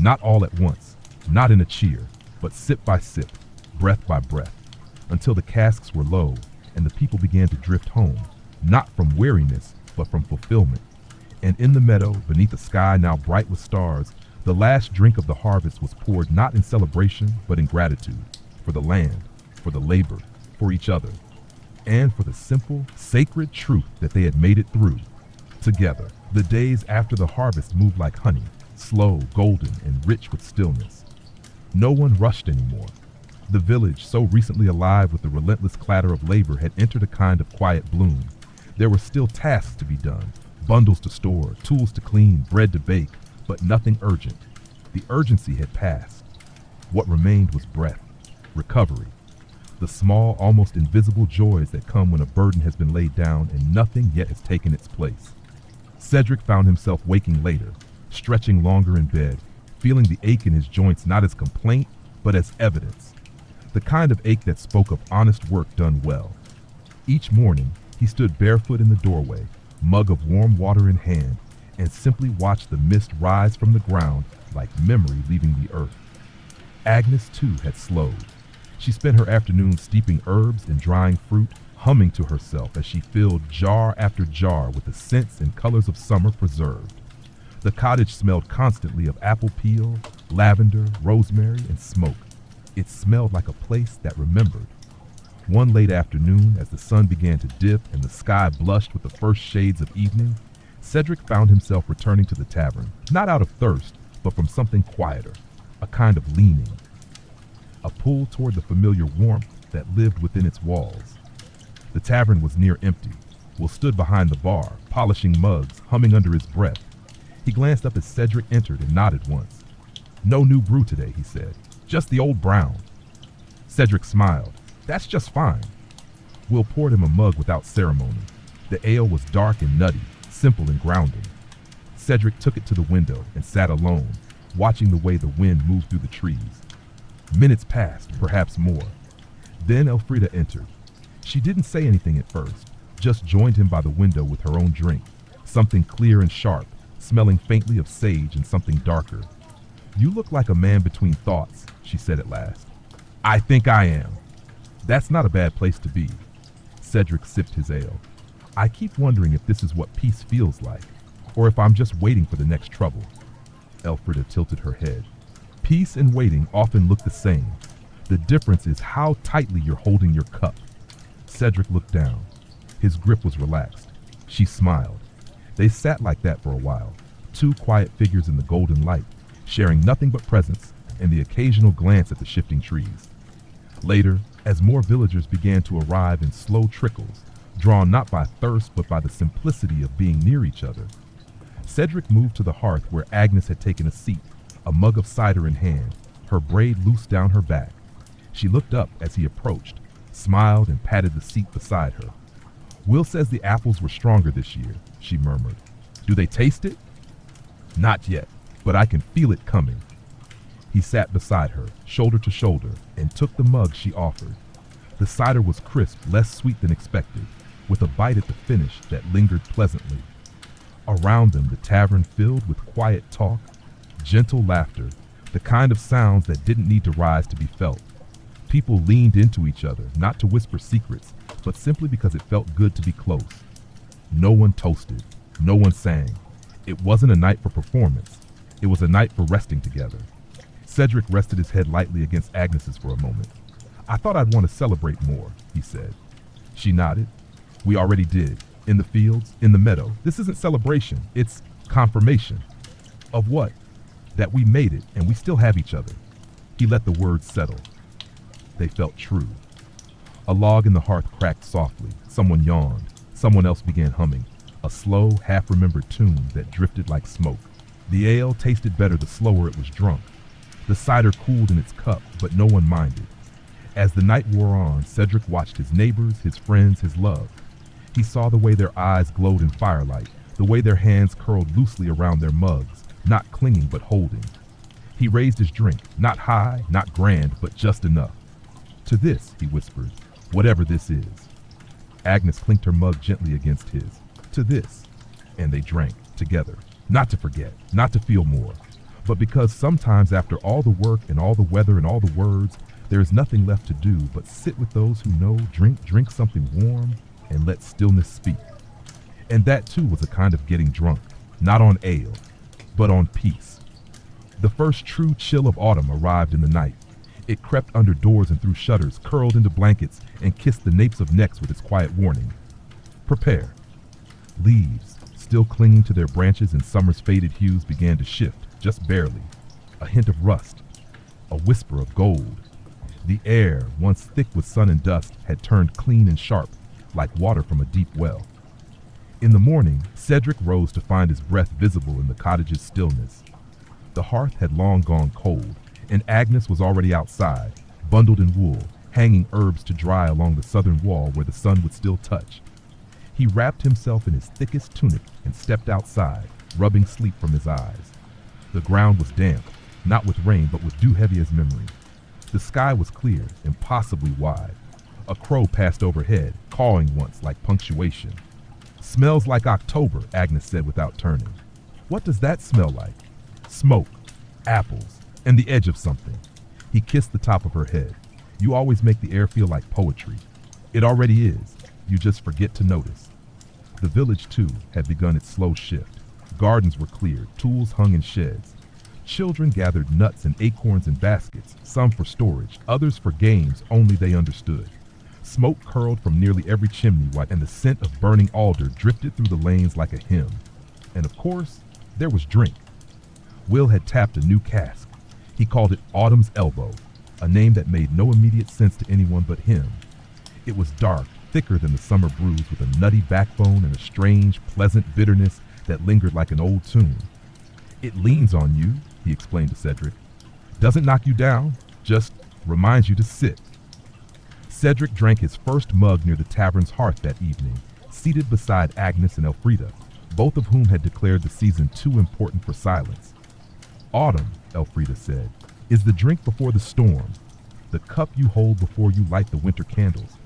A: Not all at once, not in a cheer, but sip by sip, breath by breath, until the casks were low and the people began to drift home, not from weariness, but from fulfillment. And in the meadow, beneath a sky now bright with stars, the last drink of the harvest was poured not in celebration, but in gratitude, for the land, for the labor, for each other, and for the simple, sacred truth that they had made it through, together. The days after the harvest moved like honey, slow, golden, and rich with stillness. No one rushed anymore. The village, so recently alive with the relentless clatter of labor, had entered a kind of quiet bloom. There were still tasks to be done, bundles to store, tools to clean, bread to bake, but nothing urgent. The urgency had passed. What remained was breath, recovery, the small, almost invisible joys that come when a burden has been laid down and nothing yet has taken its place. Cedric found himself waking later, stretching longer in bed, feeling the ache in his joints not as complaint, but as evidence. The kind of ache that spoke of honest work done well. Each morning, he stood barefoot in the doorway, mug of warm water in hand, and simply watched the mist rise from the ground like memory leaving the earth. Agnes, too, had slowed. She spent her afternoons steeping herbs and drying fruit, humming to herself as she filled jar after jar with the scents and colors of summer preserved. The cottage smelled constantly of apple peel, lavender, rosemary, and smoke. It smelled like a place that remembered. One late afternoon, as the sun began to dip and the sky blushed with the first shades of evening, Cedric found himself returning to the tavern, not out of thirst, but from something quieter, a kind of leaning, a pull toward the familiar warmth that lived within its walls. The tavern was near empty. Will stood behind the bar, polishing mugs, humming under his breath. He glanced up as Cedric entered and nodded once. "No new brew today," he said. "Just the old brown." Cedric smiled. "That's just fine." Will poured him a mug without ceremony. The ale was dark and nutty, simple and grounding. Cedric took it to the window and sat alone, watching the way the wind moved through the trees. Minutes passed, perhaps more. Then Elfrida entered. She didn't say anything at first, just joined him by the window with her own drink, something clear and sharp, smelling faintly of sage and something darker. "You look like a man between thoughts," she said at last. "I think I am." "That's not a bad place to be." Cedric sipped his ale. "I keep wondering if this is what peace feels like, or if I'm just waiting for the next trouble." Elfrida tilted her head. "Peace and waiting often look the same. The difference is how tightly you're holding your cup." Cedric looked down. His grip was relaxed. She smiled. They sat like that for a while, two quiet figures in the golden light, sharing nothing but presence and the occasional glance at the shifting trees. Later, as more villagers began to arrive in slow trickles, drawn not by thirst but by the simplicity of being near each other, Cedric moved to the hearth where Agnes had taken a seat, a mug of cider in hand, her braid loose down her back. She looked up as he approached, smiled, and patted the seat beside her. "Will says the apples were stronger this year," she murmured. "Do they taste it?" "Not yet, but I can feel it coming." He sat beside her, shoulder to shoulder, and took the mug she offered. The cider was crisp, less sweet than expected, with a bite at the finish that lingered pleasantly. Around them, the tavern filled with quiet talk, gentle laughter, the kind of sounds that didn't need to rise to be felt. People leaned into each other, not to whisper secrets, but simply because it felt good to be close. No one toasted, no one sang. It wasn't a night for performance. It was a night for resting together. Cedric rested his head lightly against Agnes's for a moment. "I thought I'd want to celebrate more," he said. She nodded. "We already did. In the fields, in the meadow. This isn't celebration. It's confirmation." "Of what?" "That we made it and we still have each other." He let the words settle. They felt true. A log in the hearth cracked softly. Someone yawned. Someone else began humming, a slow, half-remembered tune that drifted like smoke. The ale tasted better the slower it was drunk. The cider cooled in its cup, but no one minded. As the night wore on, Cedric watched his neighbors, his friends, his love. He saw the way their eyes glowed in firelight, the way their hands curled loosely around their mugs, not clinging but holding. He raised his drink, not high, not grand, but just enough. "To this," he whispered, "whatever this is." Agnes clinked her mug gently against his. "To this." And they drank, together, not to forget, not to feel more, but because sometimes after all the work and all the weather and all the words, there is nothing left to do but sit with those who know, drink something warm, and let stillness speak. And that too was a kind of getting drunk, not on ale, but on peace. The first true chill of autumn arrived in the night. It crept under doors and through shutters, curled into blankets, and kissed the napes of necks with its quiet warning. Prepare. Leaves, still clinging to their branches in summer's faded hues, began to shift, just barely. A hint of rust, a whisper of gold. The air, once thick with sun and dust, had turned clean and sharp, like water from a deep well. In the morning, Cedric rose to find his breath visible in the cottage's stillness. The hearth had long gone cold, and Agnes was already outside, bundled in wool, hanging herbs to dry along the southern wall where the sun would still touch. He wrapped himself in his thickest tunic and stepped outside, rubbing sleep from his eyes. The ground was damp, not with rain but with dew heavy as memory. The sky was clear, impossibly wide. A crow passed overhead, cawing once like punctuation. "Smells like October," Agnes said without turning. "What does that smell like?" "Smoke, apples, and the edge of something." He kissed the top of her head. "You always make the air feel like poetry." "It already is. You just forget to notice." The village, too, had begun its slow shift. Gardens were cleared, tools hung in sheds. Children gathered nuts and acorns in baskets, some for storage, others for games only they understood. Smoke curled from nearly every chimney, and the scent of burning alder drifted through the lanes like a hymn. And of course, there was drink. Will had tapped a new cask. He called it Autumn's Elbow, a name that made no immediate sense to anyone but him. It was dark, thicker than the summer brews, with a nutty backbone and a strange, pleasant bitterness that lingered like an old tune. "It leans on you," he explained to Cedric. "Doesn't knock you down, just reminds you to sit." Cedric drank his first mug near the tavern's hearth that evening, seated beside Agnes and Elfrida, both of whom had declared the season too important for silence. "Autumn," Elfrida said, "is the drink before the storm, the cup you hold before you light the winter candles."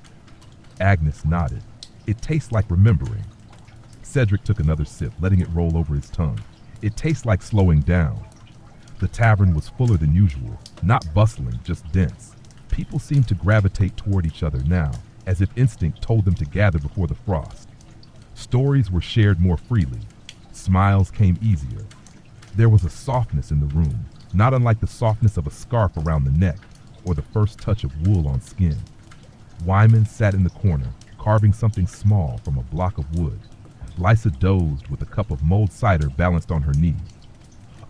A: Agnes nodded. "It tastes like remembering." Cedric took another sip, letting it roll over his tongue. "It tastes like slowing down." The tavern was fuller than usual, not bustling, just dense. People seemed to gravitate toward each other now, as if instinct told them to gather before the frost. Stories were shared more freely. Smiles came easier. There was a softness in the room, not unlike the softness of a scarf around the neck or the first touch of wool on skin. Wyman sat in the corner, carving something small from a block of wood. Lysa dozed with a cup of mulled cider balanced on her knee.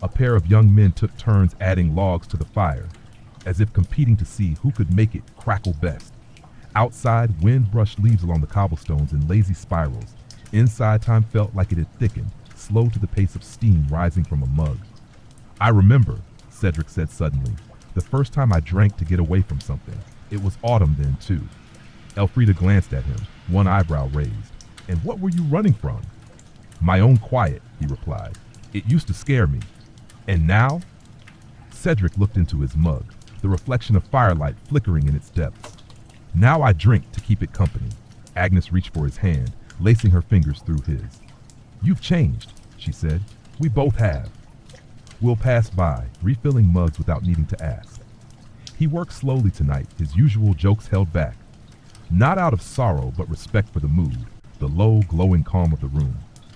A: A pair of young men took turns adding logs to the fire, as if competing to see who could make it crackle best. Outside, wind brushed leaves along the cobblestones in lazy spirals. Inside, time felt like it had thickened, slow to the pace of steam rising from a mug. I remember, Cedric said suddenly, the first time I drank to get away from something. It was autumn then, too. Elfrida glanced at him, one eyebrow raised. And what were you running from? My own quiet, he replied. It used to scare me. And now? Cedric looked into his mug, the reflection of firelight flickering in its depths. Now I drink to keep it company. Agnes reached for his hand, lacing her fingers through his. You've changed, she said. We both have. We'll pass by, refilling mugs without needing to ask. He worked slowly tonight, his usual jokes held back. Not out of sorrow, but respect for the mood, the low, glowing calm of the room.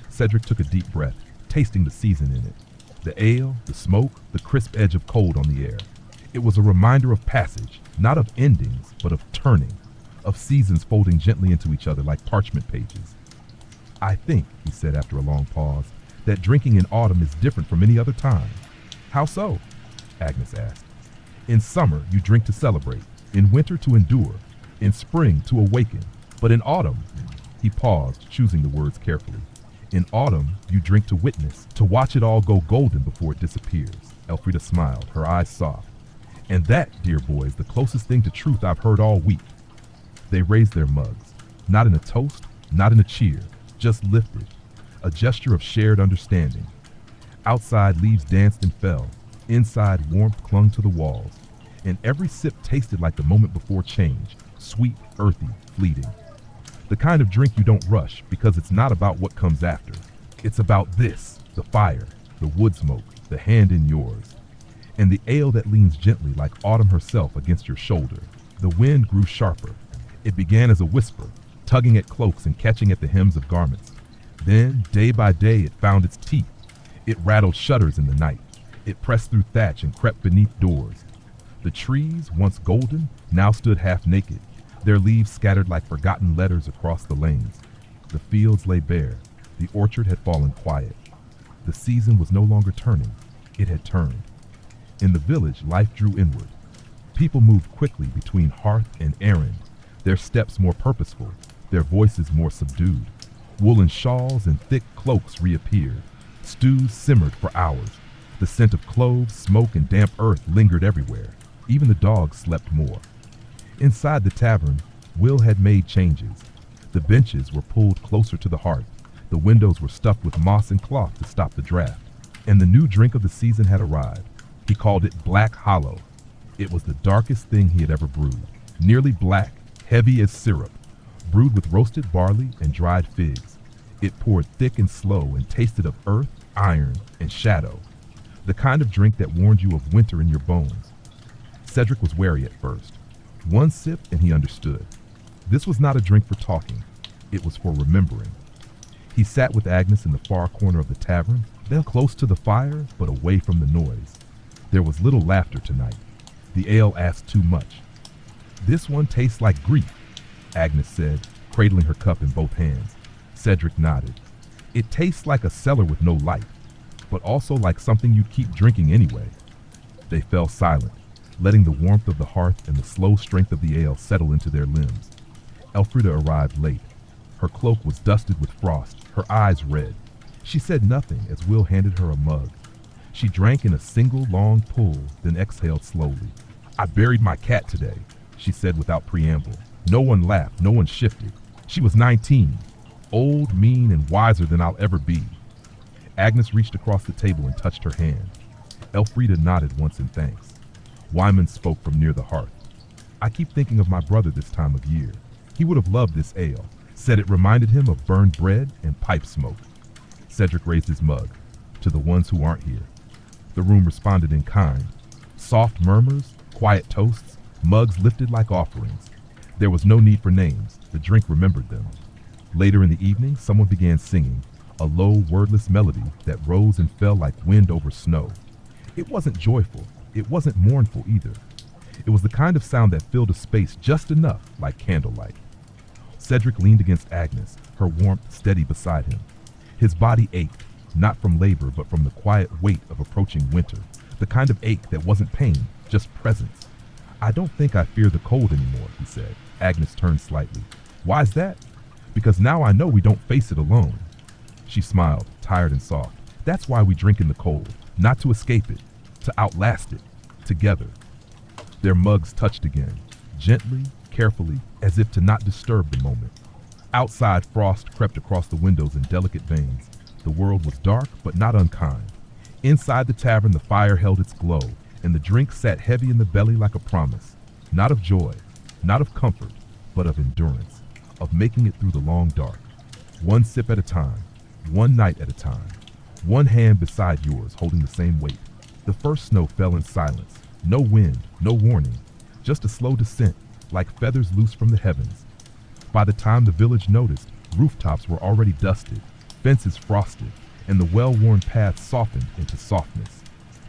A: Cedric took a deep breath, tasting the season in it. The ale, the smoke, the crisp edge of cold on the air. It was a reminder of passage, not of endings, but of turning, of seasons folding gently into each other like parchment pages. I think, he said after a long pause, that drinking in autumn is different from any other time. How so? Agnes asked. In summer, you drink to celebrate. In winter, to endure. In spring, to awaken. But in autumn, he paused, choosing the words carefully. In autumn, you drink to witness, to watch it all go golden before it disappears. Elfrida smiled, her eyes soft. And that, dear boy, is the closest thing to truth I've heard all week. They raised their mugs, not in a toast, not in a cheer, just lifted, a gesture of shared understanding. Outside, leaves danced and fell. Inside, warmth clung to the walls. And every sip tasted like the moment before change, sweet, earthy, fleeting. The kind of drink you don't rush because it's not about what comes after. It's about this, the fire, the wood smoke, the hand in yours. And the ale that leans gently like autumn herself against your shoulder. The wind grew sharper. It began as a whisper, tugging at cloaks and catching at the hems of garments. Then, day by day, it found its teeth. It rattled shutters in the night. It pressed through thatch and crept beneath doors. The trees, once golden, now stood half naked, their leaves scattered like forgotten letters across the lanes. The fields lay bare. The orchard had fallen quiet. The season was no longer turning. It had turned. In the village, life drew inward. People moved quickly between hearth and errand, their steps more purposeful, their voices more subdued. Woolen shawls and thick cloaks reappeared. Stews simmered for hours. The scent of cloves, smoke, and damp earth lingered everywhere. Even the dogs slept more. Inside the tavern, Will had made changes. The benches were pulled closer to the hearth. The windows were stuffed with moss and cloth to stop the draft. And the new drink of the season had arrived. He called it Black Hollow. It was the darkest thing he had ever brewed. Nearly black, heavy as syrup, brewed with roasted barley and dried figs. It poured thick and slow and tasted of earth, iron, and shadow. The kind of drink that warned you of winter in your bones. Cedric was wary at first. One sip and he understood. This was not a drink for talking. It was for remembering. He sat with Agnes in the far corner of the tavern, then close to the fire, but away from the noise. There was little laughter tonight. The ale asked too much. This one tastes like grief, Agnes said, cradling her cup in both hands. Cedric nodded. It tastes like a cellar with no light, but also like something you'd keep drinking anyway. They fell silent, letting the warmth of the hearth and the slow strength of the ale settle into their limbs. Elfrida arrived late. Her cloak was dusted with frost, her eyes red. She said nothing as Will handed her a mug. She drank in a single long pull, then exhaled slowly. I buried my cat today, she said without preamble. No one laughed, no one shifted. She was 19, old, mean, and wiser than I'll ever be. Agnes reached across the table and touched her hand. Elfrida nodded once in thanks. Wyman spoke from near the hearth. I keep thinking of my brother this time of year. He would have loved this ale, said it reminded him of burned bread and pipe smoke. Cedric raised his mug, to the ones who aren't here. The room responded in kind. Soft murmurs, quiet toasts, mugs lifted like offerings. There was no need for names. The drink remembered them. Later in the evening, someone began singing, a low, wordless melody that rose and fell like wind over snow. It wasn't joyful. It wasn't mournful either. It was the kind of sound that filled a space just enough like candlelight. Cedric leaned against Agnes, her warmth steady beside him. His body ached, not from labor but from the quiet weight of approaching winter, the kind of ache that wasn't pain, just presence. I don't think I fear the cold anymore, he said. Agnes turned slightly. Why's that? Because now I know we don't face it alone. She smiled, tired and soft. That's why we drink in the cold, not to escape it, to outlast it, together. Their mugs touched again, gently, carefully, as if to not disturb the moment. Outside, frost crept across the windows in delicate veins. The world was dark, but not unkind. Inside the tavern, the fire held its glow, and the drink sat heavy in the belly like a promise, not of joy, not of comfort, but of endurance, of making it through the long dark. One sip at a time, one night at a time, one hand beside yours holding the same weight. The first snow fell in silence, no wind, no warning, just a slow descent, like feathers loose from the heavens. By the time the village noticed, rooftops were already dusted, fences frosted, and the well-worn paths softened into softness.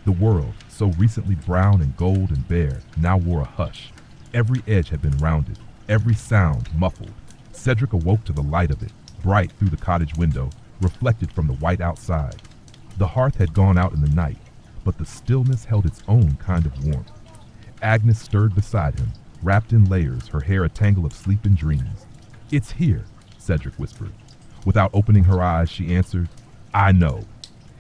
A: The world, so recently brown and gold and bare, now wore a hush. Every edge had been rounded, every sound muffled. Cedric awoke to the light of it, bright through the cottage window, reflected from the white outside. The hearth had gone out in the night, but the stillness held its own kind of warmth. Agnes stirred beside him, wrapped in layers, her hair a tangle of sleep and dreams. It's here, Cedric whispered. Without opening her eyes, she answered, I know.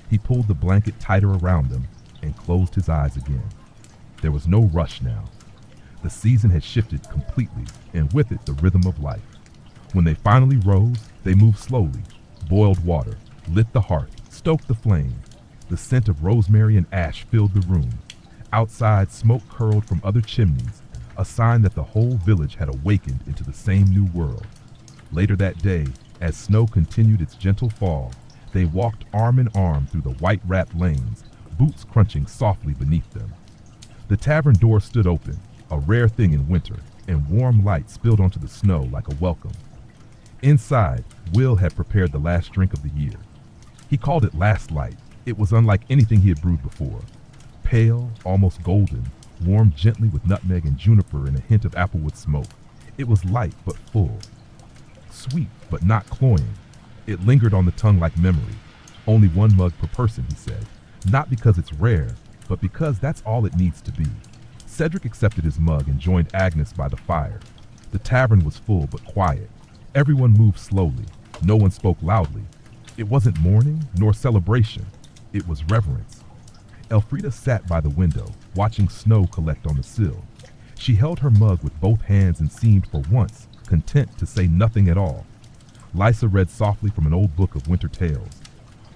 A: He pulled the blanket tighter around them and closed his eyes again. There was no rush now. The season had shifted completely, and with it the rhythm of life. When they finally rose, they moved slowly, boiled water, lit the hearth, stoked the flame. The scent of rosemary and ash filled the room. Outside, smoke curled from other chimneys, a sign that the whole village had awakened into the same new world. Later that day, as snow continued its gentle fall, they walked arm in arm through the white-wrapped lanes, boots crunching softly beneath them. The tavern door stood open, a rare thing in winter, and warm light spilled onto the snow like a welcome. Inside, Will had prepared the last drink of the year. He called it Last Light. It was unlike anything he had brewed before. Pale, almost golden, warmed gently with nutmeg and juniper and a hint of applewood smoke. It was light but full. Sweet but not cloying. It lingered on the tongue like memory. Only one mug per person, he said. Not because it's rare, but because that's all it needs to be. Cedric accepted his mug and joined Agnes by the fire. The tavern was full but quiet. Everyone moved slowly. No one spoke loudly. It wasn't mourning nor celebration. It was reverence. Elfrida sat by the window, watching snow collect on the sill. She held her mug with both hands and seemed, for once, content to say nothing at all. Lysa read softly from an old book of winter tales.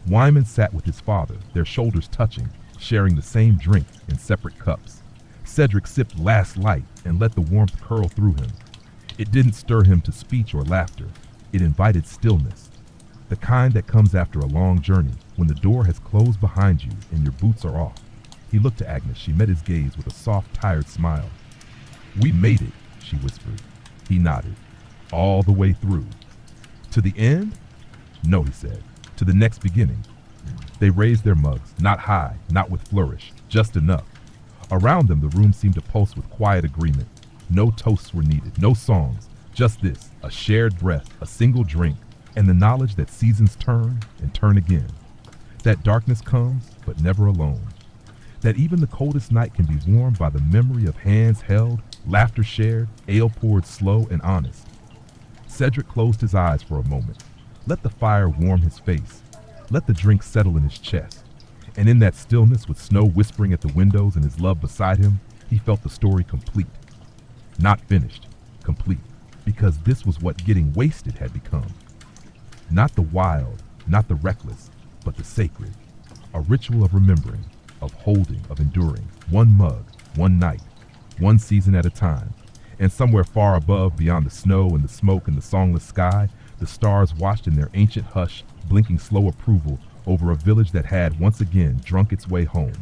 A: Wyman sat with his father, their shoulders touching, sharing the same drink in separate cups. Cedric sipped Last Light and let the warmth curl through him. It didn't stir him to speech or laughter. It invited stillness, the kind that comes after a long journey, when the door has closed behind you and your boots are off. He looked to Agnes. She met his gaze with a soft, tired smile. We made it, she whispered. He nodded. All the way through. To the end? No, he said. To the next beginning. They raised their mugs, not high, not with flourish, just enough. Around them, the room seemed to pulse with quiet agreement. No toasts were needed, no songs, just this, a shared breath, a single drink, and the knowledge that seasons turn and turn again. That darkness comes, but never alone. That even the coldest night can be warmed by the memory of hands held, laughter shared, ale poured slow and honest. Cedric closed his eyes for a moment. Let the fire warm his face. Let the drink settle in his chest. And in that stillness, with snow whispering at the windows and his love beside him, he felt the story complete. Not finished, complete, because this was what getting wasted had become. Not the wild, not the reckless, but the sacred. A ritual of remembering, of holding, of enduring. One mug, one night, one season at a time. And somewhere far above, beyond the snow and the smoke and the songless sky, the stars watched in their ancient hush, blinking slow approval over a village that had once again drunk its way home.